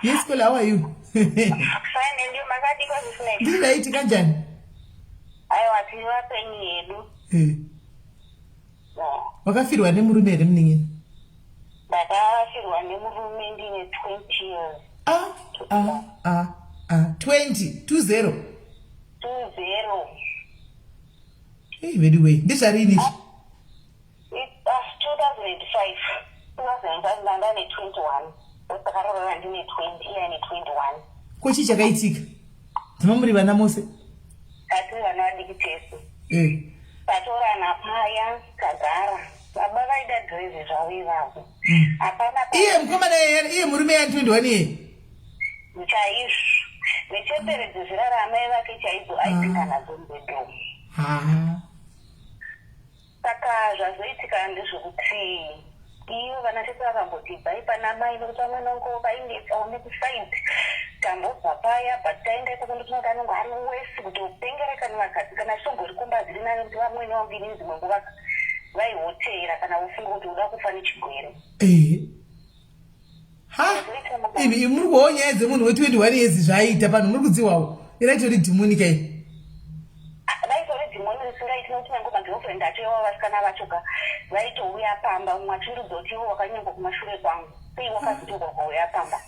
yes kola how are you fine and you makati kwa SIS-MELLY ndidaitika njani aiwa tiniwa penyu yedu Vakafirwa nemurume here muningi? Ndakafirwa nemurume ndine 20 years. 20 20 20. Very way. Ndizvarini? It's 2005. 2005 ndandane 21. Ndakarorora ndine 20 iye ane 21. Kochi chakaitika? Dzima muri vana mose? Atiri vana vadiki tese. Tatorana paya tagara. Baba vaida dhirezi zvavo ivavo. Hapana iye mukomana iye murume yani 21 iye? Chaizvo. Necheperedzi zira ramai vake chaidzo aipinda nadzo mubhedroom. Saka zvazoitika ndezvokuti ivo vana tese vakamboti bhai pana mai nokuti vamwe nongo vainetsaone kusaidi tambobva paya but taenda ipo kundotinoti anongo ari wesi kuti upengereka nevakadzi kana shongori kumbazi rinani kuti vamweni vangini dzimwe nguva vaihotera kana ufunga kuti uda kufa nechigwere. Ivi muri kuona nyaya dzemunhu we21 years zvaaita pano muri kudziwawo iraitori dhimoni kai? Vaitori dhimoni risingaiti nokuti nango magirlfriend acho ivo vasikana vachoka vaitouya pamba mumwe achindudza kuti ivo wakanyengwa kumashure kwangu sei wakazotogwa kwauya pamba.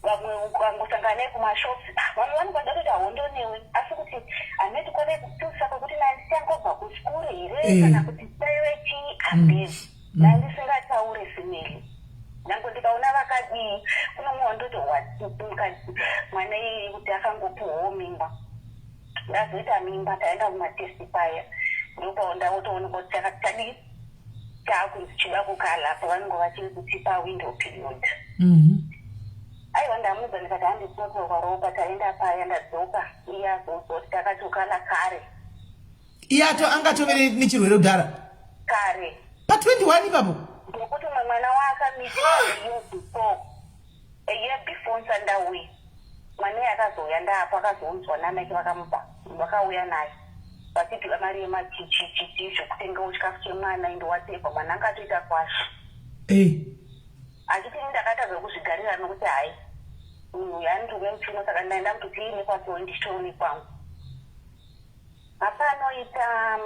Vamwe ukangosangana naye kumashops vamwe vanokwanisa kuti hahondo newe asi kuti haneti kwave kutusaka kuti nandisangobva kusikuru here kana kuti saiweti hambezi nandisingataure simeli nango ndikaona vakadii kunomwewa ndotohwatimukadzi mwana iyeye kuti akangopuhwawo mimba ndazoita mimba taenda kumatesti paya ndopaundawotoonekwa kuti takadii taakunzi chida kukala pavanongo vachiri kuti pawindow period. Aiwa ndamudza ndikati handisinotorwa ropa taenda paya ndadzoka iye azozwa kuti takatokala kare. Iye angatovere nechirwere kudhara? Kare. Pa21 ipapo? Nokuti umwe mwana waakamita a year before nsandauya. Mwana iye akazouya ndaapo akazounzwa namake vakamupa vakauya naye. Vachiti mari yemachichi zvekutengawo chikafu chemwana indowatepa mwana angatoita kwashi. Achiti ndakata zvekuzvigarira nokuti hai munhu yandirume mupfino saka ndaenda kuti tiine kwaso ndichitoroni kwangu. Hapanoita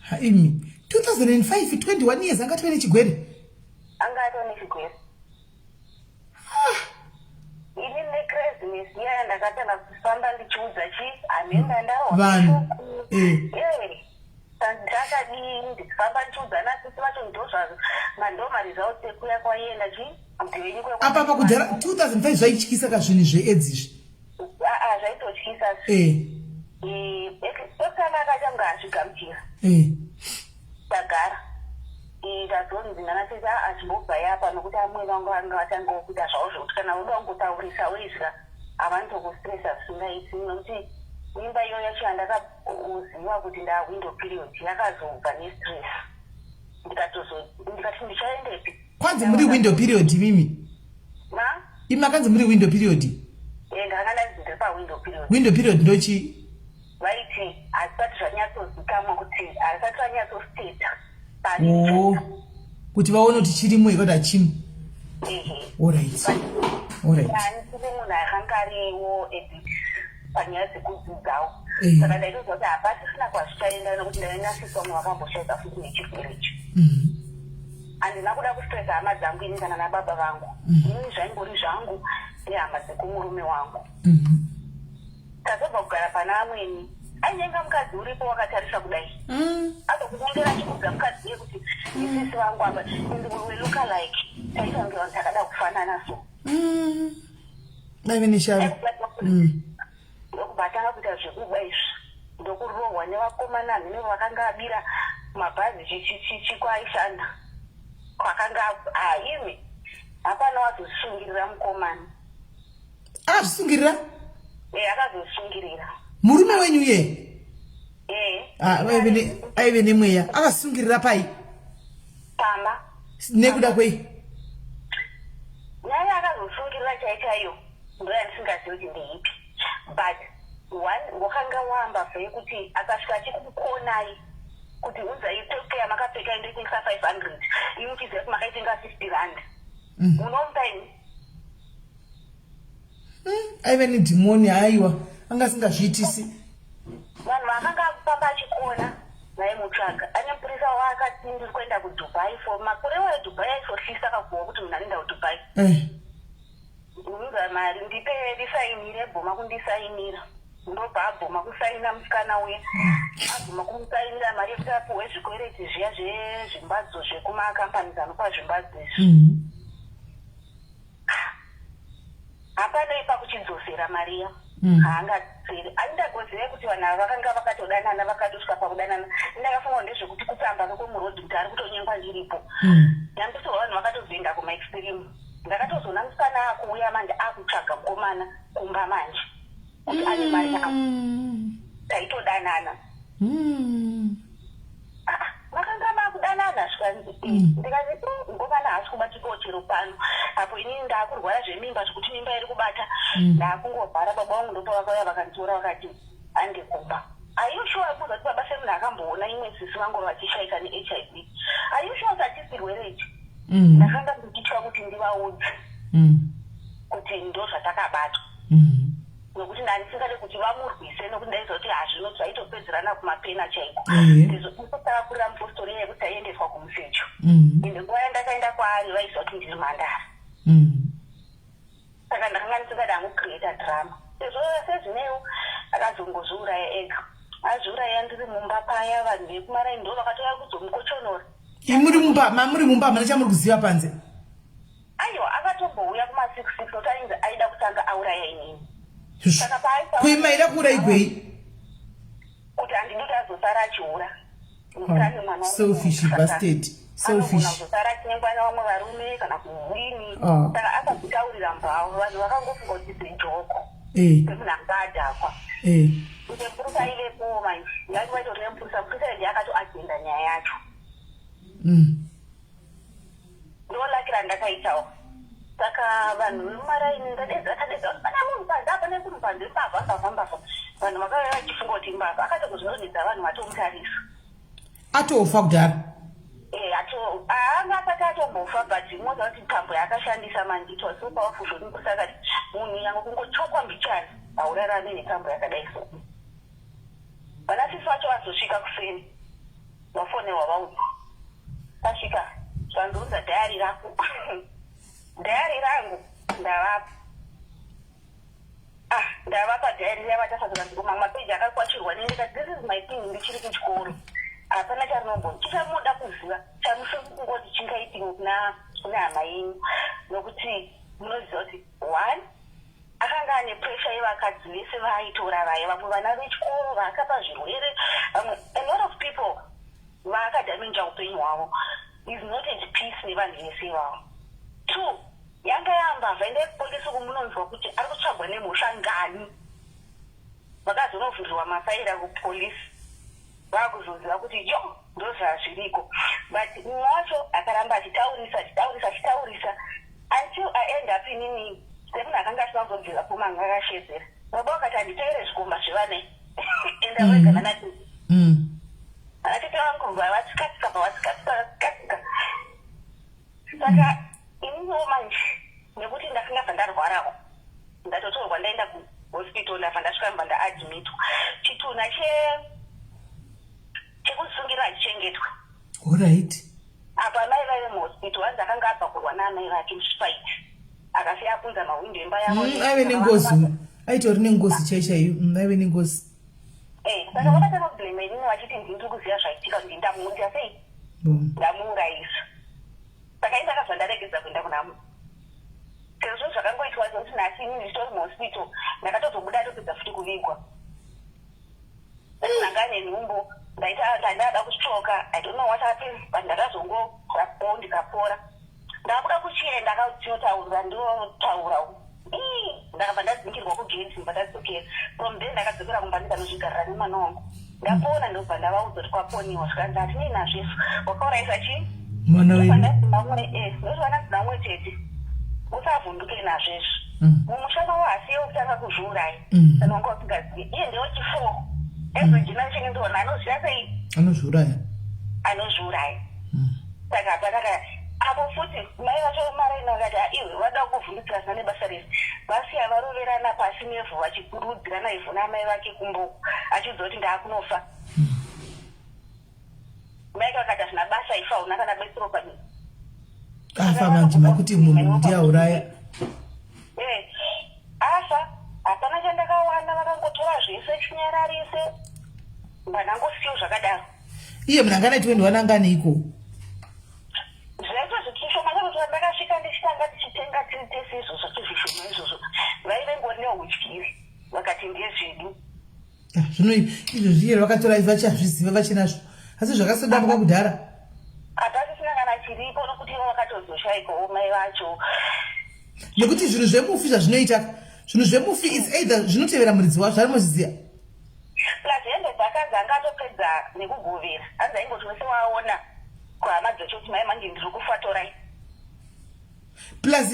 haimi 2005 21 years angatove nechigwere? Angatove nechigwere. Ini necraziness iya yandakatanga kufamba ndichiudza chii hanenda ndaroa vanhu ndakadii ndikufamba ndichiudzana sisi vacho ndozvazvo mandomari zvavo sekuya kwaienda chii apa pakudhara 2005 zvaityisa ka zvinhu zveedzi izvi? Zvaitotyisa ekutanga akatanga azvigamuchira tagara ndazonzi nanatete achimbobva yapa nokuti amwe vangu vanga vatangawo kuita zvavo zvokuti kana uda wangotaurisa wezva havanotokustresa zvisingaiti nokuti mimba iyo yacho yandakauziva kuti ndawindow period yakazobva nestress ndikati ndichaendepi kwanzi muri window period mimi? Imi makanzi muri window period? Ndakanga ndiri pawindow period. Window period ndochi? Vaiti hazisati zvanyatsozikamwa kuti hazisati vanyatsosteta kuti vaone kuti chirimo ikati hachimo. Alright. Ndiri munhu akanga ariwo panyaya dzekudzidzawo saka ndaitozwa kuti hapasisina kwazvichaenda nokuti ndainasiswa mumwe vakamboshaika futi nechirwere ichi. Handina kuda kustresa hama dzangu ini kana nababa vangu. Ini zvaingori zvangu nehama dzekumurume wangu. Tazobva kugara pana amweni ainyenga mukadzi uripo wakatarisa kudai atokunyengera achikudza mukadzi iye kuti isisi vangu apa we look alike taita kunge vanhu takada kufanana so aive neshava ndokubatanga kuita zvekuba izvi ndokurohwa nevakomana nevo vakanga abira mabhazi chikwaishanda kwakanga haimi hapana wazozvisungirira mukomana. Akazvisungirira? Akazvisungirira. Murume wenyu ye? Aive nemweya. Akazvisungirira pai? Pamba. Nekuda kwei? Nyaya akazvisungirira chaichayo ndoyandisingazivi kuti ndeipi. But wakanga wamba zvekuti akasvika achikukonai kuti unzaitokea makapfeka indoitenga 500 ini uchiziva kuti makaitenga 50 rand. Unomupa ini? Aive nedhimoni haiwa anga singazviitisi. Vanhu vakanga akupamba achikuona vaimutsvaga. Ane mupurisa waakati ndiri kuenda kuDubai for makore waDubai aisohlisa kakuwa kuti munhu anoenda kuDubai. Ndinonzwa mari ndipe ndisainire, bhoma kundisainira. Ndobva abhoma kusaina musikana uya. Abhoma kumusainira mari yekuti apuhwe zvikwereti zviya zvezvimbadzo zvekumakambani anopa zvimbadzo izvi. Hapana ipa kuchidzosera Maria. Haangatsiri. Andagozere kuti vanhu ava vakanga vakatodanana vakatosvika pakudanana. Ndakafunga ndezvekuti kutamba nokomurodhi kuti ari kutonyengwa ndiripo. Nyambiso vanhu vakatozoenda kumaextreme. Ndakatozoona musikana akuuya manje akutsvaga mukomana kumba manje. Kuti ane mari taitodanana. Vakanga vakudanana zvikanzi. Ndikati mukomana haasi kubatikawo chero pano. Apo inini ndaakurwara zvemimba zvekuti mimba iri kubata. Ndaakungobhara baba vangu ndopa vakauya vakanditora vakati andikuba. Are you sure kuti baba semunhu akamboona imwe sisi vangu vachishaika neHIV? Are you sure kuti hatisirwere ichi? Ndakanga ndichitya kuti ndivaudze kuti ndo zvatakabatwa. Nokuti ndandisingade kuti vamurwise nokuti ndaiziva kuti hazvino zvaitopedzerana kumapena chaiko. Ndizotakakurira mupostori yekuti aiendeswa kumusecho. Ende nguva yandakaenda kwaari vaiziva kuti ndiri mhandara. Saka ndakanga ndisingade angucreata drama. Sezvinewo akazongozviuraya ega. Azviuraya ndiri mumba paya, vanhu vekumarai ndo vakatouya kuzomukochonora. Muri mumba hamuna chamuri kuziva panze? Aiwa, akatombouya kuma6 kuti ainzi aida kutanga auraya inini. Kuimaira kuuraigwei? Kuti handidi kuti azosara achiura. Selfish bastard. Selfish. Azosara achinengwana vamwe varume kana kudini. Saka akazvitaurira mbavo, vanhu vakangofunga kuti sejoko. Semunhu anga adhakwa. Kuti mupurisa aivepo manje. Ndati vaitori nemupurisa, mupurisa ndi akatoagenda nyaya yacho. Ndolakira ndakaitawo. Saka vanhu vemumaraini ndadedza kuti pana munhu panze apa nemunhu panze mbavha. Vanhu vakauya vachifunga kuti mbavha. Akatokuzvironedza vanhu vatomutarisa. Atofa kudhara? Anga asati atombofa, but imoza kuti tambo yakashandisa manje it was so powerful zvokuti akati munhu yangu kungochokwa mbichana aurarame netambo yakadai so. Vanasisi vacho vazosvika kufeni. Vafonewa vaudzwa. Vasvika zvandiudza dhayari rako. Dhayari rangu ndavapa. Ndavapa dhayari riya vachasadzira ndikomanga mapeji akakwachirwa nendikati this is my thing ndichiri kuchikoro. Hapana charinomboni. Chichamuda kuziva. Chamufunga kungoti chingaitingi kuna hama yenyu. Nokuti munoziva kuti one, akanga ane pressure yevakadzi vese vaaitora vaya. Vamwe vana vechikoro vaakapa zvirwere. A lot of people vaakadhaminja upenyu hwavo. Is not at peace nevanhu vese ivavo. Two, yanga yambavha enda kupolisi kumunonzwa kuti ari kutsvagwa nemhosva ngani. Vakazonovhurirwa mafaira kupolisi. Vakuzoziva kuti yo ndozvazviriko. But mumwe wacho akaramba achitaurisa until I end up inini semunhu akanga asina kuzobvira pomanga akashedzera. Baba wakati handitaire zvikomba zvevana enda wega vanati. Vanatete vangu vatsikatsika. Saka ininiwo manje nekuti ndafunga bva ndarwarawo. Ndatotorwa ndaenda kuhospital ndabva ndasvika mba ndaadmitwa. Chitunha chekusungira achichengetwa. Alright. Apa mai vaive muhospital vanzi akanga abva kurwa naamai vake muSpied. Akasiya apunza mahwindo emba yavo. Aive nengozi. Aitori nengozi chaichaiyo. Aive nengozi. Saka vakatanga kublame inini vachiti ndiri kuziva zvaitika kuti ndamuudza sei. Ndamuurayisa. Saka ini ndakabva ndaregedza kuenda kuna munhu. Sezvo zvakangoitwa sekuti nhasi inini ndichitori muhospital ndakatozobuda topedza futi kuvigwa. Ndanga nenhumbu. Ndada kustroka. I don't know what happened, but ndakazongorapo ndikapora. Ndabuda kuchienda ndakatinotaura ndotaura. Ndakabva ndadzingirwa kugeti mba ndadzokera. From then ndakadzokera kumba ndikanozvigarira nemwana wangu. Ndapona ndobva ndavaudza kuti kwaponiwa zvikanzi hatinei nazvesu. Wakaurayisa chii? Mwana wenyu. Ndozvananzi namwe tete. Usavhunduke nazvezvo. Mumushana wahasiyewo kutanga kuzviuraya. Kana wanga usingazivi. Iye ndewo chifo. Every generation ndona anoziva sei? Anozviuraya. Saka pataka apo futi mai vacho maraina vakati iwe vada kuvhundukirazana nebasa rese. Vasiya varoverana pasi nevhu vachikurudzirana ivhu namai vake kumboko. Achiziva kuti ndaakunofa. maika vakati hazvina basa ifa una kana besero panyika afa manjima kuti munhu ndiauraya afa hapana chandakawana vakangotora zvese chinyararise vanangosiyo zvakadaro iye munhu anganaiti wendu wananganiko zvaito zvitishoma chakuti ndakasvika ndichitanga tichitenga tese izvozvo tizvishoma izvozvo vaivengori neudyiri vakati ndezvedu zvino izvozvi iyero vakatora vachazviziva vachinazvo asi zvakasodambuka kudhara hapasisina kana chiripo nokuti ivo vakatozoshaikawo mai vacho nekuti zvinhu zvemufi zvazvinoita zvinhu zvemufi is either zvinotevera muridzi wazvo arimozviziva plus hembe dzakadzi angatopedza nekugovera hanzi aingoti waona kuhama dzacho kuti mai mange ndiri kufatorai plus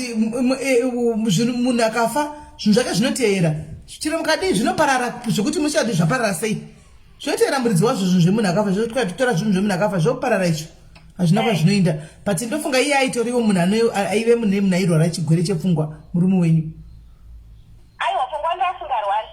munhu akafa zvinhu zvake zvinotevera chiro mukadii zvinoparara zvokuti muchadi zvaparara sei zvinotevera muridzi wazvo zvinhu zvemunhu akafa zvototora zvinhu zvemunhu akafa zvoparara icho hazvina kwazvinoenda but ndofunga iye aitoriwo munhu aive munhu airwara chigwere chepfungwa murume wenyu aiwa pfungwa ndoasingarwari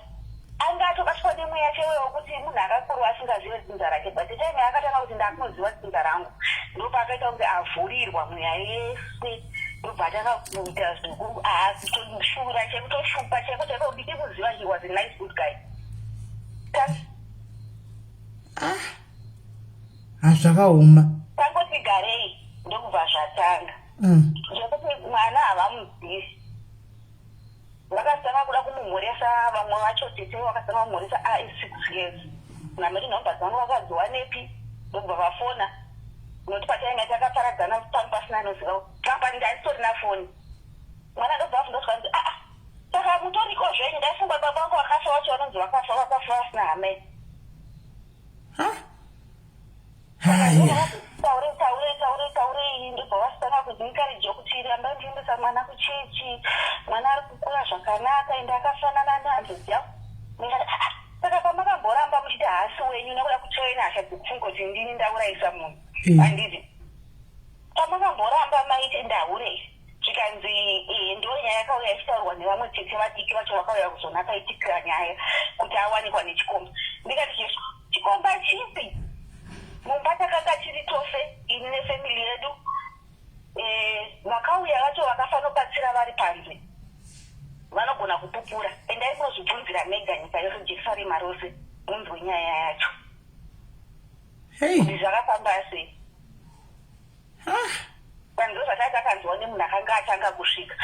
angatokasvika nemweya chewewo kuti munhu akakuru asingazive dzinza rake but time akatanga kuti ndakunoziva dzinza rangu ndopaakaita kuti avhurirwa mweya yese ndobva atanga kuita zvikuru aasitoshura chekutoshupa chekutakaudike kuziva he was a nice good guy hazvakaoma tangoti garei ndokubva zvatanga zvekuti mwana havamuzivi vakasanga kuda kumumhoresa vamwe vacho tete vakasanga kumhoresa a6 years nameti nhomba dzangu vakadziwa nepi ndobva vafona noti patainga takaparadzana pano pasina anoziva kambani ndaitorina foni mwana ndobva afundosva kuti saka mutoriko zvenyu ndaifunga baba vangu vakafa vacho vanonzi vakafa vasina hamai taurei ndobva vasitanga kuzimikarijo kuti ramba ndiendesa mwana kuchechi mwana ari kukura zvakanaka ende akafanana nehanzodzi yavo saka pamakamboramba muchiti haasi wenyu nekuda kutoina hasha dzepfungwa kuti ndini ndaurayisa munhu handiti pamakamboramba maiti ndaurei zvikanzi ndo nyaya yakauya ichitaurwa nevamwe tete vadiki vacho vakauya kuzona akaitikira nyaya kuti awanikwa nechikomba ndikati chikomba chipi mumba takanga tiri tose ini nefemili yedu vakauya vacho vakafanobatsira vari panze vanogona kupupura ende aimunozvibvunzira mega nyika yose jerusalema rose munzwe nyaya yacho kuti zvakafamba sei panzvo zvakati akanzwa nemunhu akanga atanga kusvika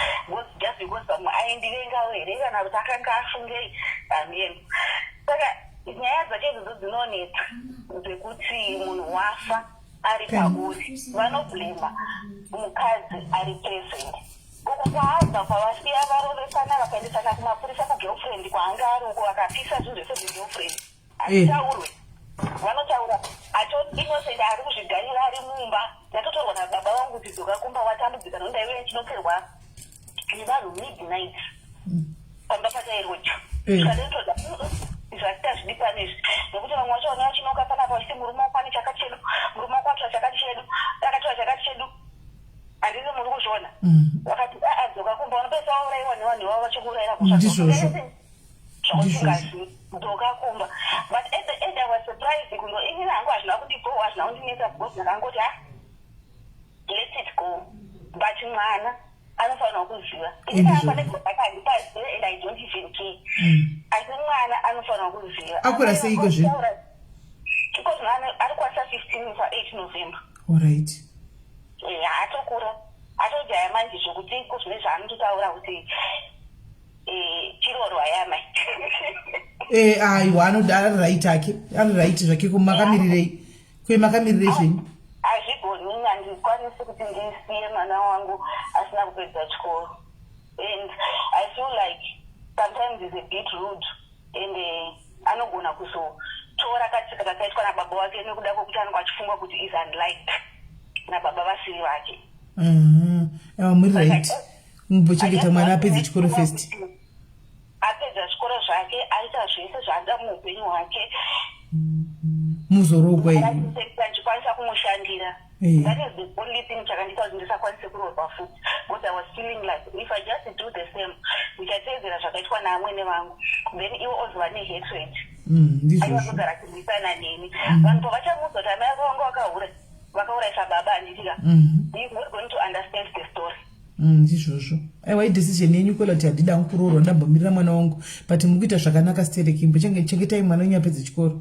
just because pamwe aindivengawo here kana kuti akanga afungei hamieno saka nyaya dzacho idzodzo dzinonetsa dzekuti munhu wafa ari paburi vanoblema mukadzi ari present uku kwaabva kwavasiya varoresana vakaendesana kumapurisa kugirlfriend kwaanga ari uko vakapisa zvinhu zvese zvegirlfriend azvitaurwe vanotaura acho innocent ari kuzvigarira ari mumba ndatotorwa nababa vangu kuti dzokakumba watambudzika nokuti ndaive chinoperwa nevanhu midnight pamba patairocha tikatotoda zvasita zvidi panezvi nokuti vamwe vacho vana vachinoka panapa vachiti murume wakwane chakati chedu murume wakwatora chakati chedu akatora chakati chedu handisi muri kuzviona vakati dzokakumba vanopesa vauraiwa nevanhu ivavo vachikurayira zvausingazivi dzokakumba but at the end I was surprised kundo inini hangu hazvina kundigoa hazvina kundinetsa because ndakangoti let it go but mwana anofanirwa kuziva inihamba negoakandipazive and I don't even care asi mwana anofanirwa kuziva akura seiko zve because mwana ari kwasa 15 pa8 November alright haatokura atojaya manje zvokuti kuzvine zvaanototaura kuti chirorwa yamai aiwa ari right ake ari right zvake kumakamirire kwemakamirire zvenyu hazvigoni handikwanisi kuti ndisiye mwana wangu asina kupedza chikoro and I feel like sometimes is a bit rude and anogona kuzotora katsika kakaitwa nababa wake nekuda kwokuti anenge achifunga kuti is unliked nababa vasiri vake muri right mumbochengeta mwana apedze chikoro first apedza chikoro zvake aita zvese zvaada muupenyu hwake muzorogwa ivi ndikwanisa kumushandira that is the only thing chakandiita kuti ndisakwanise kurorwa futi because I was feeling like if I just do the same ndichatedzera zvakaitwa neamwene vangu then ivo ozova nehatred aiwazogara kurwisana neni vanhu pavachamudza kuti amai vangu vakahura taurisa baba anditika he's not going to understand the story. Ndizvozvo aiwa idecision yenyu kwela kuti handida kuroorwa ndambomirira mwana wangu but mukuita zvakanaka Stereki chengetai mwana wenyu apedze chikoro.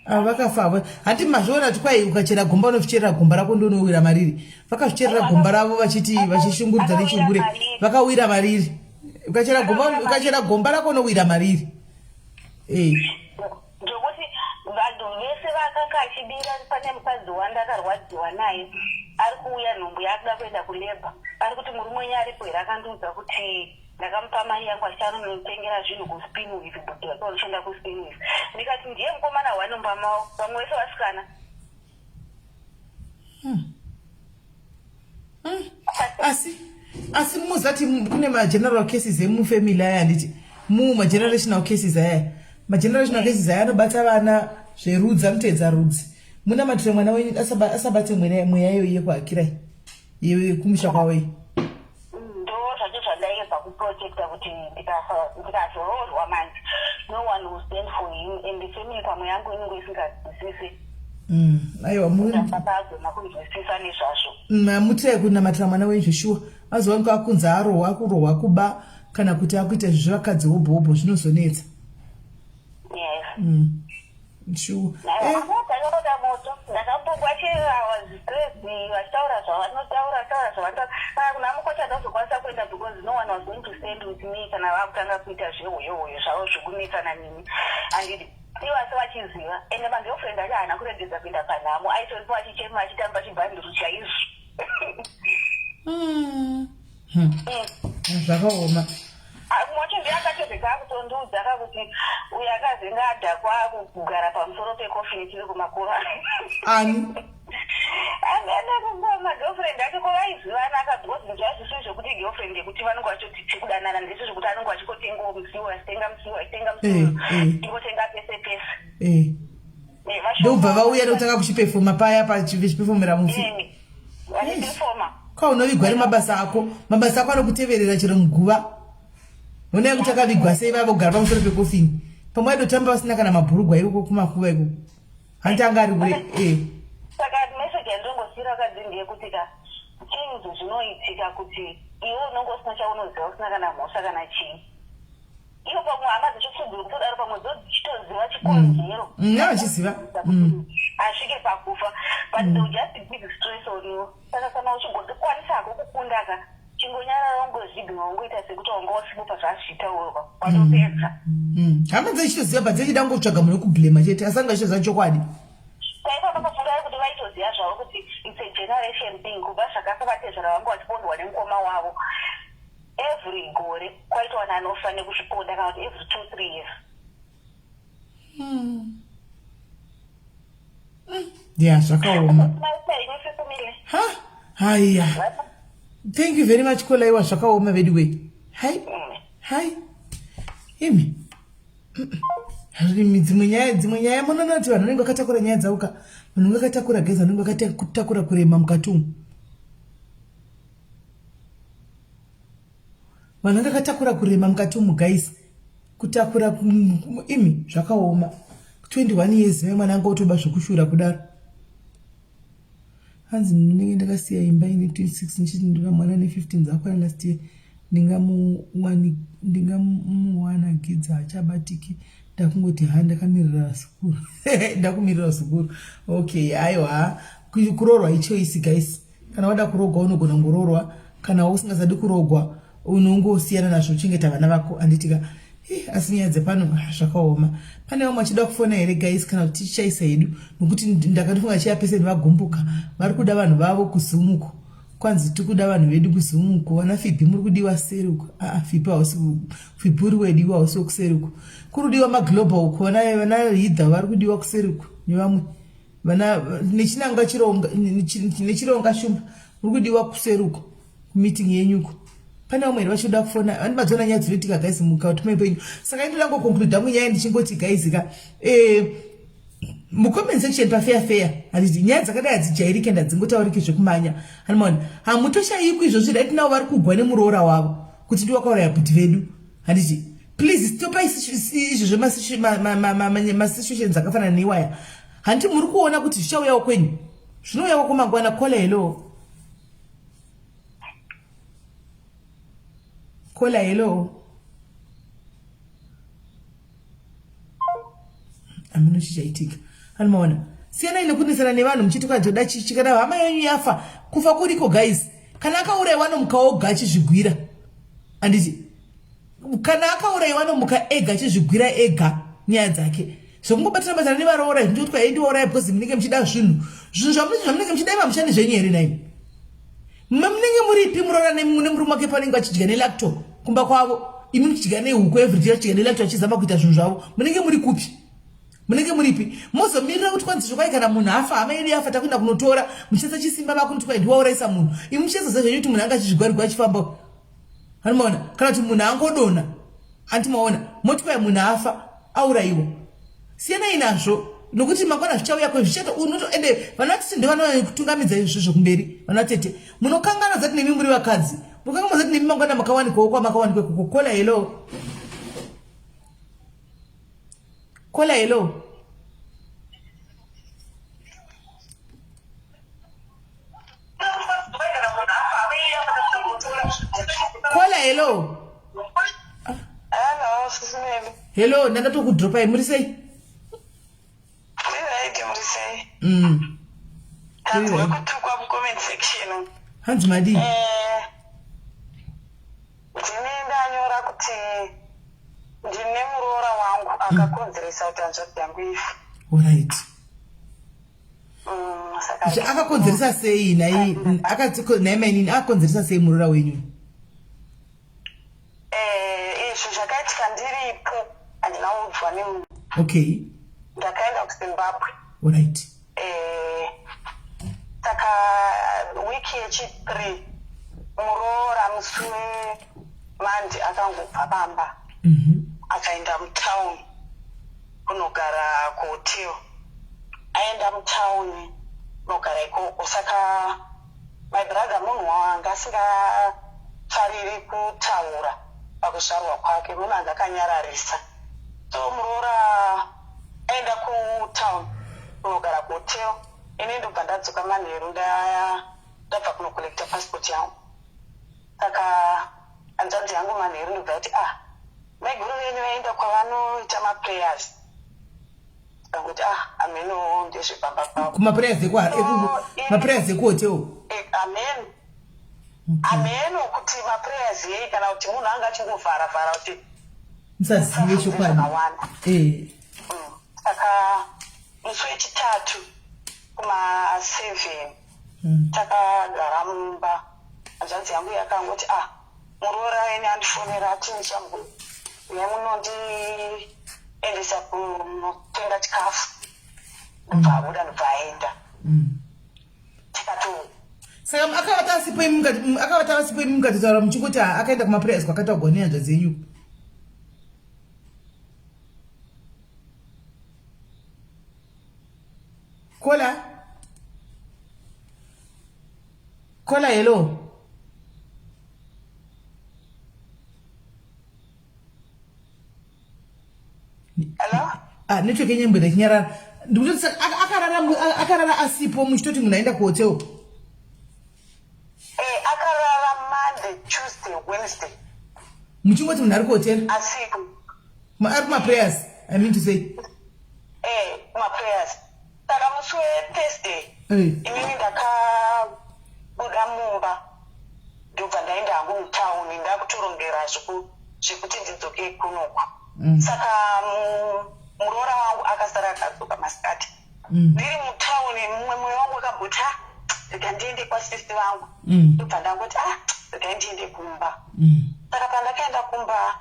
Vakafa hati mazviona kuti kwai ukachera gomba unoficherera gomba rako ndonowira mariri. Vakazvicherera gomba ravo vachishunguridza nechingure vakawira mariri. Ukachera gomba rako unowira mariri. Ndokuti vanhu vese vakanga achibira pane mukadzi wandakarwadziwa naye ari kuuya nhumbu yakuda kuenda kuleba ari kuti murume wenyu aripo here akandiudza kuti ndakamupa mai yangu achanomitengera zvinhu kuspinwith bhudhi wake wanoshanda kuspinwith. Ndikati ndiye mukomana wanomba mawo vamwe vese vasikana. Asi muzati kune mageneral cases emufamily aya handiti magenerational cases aya magenerational cases aya anobata vana zverudzi anotedza rudzi. Muna matire mwana wenyu asabate mweya iyo iye kuhakirai iwe kumusha kwawe. Ndo zvacho zvandaiedza kuprotecta kuti ndikazoroorwa manje no one will stand for him and family pamwe yangu inenge isingazwisisi. Aiwa mundakagona kunzwisisa nezvazvo. Mutire kunamatira mwana wenyu shuwa azowanikwa akunzi akurohwa kuba kana kuti akuita zvakadzi hobho zvinozonetsa. Yes. Sure. Ndakaroda moto ndakambogwa chezvavazistresi vachitaura zvavanotaura kuna mukoti atazokwanisa kuenda because no one was going to stand with me kana vakutanga kuita zvehoyohoyo zvavo zvekunetsana nini andidi ivo asi vachiziva ende magirlfriend acho haana kuregedza kuenda panhamo aitoripo achichema achitamba chibhandiru chaizvo. Zvakaoma. Mochi ndiakatozeka akutondiudza akakuti uyo akazenga adhakwa kugara pamusoro pekofini chiri kumakura. Ani? Angaenda kungoma girlfriend ake kovaizivana akabhozi zvazviso zvokuti girlfriend yekuti vanenge vachoti tikudanana ndizvo zvokuti anenge vachikotenga musiwo achitenga ingotenga pese pese. Ndobva vauya nekutanga kuchipefoma paya pachipefomera mufi. Vachipefoma. Kwaunovigwa nemabasa ako anokuteverera chero muguva. Una kuti akavigwa sei vavogara pamusoro pekofini pamwe adotamba vasina kana mabhurugwa iko kumakuva iko hanti anga ari kure. Saka meseji yandongosira akadzi ndeyekuti chinhu zvinoitika kuti iwe unenge usina chaunoziva usina kana mhosva kana chii ivo pamwe hama dzichitsuguru kutodaro pamwe dzochitoziva chikonzero vachiziva asvike pakufa but they will just big stress on you. Saka kana uchigozvikwanisako kukundaka chingonyarara ungozvigwa ungoita sekuti wanga wasimupa zvazvitaurwa watopedza. Hama dzechitoziva but dzechida kungotsvaga munhu wekubhlema chete asanga chichiziva chokwadi. Taipa pakafunga kuti vaitoziva zvavo kuti it's a generation thing kuba zvakasa vatezvera vanga vachipondwa nemukoma wavo every gore kwaita vanhu anofa nekuzviponda kana kuti every 2-3 years. Zvakaoma. Haiya. Thank you very much Kolaiwa zvakaoma anyway. Hai. Imi. Dzimwe nyaya munoona kuti vanhu vanenge vakatakura nyaya dzauka vanhu vakatakura geza vanenge vakatakura kurema mukati umu. Vanhu vakatakura kurema mukati umu guys. Kutakura imi zvakaoma. 21 years mwana anga otoba zvokushura kudaro. Hanzi ndinenge ndakasiya imba ine 26 nchiti ndira mwana ne 15 dzakwana last year ndingamuwana gidza achabatiki ndakungoti ndakamirira sukuru ndakumirira sukuru. Okay aiwa kuroorwa ichoice guys. Kana wada kurogwa unogona ngororwa kana usingazadi kurogwa unongosiyana nazvo uchengeta vana vako anditika asi nyaya dzepano zvakaoma. Pane vamwe vachida kufona here guys kana kuti tichaisa hedu nokuti ndakatifunga chiyapese nevagumbuka vari kuda vanhu vavo kuzumuko kwanzi tikuda vanhu vedu kuzumuko vana Fibi muri kudiwa seruko Fibi uri wediwa hausi wokuseruko kurudiwa maglobal uko vana hidha vari kudiwa kuseruko nevamwe vana nechironga shumba muri kudiwa kuseruko kumeeting yenyuko. Pane vamwe vachoda kufona vani madzona nyaya dzinoitika guys mukati mepenyu. Saka inoda kungokonkluda munyaya ndichingoti guys mucomment section pafair handiti nyaya dzakadai hadzijairike ndadzingotaurike zvekumanya hanimona hamutoshayikwa izvozvo dai tinavo vari kugwa nemuroora wavo kuti ndiwakauraya bhuti vedu handiti please stopai izvozvo masituations akafanana neiwaya handiti muri kuona kuti zvichauyawo kwenyu Zvinouya kumangwana. Kola hello. Kola hello. Amino chichaitika. Anomaona. Siyana ine kunisana nevanhu muchiti kwazoda chichikana hama yenyu yafa. Kufa kuriko guys. Kana akauraiwa nomukaoga achizvigwira. Anditi. Kana akauraiwa nomuka ega achizvigwira ega nyaya dzake. Sokungobatira batana nevaroora ndoti kwa endiora because munenge muchida zvinhu. Zvinhu zvamunenge muchida mamushani zvenyu here naimi. Munenge muripi muroora nemurume wake panenge achidya nelacto kumba kwavo. Imi muchidya nehuku everyday achidya nelacto achizama kuita zvinhu zvavo. Munenge muri kupi? Munenge muripi? Mozomirira kuti kwanzi zvokwai kana munhu afa hama yedu yafa takuenda kunotora muchisa chisimba vako kuti kwaidi wauraisa munhu. Imi muchisaza zvenyu kuti munhu anga achizvigwarigwa achifamba. Hanomaona kana kuti munhu angodona. Antimaona moti kwai munhu afa auraiwa. Siyana inazvo nokuti mangwana zvichauya kwezvichato unoto ende vanati ndovanokutungamidza izvozvo kumberi vanatete munokangana zati nemi muri vakadzi mukangana zati nemi mangwana makawanikwa kwa makawanikwa Kola hello. Kola hello. Kola hello. Hello, SIS MELLY. Hello, ndandatu kudropa muri sei? Hanzi wekutukwa mucomment section. Hanzi madi. Ndine ndanyora kuti ndine muroora wangu akakonzeresa kuti hanzvadzi yangu ife. Alright. Akakonzeresa sei nai naimai akakonzeresa sei muroora wenyu? Izvo zvakaitika ndiripo handina kuudzwa nemunhu. Okay. Ndakaenda kuZimbabwe. Alright. Saka wiki yechi3 muroora musi weMonday akangobva bamba. Akaenda mutown kunogara kuhotel. Aenda mutown kunogara ikoko. Saka my brother munhu wanga asingafariri kutaura pakuzvarwa kwake. Munhu anga akanyararisa. So muroora aenda kutown kunogara kuhotel. Ini ndobva ndadzoka manheru ndabva kunokolekta passport yangu. Saka hanzvadzi yangu manheru ndobva kuti maiguru venyu vaenda kwavanoita maprayers. Ndangoti ameno ndezvebamba kwavo. Kumaprayers maprayers ekuhotel. Amen. Ameno kuti maprayers yei kana kuti munhu anga achingovhara kuti musazive chokwadi. Saka musi wechitatu kuma7 takagara mumba. Hanzvadzi yangu yakangoti muroora wenyu andifonera ati ndichambo uya munondiendesa kunotenga chikafu. Ndobva abuda ndobva aenda. Tikatu saka akavata asipo imi mukatotaura muchingoti akaenda kumaprayers kwakatagwa nehanzvadzi yenyu. Kola hello. hello. Network yenyu mbeda chinyarara. Ndikuti akarara asipo muchitoti munaenda kuhotel. Akarara Monday, Tuesday, Wednesday. Muchingoti munhu ari kuhotel. Asipo. Ari kumaprayers, I mean to say. Kumaprayers. Saka musi weThursday. Inini ndakabuda mumba. Ndobva ndaenda hangu mutown ndakutorongera zvekuti ndidzoke kunoku. Saka muroora wangu akasara akadzoka masikati. Ndiri mutown mumwe mwoyo wangu wakabhuti rega ndiende kwasisi vangu. Ndobva ndangoti rega ndiende kumba. Saka pandakaenda kumba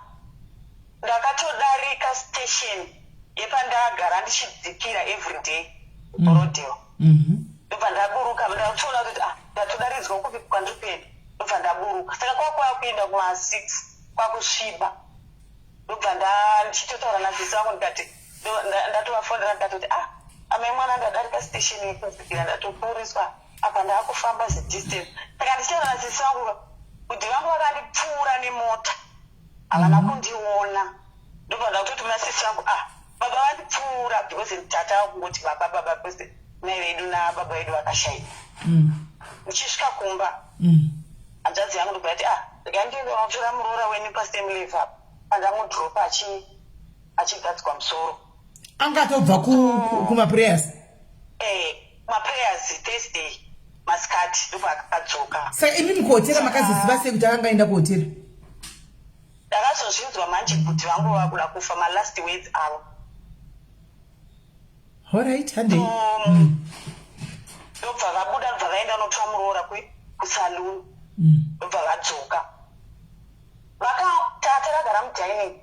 ndakatodarika station yepandagara ndichidzikira everyday Borodale. Ndobva ndaburuka ndatoona kuti ndatodaridzwa kupi kwandiri kuenda. Ndobva ndaburuka. Saka kwakuenda kuma6 kwakusviba. Ndobva ndichitotaura nasisi vangu ndikati ndatovafonera ndikatoti amai mwana ndadarika station yekudzikira ndatopuriswa apa ndaakufamba zidistance. Saka ndichitaura nasisi vangu kuti vangu vakandipfuura nemota havana kundiona. Ndobva ndakutoti nasisi vangu baba vandipfuura because tata kungoti baba because mai vedu nababa vedu vakashaya. Ndichisvika kumba hanzvadzi yangu ndobva ati ndikandivatora muroora weni pastem live apa pandamudropa achigadzikwa musoro. Angatobva kumaprayers? Maprayers Thursday masikati ndobva akadzoka. Saka imi mukuhotera makazoziva sei kuti akangaenda kuhotera? Ndakazozvinzwa manje kuti vangu vakuda kufa, my last words avo. Alright, handei. Ndobva vabuda ndobva vaenda notora muroora kusaluni. Ndobva vadzoka. Vakatata vagara mudining.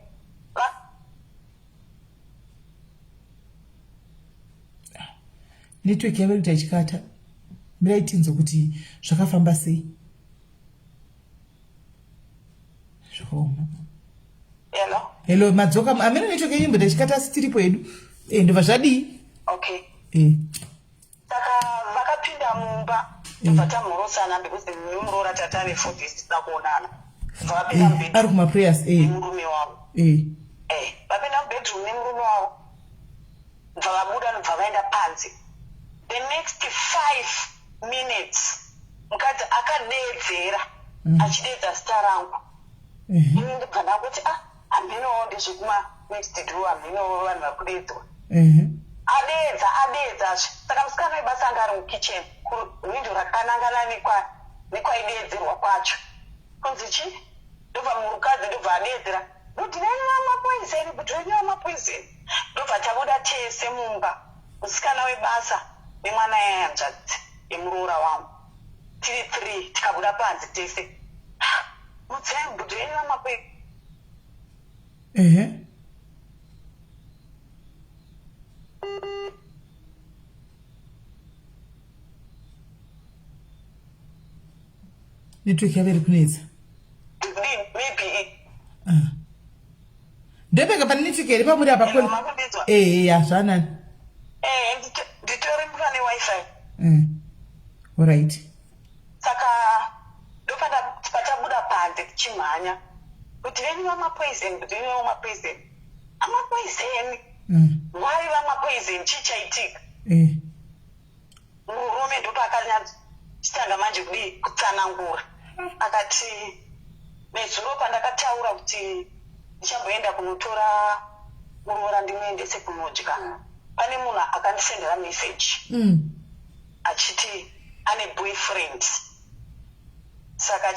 Network yave kuti achikata. Miraitinzo kuti zvakafamba sei. Hello, madzoka amene network yenyimbo ndachikata sitiripo yedu. Ndobva zvadii? Okay. Saka vakapinda mumba ndobva tamhorosana because muroora tata ane 4 days tisina kuonana. Vapinda mubedroom. Ari kumaprayers nemurume wavo. Vapinda mubedroom nemurume wavo. Ndobva vabuda ndobva vaenda panze. The next 5 minutes mukadzi akadeedzera achideedza zita rangu. Ini ndobva ndakuti handinowo ndezvekuma next door, handinowo vanhu vari kudeedzwa. Adeedza. Saka musikana webasa anga ari mukitchen kuwindo rakanangana nekwaideedzerwa kwacho. Kunzi chi? Ndobva murukadzi ndobva adeedzera. Kuti venyu vamapoizeni. Ndobva tabuda tese mumba. Musikana webasa nemwana yayanzvadzi yemuroora wangu. Tiri 3 tikabuda panze tese. Mutsai kuti venyu vamapoizeni. Network yave iri kunetsa. Maybe. Ndepeka pane network iri pamuri apa koni? Zvanani. Nditori muna neWi-Fi. Alright. Saka ndopanda patabuda panze tichimhanya kuti venyu vamapoizeni, kuti venyu vamapoizeni. Amapoizeni. Wari vamapoizeni chichaitika. Murume ndopa akanyatanga manje kutsanangura. Akati nezuro pandakataura kuti ndichamboenda kunotora muroora ndimuendese kunodya. Pane munhu akandisendera message. Achiti ane boyfriend. Saka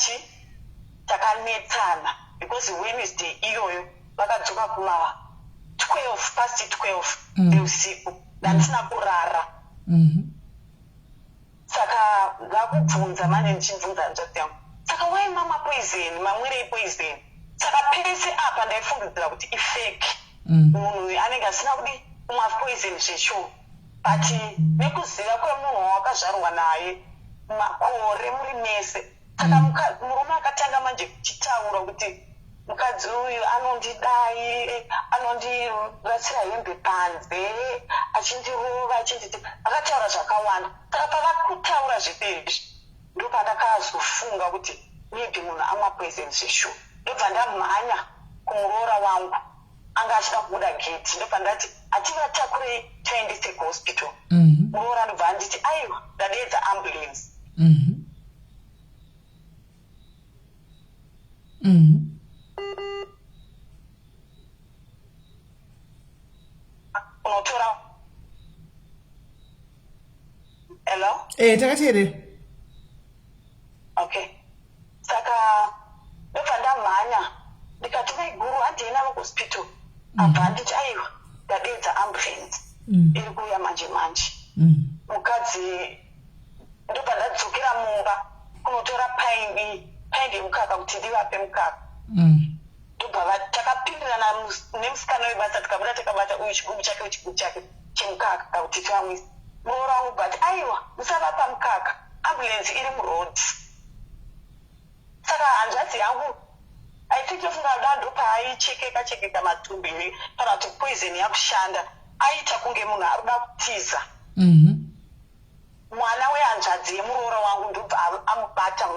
takanetsana because Wednesday iyoyo vakadzoka kuma 12 yeusiku. Ndandisina kurara. Saka ngakubvunza mane ndichibvunza hanzvadzi yangu. Saka why mama poison, mamwire poison. Saka pese apa ndaifungidzira kuti ifake. Munhu anenge asina kudi kumwa poison zvesho. But nekuziva kwemunhu wakazvarwa naye makore muri mese. Saka murume akatanga manje kuchitaura kuti mukadzi uyu anondidai, anondirasira hembe panze, achindirova, akataura zvakawanda. Saka pavakutaura zvepezvi ndopandakazofunga kuti maybe munhu amwa poison zvesho. Ndobva ndamhanya kumuroora wangu anga achida kubuda gate. Ndobva ndati ativatakurei taendese kuhospital. Muroora ndobva anditi aiwa ndadeedza ambulance. Unotora. Hello? Takateerera. Okay. Saka ndobva ndamhanya ndikati mai guru handienda kuhospital. Abva anditi aiwa ndadeedza ambulance. Iri kuuya manje. Mukadzi ndobva ndadzokera mumba kunotora paindi yemukaka kuti ndivape mukaka. Ndobva takapindirana nemusikana webasa tikabata uyu chigubu chake chemukaka kuti tiamwise. Muroora wangu bati aiwa musavapa mukaka, ambulance iri muroad. Saka hanzvadzi yangu aitofunga dando paaichekeka matumbi kana kuti poison yakushanda, aita kunge munhu ari kuda kutiza. Mwana wehanzvadzi yemuroora wangu ndobva amubata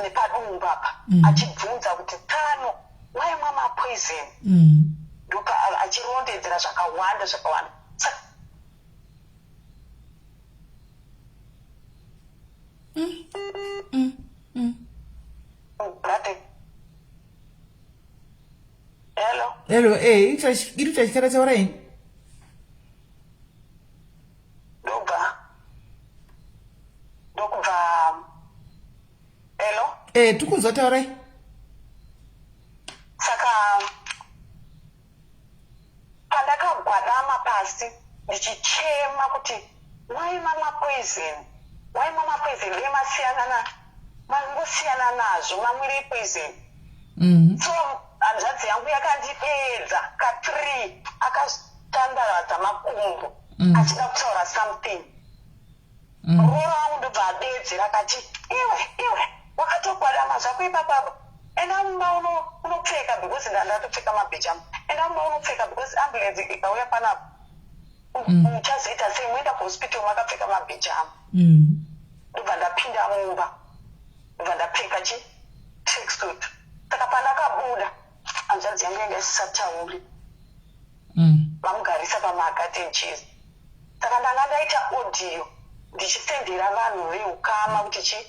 nepadumbu apa achibvunza kuti Tano waimwa mapoison. Ndopa achirondedzera zvakawanda. Brother. Hello. Hello, iri chachikara chaurai. Hello. Tukunzwa taurai. Saka pandakagwadama pasi ndichichema kuti why mama poison mangosiyana nazvo mamwiri poison. So hanzvadzi yangu yakandipedza ka3 akastandaradza makumbo achida kutaura something. Roro wangu ndobva adedzi rakati iwe wakatogwadama zvako ipapapa enda mumba unopfeka because ndatopfeka mabhijamu. Enda mumba unopfeka because ambulance ikauya panapo uchazoita sei muenda kuhospital makapfeka mabhijamu. Ndobva ndapinda mumba ndobva ndapfeka tracksuit. Saka pandakabuda hanzvadzi yangu yanga isisatauri vamugarisa pamagarden chairs. Saka ndanga ndaita audio ndichisendera vanhu veukama kuti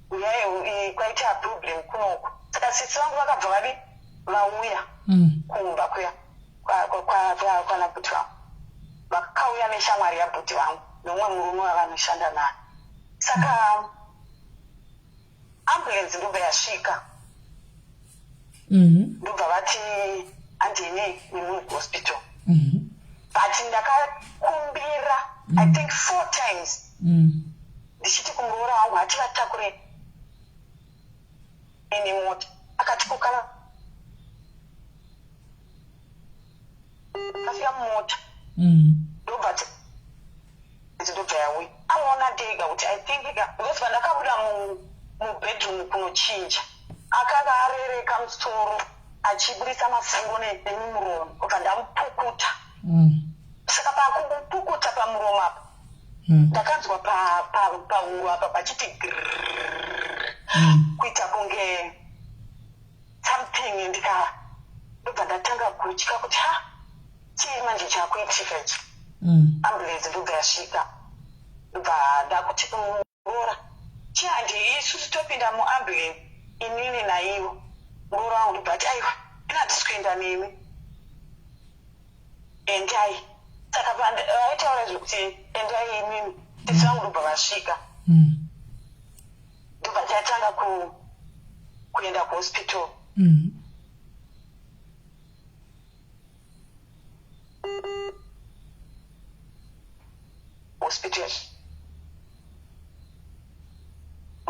huyai kwaita problem kunoko. Saka sisi vangu vakabva vauya kumba kuya kwana bhuti vangu vakauya neshamwari yabhuti vangu nomwe murume wavanoshanda naye. Saka ambulance ndobva yasvika ndobva vati andine nemuhospital but ndakakumbira I think 4 times ndichiti kumuroora wangu hativatakure ine mota akati kokana kafika mumota ndobva yawi amaona ndega kuti I think because pandakabuda mubedroom kunochinja akanga arereka musoro achibudisa mafungo nemuromo obva ndamupukuta. Saka pakumupukuta pamuromo apa ndakanzwa pahuro apa pachiti kuita kunge something ndobva ndatanga kutya kuti chii manje chakuitika ichi. Ambulance ndobva yasvika ndobva ndakuti kumuroora chihandi isusu topinda muambulance inini naivo muroora wangu ndobva ati aiwa inatisi kuenda nemi endai. Saka vaitaura zvokuti endai imimi tisi vangu ndobva vasvika ndobva tatanga kuenda kuhospital. Hospital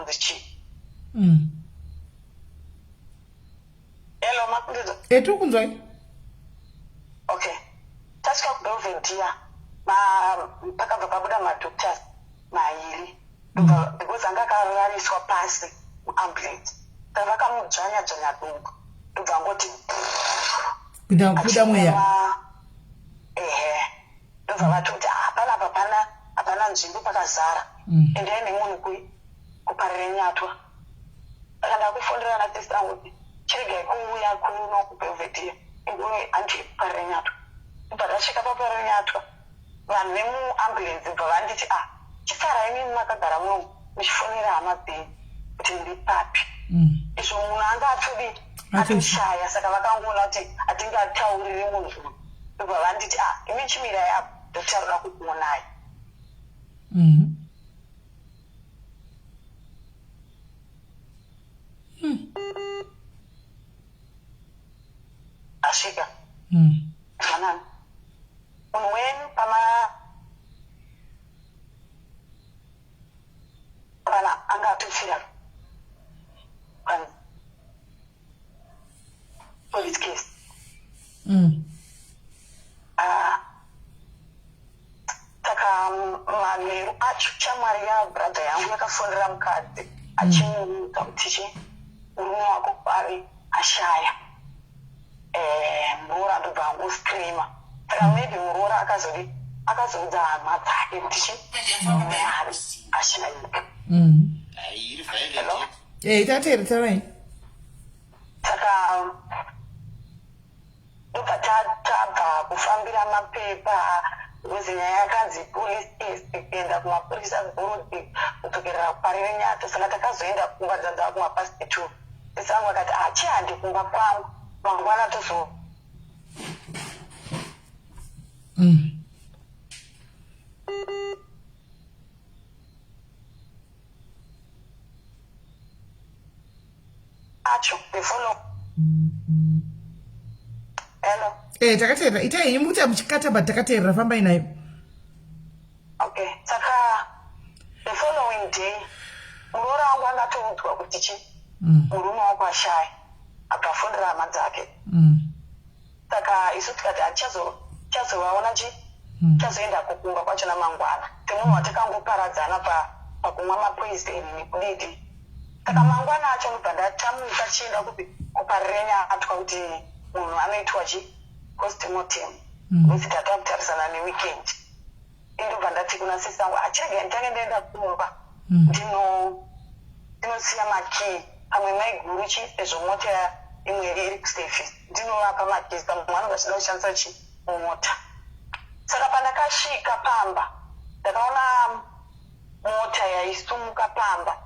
ndichi hello makundizo Tukunzwai. okay tasvika kubelvedhiya pakabva pabuda madoctors mairi because anga akarariswa pasi muambulance. Saka vakamudzvanya dungu ndobva angoti kuda mweya ndobva vatoti hapana nzvimbo pakazara endai nemunhu kuparire nyatwa. Saka ndakufondera natesi angu kuti chiregai kuuya kuno kubelvedhiya ingove handi kuparire nyatwa. Ndobva ndasvika paparire nyatwa vanhu vemuambulance bva vanditi chisarai nini makagara muno muchifonera hama dzenyu kuti ndiri papi. Izvo munhu anga atoshaya saka vakangoona kuti hatingatauriri munhu. Ndobva vanditi imi chimira yapo ndotaurira kukuonai. Asvika zvanani munhu wenyu kana anga atofira covid case. Saka manheru acho shamwari yabrother yangu yakafondera mukadzi achimuudza kuti murume wako ari ashaya. Muroora ndobva angoscreama. Saka maybe muroora akazoudza hama dzake kuti murume ari ashayika. Tateerai. Saka ndobva tabva kufambira mapepa uzi nyaya yakanzi police kuenda kumapurisa kurudi kutokerera kuparire nyato saka takazoenda kumba dzanza kumapasiti 2 esangu akati achihandi kumba kwangu mangwana tozo acho befolo hello takateerera itai mukuti muchikata but takateerera fambai nayo. okay saka the following day muroora wangu angatoudzwa kuti chi murume wako ashaya akafundira hama dzake saka isu tikati hatichazovaona chi chazoenda kukumba kwachona mangwana temunhu watakangoparadzana pakumwa mapoison nekudidi saka mangwana acho ndobva ndatamuka chienda kuparire nyatwa kuti munhu anoitwa chi postmortem uzi tata kutarisana neweekend indobva ndati kuna sisangu achirega nditange ndaenda kumba ndinosiya makii pamwe maiguru chi sezvo mota imwe iri kuservice ndinovapa makii pamwe vanonga chida kushandisa chi mumota saka pandakasvika pamba ndakaona mota yaisumuka pamba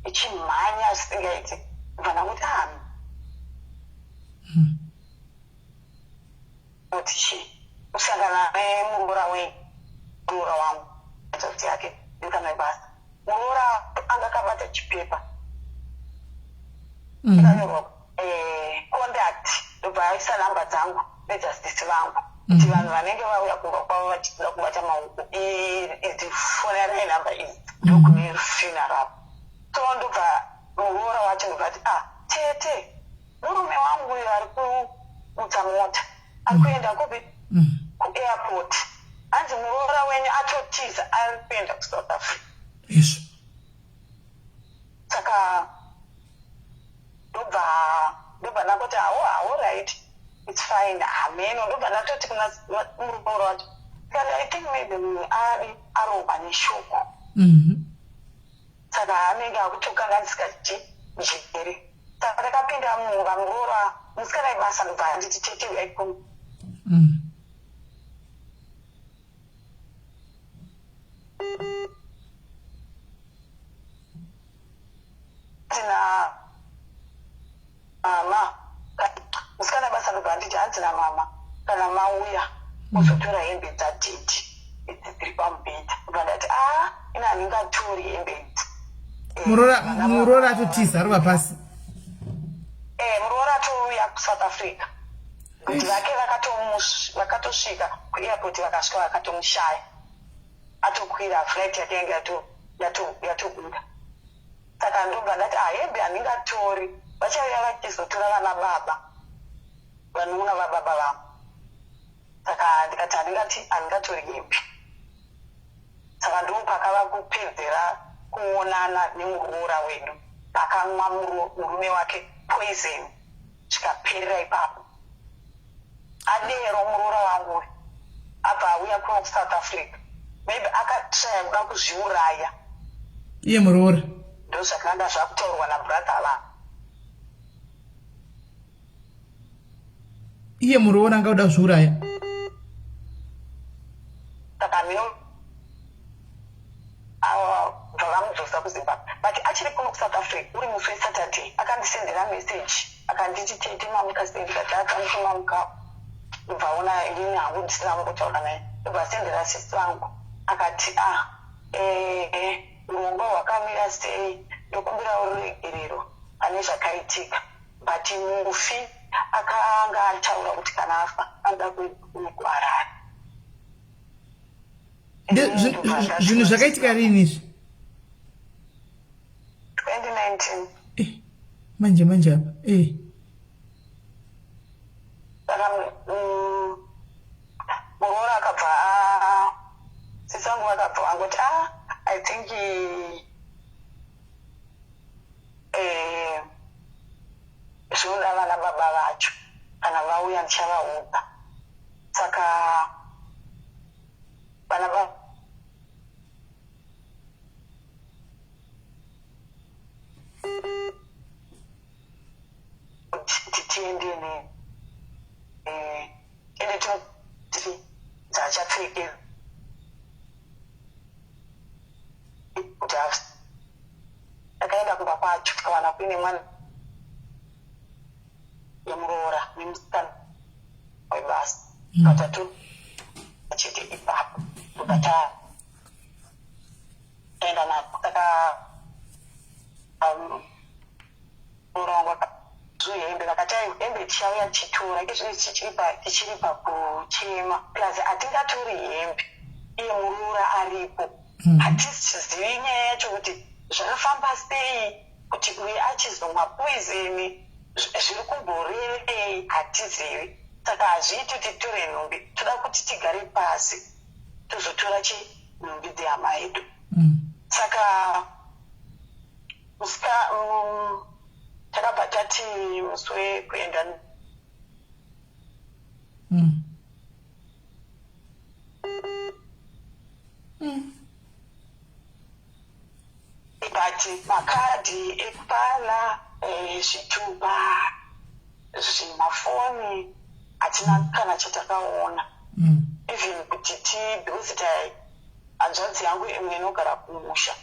ichimhanya zvisingaiti bva ndakuti kuti chi kusangana nemuroora muroora wangu kuti yake ndikanai basa muroora anga akabata chipepa ikanyorwa conduct ndobva aisa namba dzangu nejustisi vangu kuti vanhu vanenge vauya kumba kwavo vachida kubata maoko izifonerai namba idzi ndokune rufina ravo so ndobva muroora wacho ndobva ati tete murume wangu uyo ari kuudza mota ari kuenda kupi kuairport hanzi muroora wenyu atotiza ari kuenda kusouth africa. Yes. Saka ndobva ndakoti all right it's fine ameno ndobva ndatoti kuna muroora wacho but I think maybe munhu arohwa neshoko saka anenge akutokanganisika njere saka ndakapinda mumba muroora musikana ibasa ndobva nditi tete uyai tina mama musikana basa ndobva nditi hanzina mama kana mauya uzotora hembe dzatete dziri pamubhedha ndobva ndati ina handingatori hembe idzi muroora atotiza arova pasi muroora atouya kusouth africa kuti vake vakatosvika kuairport vakasvika vakatomushaya atokwira flight yake yange yatobuda saka ndobva ndati hembe handingatori vachauya vachizotora vana baba vanun'una vababa vangu saka ndikati handingatori hembe saka ndopakava kupedzera kuonana nemuroora wedu pakamwa murume wake poison zvikaperera ipapo adero muroora wangu abva auya kuno kusouth africa maybe akatraya kuda kuzviuraya iye muroora ndo zvakanga zvakutaurwa nabrother vangu iye muroora anga kuda kuzviuraya saka mino bvavamudzosa kuzimbabwe but achiri kuno kusouth africa uri musi wesaturday akandisendera message akanditi tete mamukasendikati atamikumamuka ubvaona ini hangu ndisina mukutaura naye ubva asendera sisi vangu akati urongwa hwakamira sei ndokumbira ruregerero pane zvakaitika but mufi akanga ataura kuti kana afa anoda kuharara. Zvinhu zvakaitika rini izvi? 2019. Manje apa. Saka muroora akabva sisangu vakabva vangoti I think zvinoda vana baba vacho kana vauya ndichavaudza. Saka vana baba tiende toti dzachapfeke kuine mwana yemuroora nemusikana webasa katatu chete ipapo ukata enda nataka urongwa zuhembe vakati hembe tichauya tichitora tichiripa kuchema plus hatingatori hembe iye muruura aripo hatizivi nyaya yacho kuti zvakafamba sei kuti uye achizomwa poizeni zviri kumborevei hatizivi saka hazviiti kuti titore nhumbi toda kuti tigare pasi tozotora nhumbi dzehama yedu saka takabva tati musi wekuenda but makadhi ekupala zvituba zvimafoni hatina kana chatakaona even kuti tibhilzita hanzvadzi yangu imwe inogara kumusha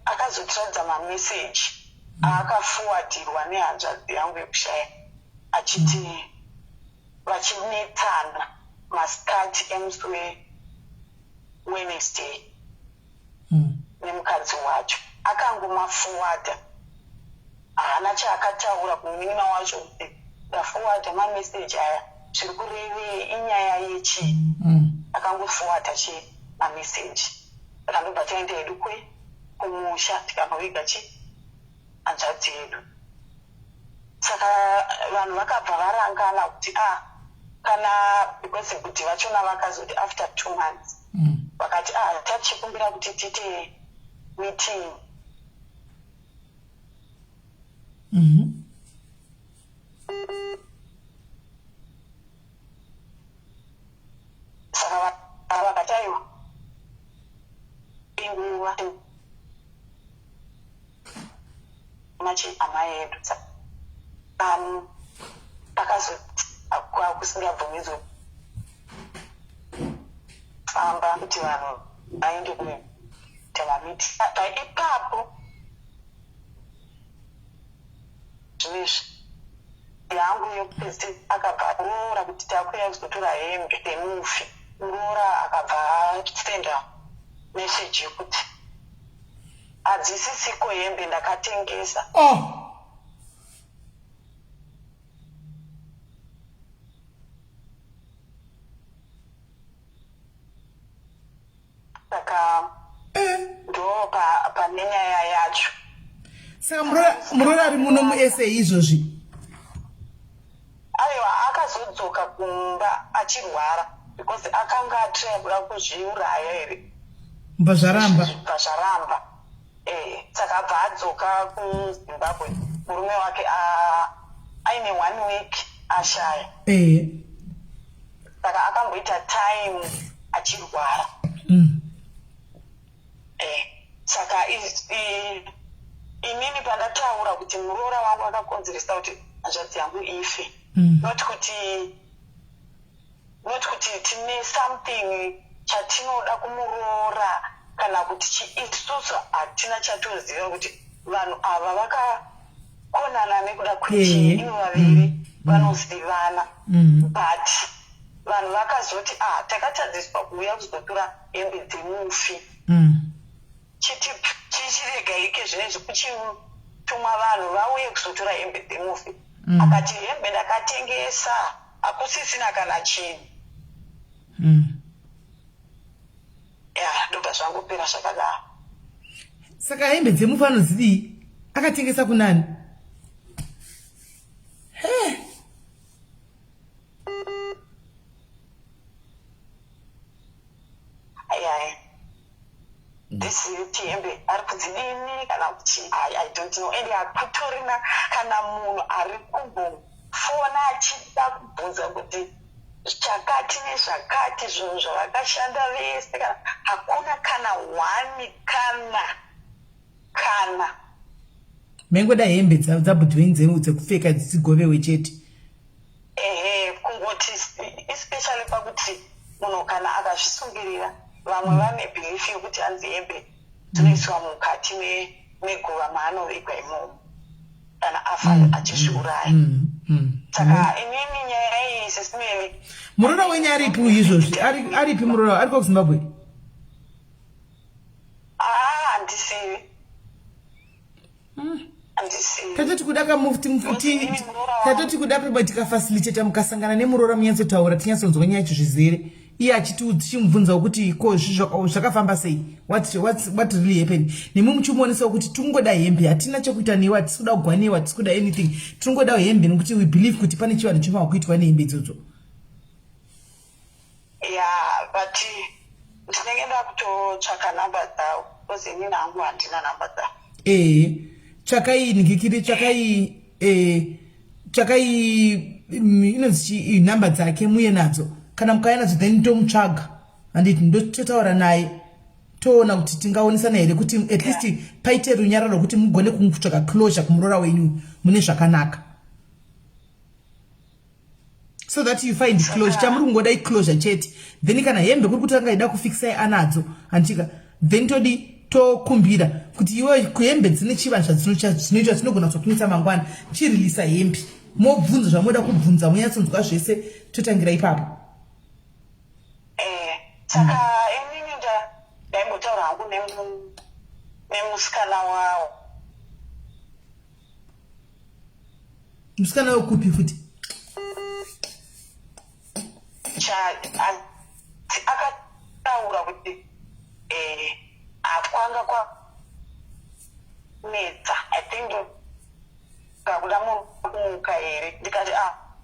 akazotiradza mameseji aakafuwadirwa nehanzvadzi yangu yekushaya achiti vachinetsana masikati emusi weWednesday nemukadzi wacho akangomafuwada haana chaakataura kumunin'ina wacho kuti ndafuwada mameseji aya zviri kurevei inyaya yechii akangofuwada mameseji saka ndobva taenda hedu kumusha tikamboviga hanzvadzi yedu saka vanhu vakabva varangana kuti kana because kuti vachona vakazoti after 2 months vakati tachikumbira kuti tiite meeting saka vakati aiwa inguva machi hama yedu takazoti kusingabvumidzwe famba kuti vanhu vaende kuita mamiti ipapo zvinezvi yangu yokupedzisira akabva aroora kuti takuya kuzotora hembe yemufi muroora akabva asenda meseji yekuti hadzisisiko hembe ndakatengesa saka ndo pane nyaya yacho saka muroora ari muno musa izvozvi aiwa akazodzoka kumba achirwara because akanga atirabura kuzviuraya here mbva zvaramba saka abva adzoka kuzimbabwe murume wake aine 1 week ashaya saka akamboita time achirwara saka inini pandataura kuti muroora wangu akakonzeresa kuti hanzvadzi yangu ife not kuti tine something chatinoda kumuroora kana kuti isusu hatina chatoziva kuti vanhu ava vakakonana nekuda kwechii ino vaviri vanozivana but vanhu vakazoti takatadziswa kuuya kuzotora hembe dzemufi chichiregaike zvinezvi kuchitumwa vanhu vauye kuzotora hembe dzemufi akati hembe ndakatengesa hakusisina kana chinhu ndobva zvangopera zvakadaro saka hembe dzemufi anodzidii akatengesa kunani kuti hembe ari kudzidini kana kuti I don't know ende hakutorina kana munhu ari kumbofona achida kubvunza kuti chakati nezvakati zvinhu zvavakashanda vese kana hakuna kana 1 kana mengoda hembe dzabhudhweni dzekupfeka dzigovewe chete kungoti especially pakuti munhu kana akazvisungirira vamwe vane bhilifi yokuti hanzi hembe dzinoiswa mukati neguva maanovigwa imomo kana afa achizviuraya. Saka inini nyaya iyi sesimeli murora wenyu aripi izvozvi aripi murora ari kuZimbabwe? handisivi tatoti kuda kamufti tatoti kuda peba tikafacilitata mukasangana nemurora munyatsotaura tinyatsonzwa nyaya chizvizere iye achimubvunzawo kuti ko zvakafamba sei, what really happened, nemi muchimuonesawo kuti tingoda hembe, hatina chekuita newe, hatisi kuda kugwa newe, hatisi kuda anything, tingodawo hembe nekuti we believe kuti pane chivanhu chinofanwa kuitwa nehembe idzodzo. but ndinenge ndakutotsvaka namba dzavo because inini hangu handina namba dzavo. Tsvakai ningikiri, tsvakai inonzi namba dzake muye nadzo, kana mukauya nadzo then tomutsvaga handiti ndototaura naye toona kuti tingaonesana here kuti at least paite runyararo kuti mugone kutsvaga closure kumurora wenyu mune zvakanaka, so that you find closure. Chamuri kungoda closure chete, then kana hembe kuri kuti angaida kufikisai anadzo handichika then todi tokumbira kuti iwe kuhembe dzine chivanhu zvadzinoitwa dzinogona kuzokunitsa mangwana chirilisa hembe mobvunza zvamoda kubvunza munyatsonzwa zvese totangira ipapo. Saka inini ndaimbotaura hangu nemusikana wawo. Musikana wekupi futi? Akataura kuti akwanga neta, I think kakuda munhu kumuka here, ndikati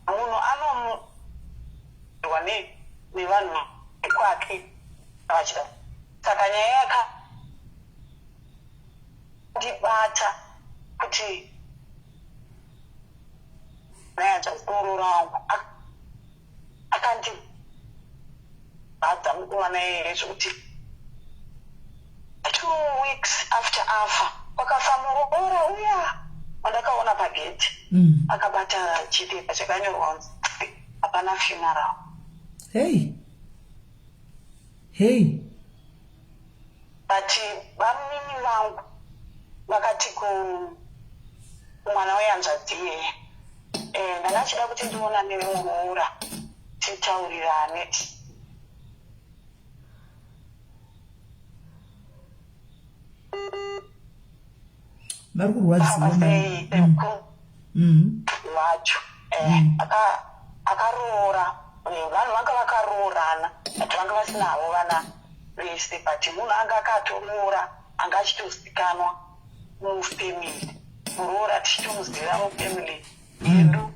munhu anomudwa nevanhu kwake vachida. Saka nyaya yakandibata kuti nayacha kurora wangu akandibata mukomana here zvekuti 2 weeks after afa kwakafa murora uya wandakaona pagedhi akabata chipepa chakanyorwa kunzi hapana funeral. Hey. But vamini vangu vakati kumwana wehanzvadzi iyeye ndanga chida kuti ndiona nemuroora titaurirane. Vari kurwadziwa wacho akaroora, vanhu vanga vakaroorana ati vanga vasinavo vana vese, but munhu anga akatoroora anga achitozikanwa mufamily, muroora tichitomuziva mufamily yedu,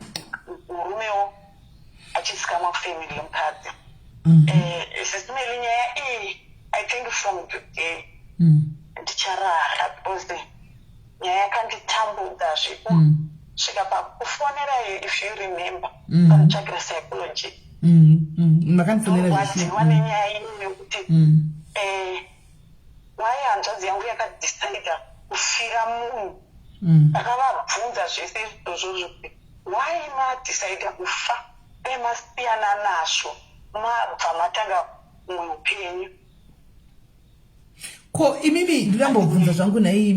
murumewo achizikanwa mufamily yemukadzi. Sesimeli nyaya iyi I think from today ndicharara because nyaya yakanditambudza svika pakufonera if you remember panotsvagira psychology makandifonera nenyaya iyi yekuti wai hanzvadzi yangu yakadecida kufira munhu. Ndakavabvunza zvese izvozvo wai madecida kufa emasiyana nazvo mabva matanga mumwe upenyu. Ko imimi ndingambobvunza zvangu nai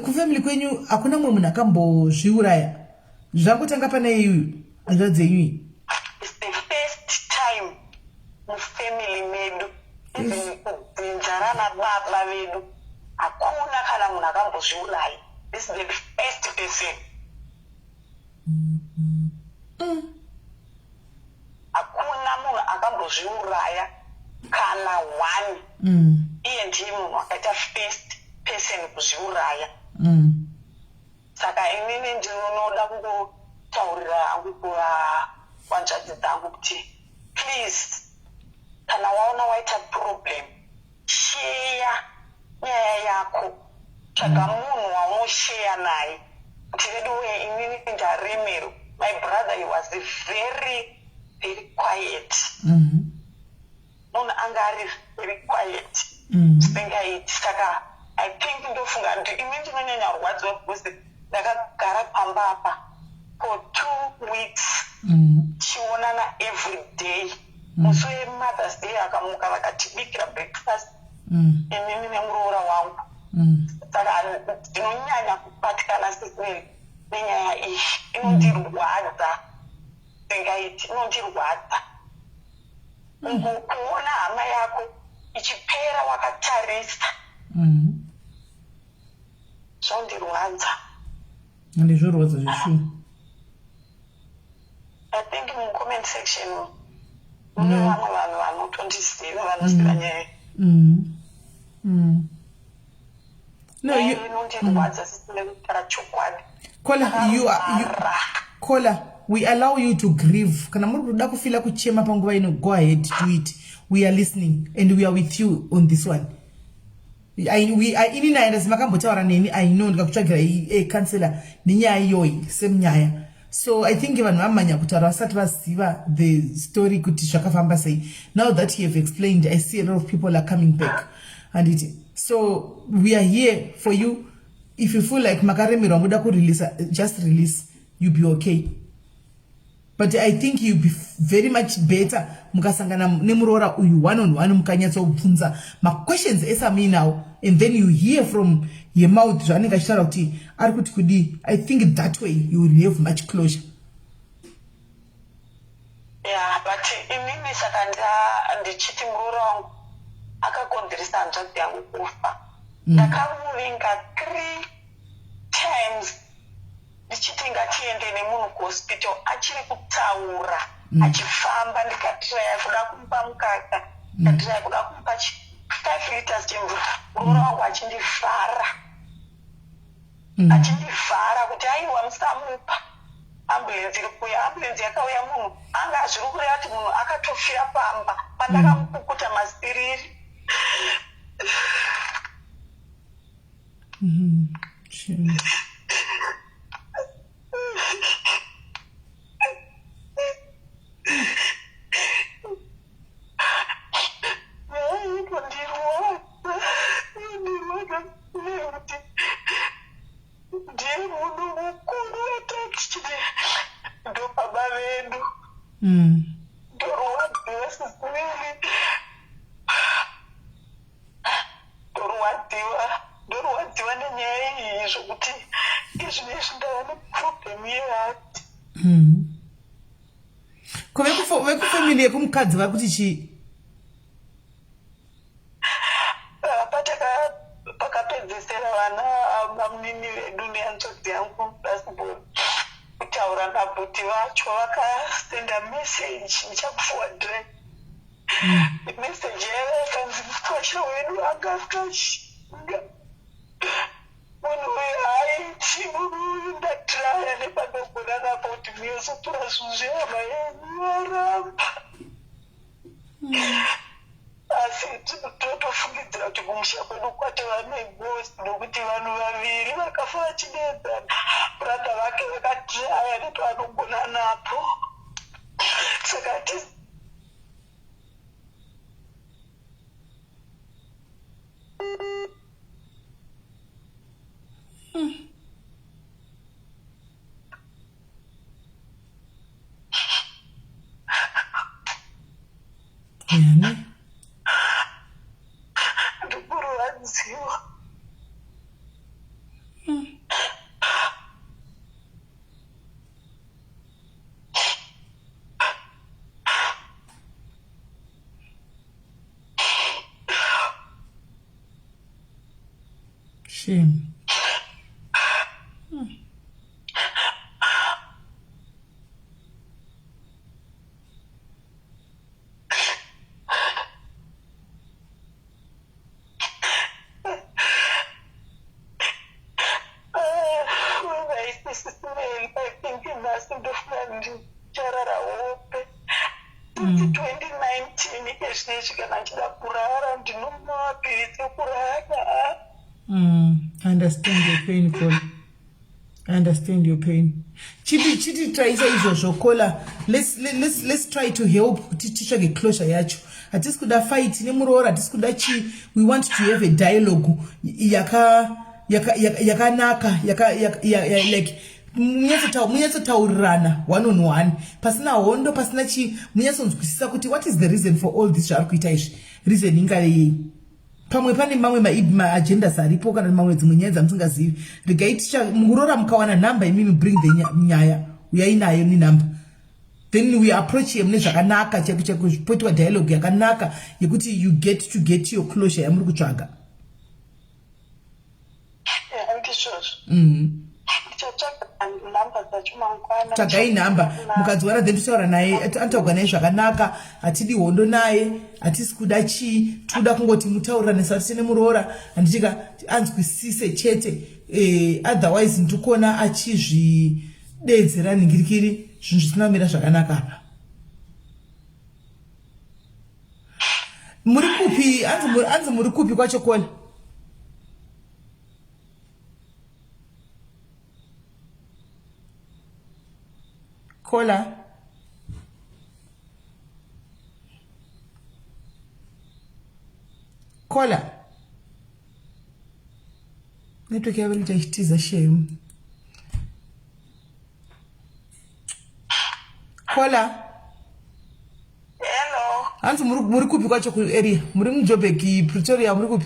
kufamily kwenyu hakuna mumwe munhu akambozviuraya zvangotanga pana iyu hanzvadzi yenyu? It's the first time mufamily medu kubvunzarana baba vedu hakuna kana munhu akambozviuraya. This is the first person. Hakuna munhu akambozviuraya kana one. Iye ndiye munhu akaita first person kuzviuraya. Saka inini ndinoda kungotaurira hangu kuhanzvadzi dzangu kuti please, kana waona waita problem, share nyaya yako, tsvaga munhu waunosheya naye. Kuti weduwe inini ndaremero, my brother, he was very quiet. Munhu anga ari very quiet, singaiti. Saka I think ndofunga kuti inini ndinonyanya kurwadziwa because ndakagara pamba apa for 2 weeks chionana every day. Musi weMothers Day akamuka vakatibikira breakfast inini nemuroora wangu saka ndinonyanya kupatikana sismeli nenyaya iyi inondirwadza ndingaiti inondirwadza kuona hama yako ichipera wakatarisa zvondirwadza ndizvorwadza zvishu. I think mucomment section mune vamwe vanhu vanotondiziva vanoziva nyaya No, you, inondirwadza sisinotaura chokwadi. Kola, we allow you to grieve. Kana muri kuda kufila kuchema panguva ino, go ahead, do it. We are listening and we are with you on this one. Ini naenda simakambotaura neni, I know ndikakutsvagira counselor nenyaya iyoyi semnyaya. So I think vanhu vamanya kutaura vasati vaziva the story kuti zvakafamba sei. Now that you have explained, I see a lot of people are coming back. And so we are here for you. If you feel like makaremirwa muda kurelease, just release. You'll be okay. But I think you'll be very much better mukasangana nemuroora uyu one-on-one mukanyatsobvunza ma-questions esami now, and then you hear from your mouth zvanenge achitaura kuti ari kuti kudi. I think that way you will have much closure. Yeah, but inini saka ndichiti muroora wangu akakonzeresa hanzvadzi yangu kufa. Ndakamuvinga 3 times ndichiti ngatiende nemunhu kuhospital achiri kutaura achifamba, ndikatiraya kuda kumupa mukaka, ndikatiraya kuda kumupa 5 liters chemvura. Muroora wangu achindivhara kuti aiwa musamupa. Ambulenzi iri kuuya, ambulenzi yakauya, munhu anga zviri kureva kuti munhu akatofira pamba pandakamupukuta masiriri. Ndorwadziwa nenyaya iyi zvokuti izvinezvi ndava neproblemu yehati. Ko vekufamily yekumukadzi vari kuti chii? Pakapedzesera vana vamunini vedu nehanzvadzi yangu dasiboni kutaura nabhuti vacho vakasenda meseji, ndichakuforwardira meseji yavo yakanzi mukasha wedu akakashinga. Munhu uyu haiti, munhu uyu ndatiraya nepanogona napo kuti muyosotora zvinhu zvehama yenyu yaramba. Asi totofungidzira kuti kumusha kwedu kwatova negosi nokuti vanhu vaviri vakafa vachideedzana. Brada vake vakatiraya nepanogona napo. Saka ndikurwadziwa. Shame. Charara hope 2019 ezvinezvi kana ndida kurara ndinomwa mapirizi ekurara. I understand your pain, Kola. I understand your pain. Chiti traisa izvozvo Kola. Let's try to help titsvage closure yacho. Hatisi kuda fight nemuroora, hatisi kuda chi. We want to have a dialogue yakanaka, like munyatso one-on-one, pasina hondo, pasina chi, munyatsonzwisisa kuti what is the reason for all this zvari kuita izvi, reason ingave yei. pamwe pane mamwe maagendas aripo kana mamwe dzimwe nyaya dzamusingazivi. Regai murora mukawana nhamba imimi bring the nyaya uyai nayo ni nhamba. Then we approach him nezvakanaka poitwa dialogue yakanaka yekuti you get to get your closure yamuri kutsvaga. Tsvagai nhamba mukadziwana then totaura naye anotaurwa naye zvakanaka, hatidi hondo naye, hatisi kuda chii, tikuda kungoti mutaurane sati tine muroora handitika anzwisise chete, otherwise ndikuona achizvidedzera ningirikiri zvinhu zvisina kumira zvakanaka apa. Muri kupi? Anzi muri kupi kwacho Kola? Kola? Kola? Network yavo ita ichitiza shame. Kola? Hello. Anzi muri kupi kwacho ku area? Muri muJoburg, Pretoria, muri kupi?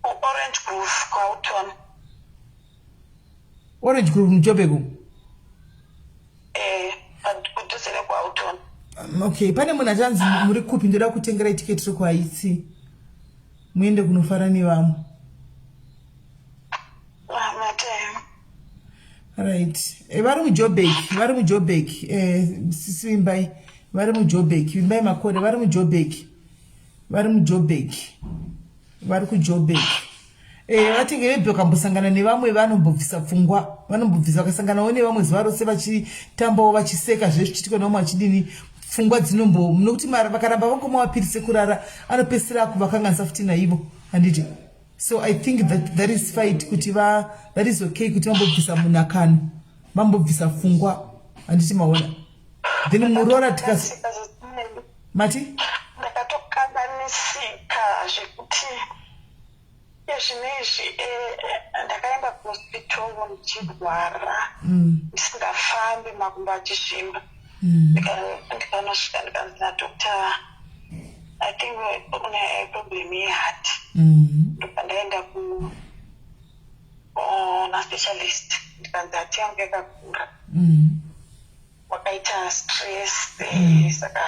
Orange Grove kwaUton. Orange Grove muJoburg. Kudusere kwaUton. Okay, pane munhu achanzi muri kupi ndoda kutengera tiketi rekwaitsi muende kunofara nevamwe. Right. Vari muJoburg. Sisi Vimbai. Vari muJoburg. Vimbai Makore. Vari muJoburg. Vari kuJoburg. Vatinge vebve kambosangana nevamwe vanombobvisa pfungwa. Vanombobvisa vakasanganawo nevamwe zuva rose vachitambawo vachiseka zvezvichitika nevamwe vachidini pfungwa dzinombo nokuti mara vakaramba vangomavapirise kurara anopesera kuvakanganisa futi naivo handiti. So I think that is fight kuti that is okay kuti vambobvisa munakano, vambobvisa pfungwa handiti maona. Then muroora tikasi mati ndakatokanganisika zvekuti zvinezvi ndakaenda kuhospital ndichirwara ndisingafambi makumbo achisvimba ndikanosvika ndikanzi nadokta I think une problem yeheart ndopandaenda na specialist ndikanzi hati yangu yakakura wakaita stress saka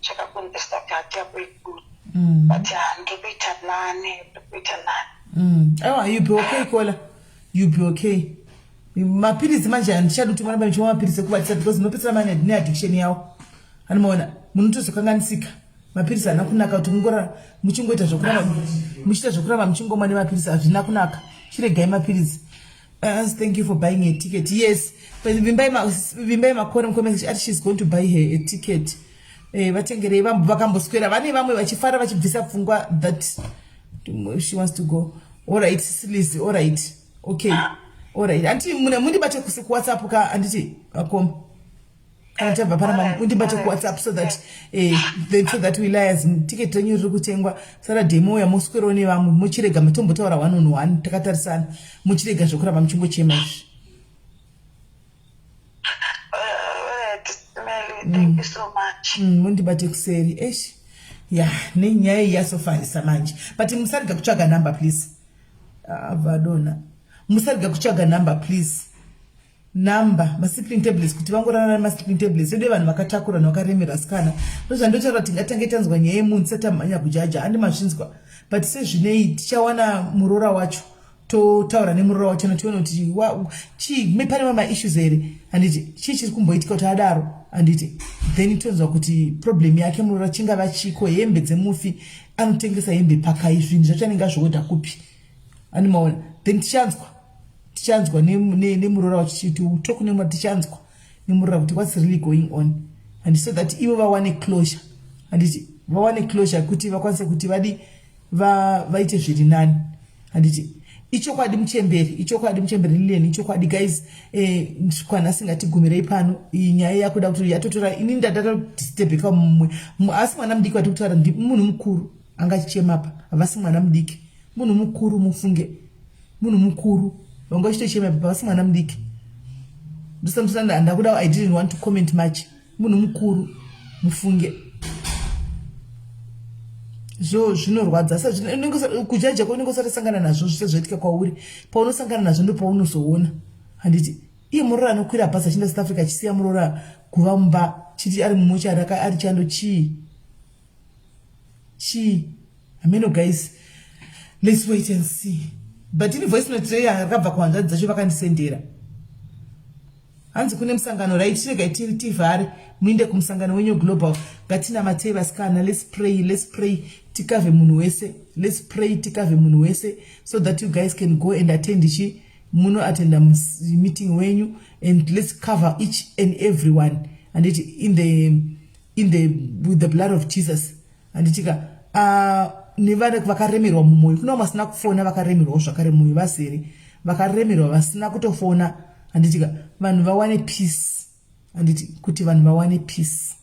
zvakakonzeresa kuti hati yako ikuru but ndokuita nane. Aiwa, you'll be okay Kola, you'll be okay. Mapirizi manje handichadi kuti mwana banichoma mapirizi ekubatisa because munopedzera mane ne addiction yawo. Hanomaona munotozokanganisika. Mapirizi hana kunaka kuti mungora muchingoita zvokuramba muchita zvokuramba muchingomwa nemapirizi hazvina kunaka. Chiregai mapirizi. Thank you for buying a ticket. Yes, but Vimbai Makore mukomesi ati she's going to buy her a ticket. Vatengerei vakamboswera vane vamwe vachifara vachibvisa pfungwa that she wants to go. All right, Sicilies. All right. Okay. All right. Anti mundibate ku WhatsApp ka anditi akom. Antabva pana mundibate ku WhatsApp so that so that we liars ticket renyu riri kutengwa sara demo ya moswero ne vamwe muchirega mutombo taura 1 on 1 takatarisana muchirega zvokuramba muchingochema izvi. Thank you so much. Mundibate kuseri. Eish. Yeah, nenyaya yasofanisa manje. But musarega kutsvaga number please. Vadona. Musarega kutsvaga number please. Number ma-sleeping tablets kuti vangorana ma-sleeping tablets ede vanhu vakatakura vakaremera sikana. Ndozvandotaura kuti ngatange tanzwa nyaya yemunhu sati amhanya kujaja handi mazvinzwa. But sezvinei tichawana muroora wacho totaura nemuroora wacho notiona kuti pane mamwe issues here handiti chii chiri kumboitika kuti adaro handiti then tonzwa kuti problem yake muroora chingava chiko hembe dzemufi anotengesa hembe pakai zvinhu zvachanenge azvoodha kupi animaona then tichanzwa nemuroora wacho chiti toku nemura tichanzwa nemuroora kuti what's really going on and so that ivo vawane closure handiti vawane closure kuti vakwanise kuti vaite zviri nani handiti ichokwadi muchemberi lileni ichokwadi guys kwana singatigomerei pano nyaya yakuda kuti yatotora ini ndadata disturb mumwe asi mwana mudiki wati kutaura ndi munhu mukuru angachichemapa havasi mwana mudiki munhu mukuru mufunge munhu mukuru vangachichemapa havasi mwana mudiki ndosamsana ndakuda I didn't want to comment much munhu mukuru mufunge zvinorwadza kujaja kwaunenge usatosangana nazvo zvichazviitika kwauri paunosangana nazvo ndo paunozoona handiti iye murora anokwira bhazi achinda South Africa achisiya murora guva mumba chiti ari mumuchari ari chando chii ameno guys, let's wait and see. But in voice note yakabva kuhanzvadzi dzacho vakandisendera hanzi kune musangano right tirega tivhare muinde kumusangano wenyu global ngatinamatei vasikana. Let's pray tikave munhu wese. Let's pray tikave munhu wese so that you guys can go and attend ichi muno attend meeting wenyu, and let's cover each and everyone and it with the blood of Jesus. And itika nevana vakaremerwa mumwoyo kuna vasina kufona vakaremerwa zvakare mumwoyo vasere vakaremerwa vasina kutofona handitika vanhu vawane peace handiti kuti vanhu vawane peace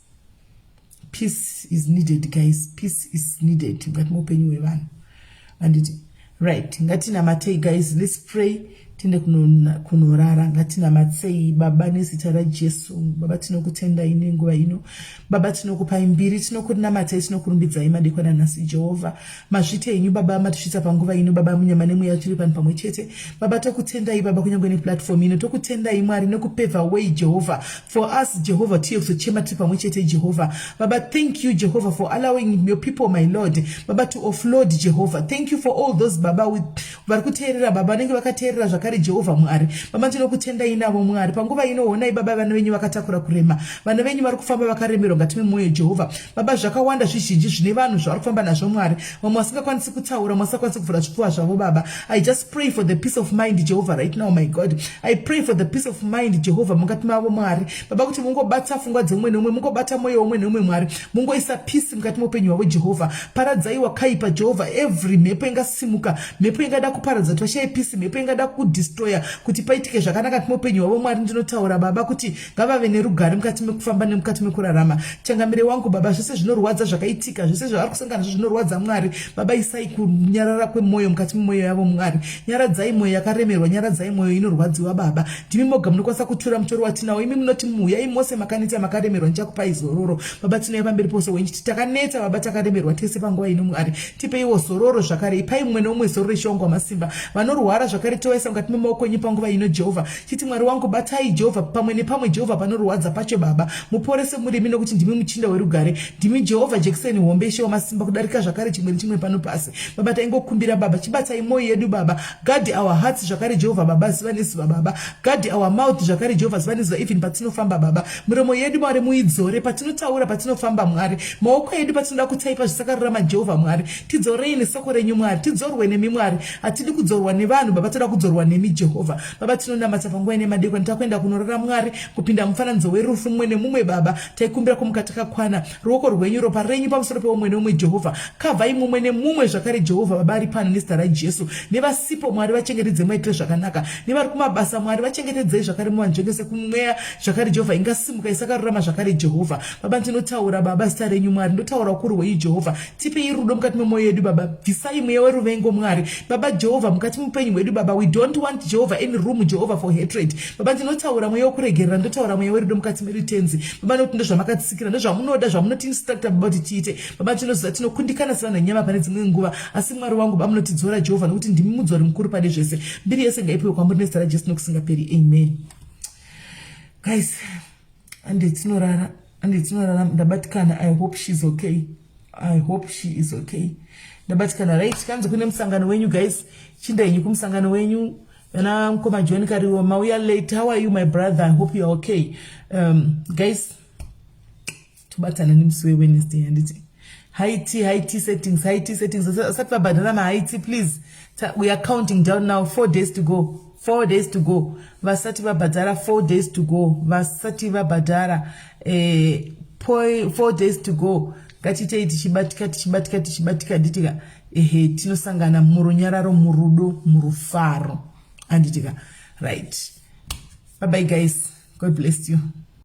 is needed guys, peace is needed mukati muupenyu hwevanhu handiti right. ngatinamatei guys, let's pray tinde kunorara. ngatinamatei baba nezita raJesu. Baba tinokutendai nenguva ino. Baba tinokupai mbiri, tinokurinamatei, tinokurumbidzai madekwana nhasi Jehovha. Mazvite enyu baba matisvitsa panguva ino baba munyama nemweya tiri pano pamwe chete. Baba tokutendai baba kunyangwe neplatform ino. Tokutendai Mwari nokupavor way Jehovah for us Jehovah tiye kuzochema tiri pamwe chete Jehovah. Baba thank you Jehovah for allowing your people my Lord baba to offload Jehovah. Thank you for all those baba vari kuteerera baba vanenge vakateerera zvakare Jehovah Mwari. Baba tinokutendai navo Mwari panguva ino. Honai baba vana venyu vakatakura kurema, vana venyu vari kufamba vakaremerwa ngati memwoyo Jehovah. Baba zvakawanda zvizhinji zvine vanhu zvavari kufamba nazvo Mwari, vamwe vasingakwanisi kutaura, vamwe vasingakwanisi kuvhura zvipfuva zvavo baba. I just pray for the peace of mind Jehovah right now my God. I pray for the peace of mind Jehovah mukati mavo Mwari. Baba kuti mungobata pfungwa dzemumwe neumwe, mungobata mwoyo womwe neumwe Mwari, mungoisa peace mukati muupenyu hwavo Jehovah. Paradzai wakaipa Jehovah, every mhepo ingasimuka, mhepo ingada kuparadza kuti vashaya peace, mhepo ingada kudestroya kuti paitike zvakanaka muupenyu hwavo Mwari. Ndinotaura baba kuti ngavave nerugare mukati mekufamba nemukati mekurarama. Changamire wangu baba, zvese zvinorwadza zvakaitika, zvese zvavari kusangana zvinorwadza Mwari baba, isai kunyarara kwemwoyo mukati memwoyo yavo Mwari. Nyaradzai mwoyo yakaremerwa, nyaradzai mwoyo inorwadziwa baba. Ndimi moga munokwanisa kutura mutoro watinawo. Imi munoti muuyai mose makaneta makaremerwa ndichakupai zororo baba. Tinouya pamberi pose wenyu takaneta baba, takaremerwa tese panguva ino Mwari. Tipeiwo zororo zvakare, ipai mumwe neumwe zororo ishongwa masimba. Vanorwara zvakare tovaisa mukati memaoko enyu panguva ino Jehovah. Chiti Mwari wangu batai Jehovah pamwe nepamwe Jehovah panorwadza pacho baba, muporese murimi nokuti ndimi muchinda werugare. Ndimi Jehovah jekiseni hombe ishe wamasimba kudarika zvakare chimwe nechimwe pano pasi baba. Taingokumbira baba, chibatai mwoyo yedu baba. Guard our hearts zvakare Jehovah baba, ziva nezuva baba. Guard our mouth zvakare Jehovah, ziva nezuva even patinofamba baba. Miromo yedu Mwari muidzore patinotaura, patinofamba Mwari. Maoko edu patinoda kutaipa zvisakarurama Jehovah Mwari. Tidzorei nesoko renyu Mwari, tidzorwe nemi Mwari. Hatidi kudzorwa nevanhu baba, toda kudzorwa nemi Jehovah baba. Tinonamata panguva ine madekwana takuenda kunorara Mwari, kupinda mufananidzo werufu mumwe nemumwe baba. Taikumbira kumukati kakwana, ruoko rwenyu, ropa renyu pamusoro peumwe neumwe Jehovah. Kavhai mumwe nemumwe zvakare Jehovah baba ari pano nezita raJesu. Nevasipo Mwari vachengetedze mwaitire zvakanaka, nevari kumabasa Mwari vachengetedzei zvakare muvanzvengese kumweya zvakare Jehovah ingasimuka isakarurama zvakare Jehovah baba. Ndinotaura baba zita renyu Mwari, ndotaura ukuru hwenyu Jehovah. Tipei rudo mukati memwoyo yedu baba, bvisai mweya weruvengo Mwari baba Jehovah mukati mupenyu hwedu baba. We don't want Jehovah any room Jehovah for hatred baba. Ndinotaura mweya wekuregerera, ndotaura mweya werudo mukati medu tenzi baba, nokuti ndozvamakatsikira, ndozvamunoda, zvamunoti instructa baba kuti tiite baba. Tinoziva tinokundikana sevanhu venyama pane dzimwe nguva, asi Mwari wangu baba munotidzora Jehovah, nokuti ndimi mudzori mukuru pane zvese. Mbiri yese ngaipiwe kwamuri nezita raJesu nokusingaperi, amen. Guys, anditinorara ndabatikana. I hope she's okay. I hope she is okay. Ndabatikana right. Kanzi kune musangano wenyu guys, chinda yenyu kumusangano wenyu. Yana mkoma John Kariwa mauya late. How are you my brother? I hope you are okay. Guys, tubatana nimsuwe Wednesday anditi. High T settings. Asatwa badala ma high T please. We are counting down now. 4 days to go. 4 days to go. Vasati va badara 4 days to go. Vasati va badara 4 days to go. Gatite tichibatika ditika. Tinosangana murunyararo, murudo, murufaro. Anditika. Right. Bye bye guys. God bless you.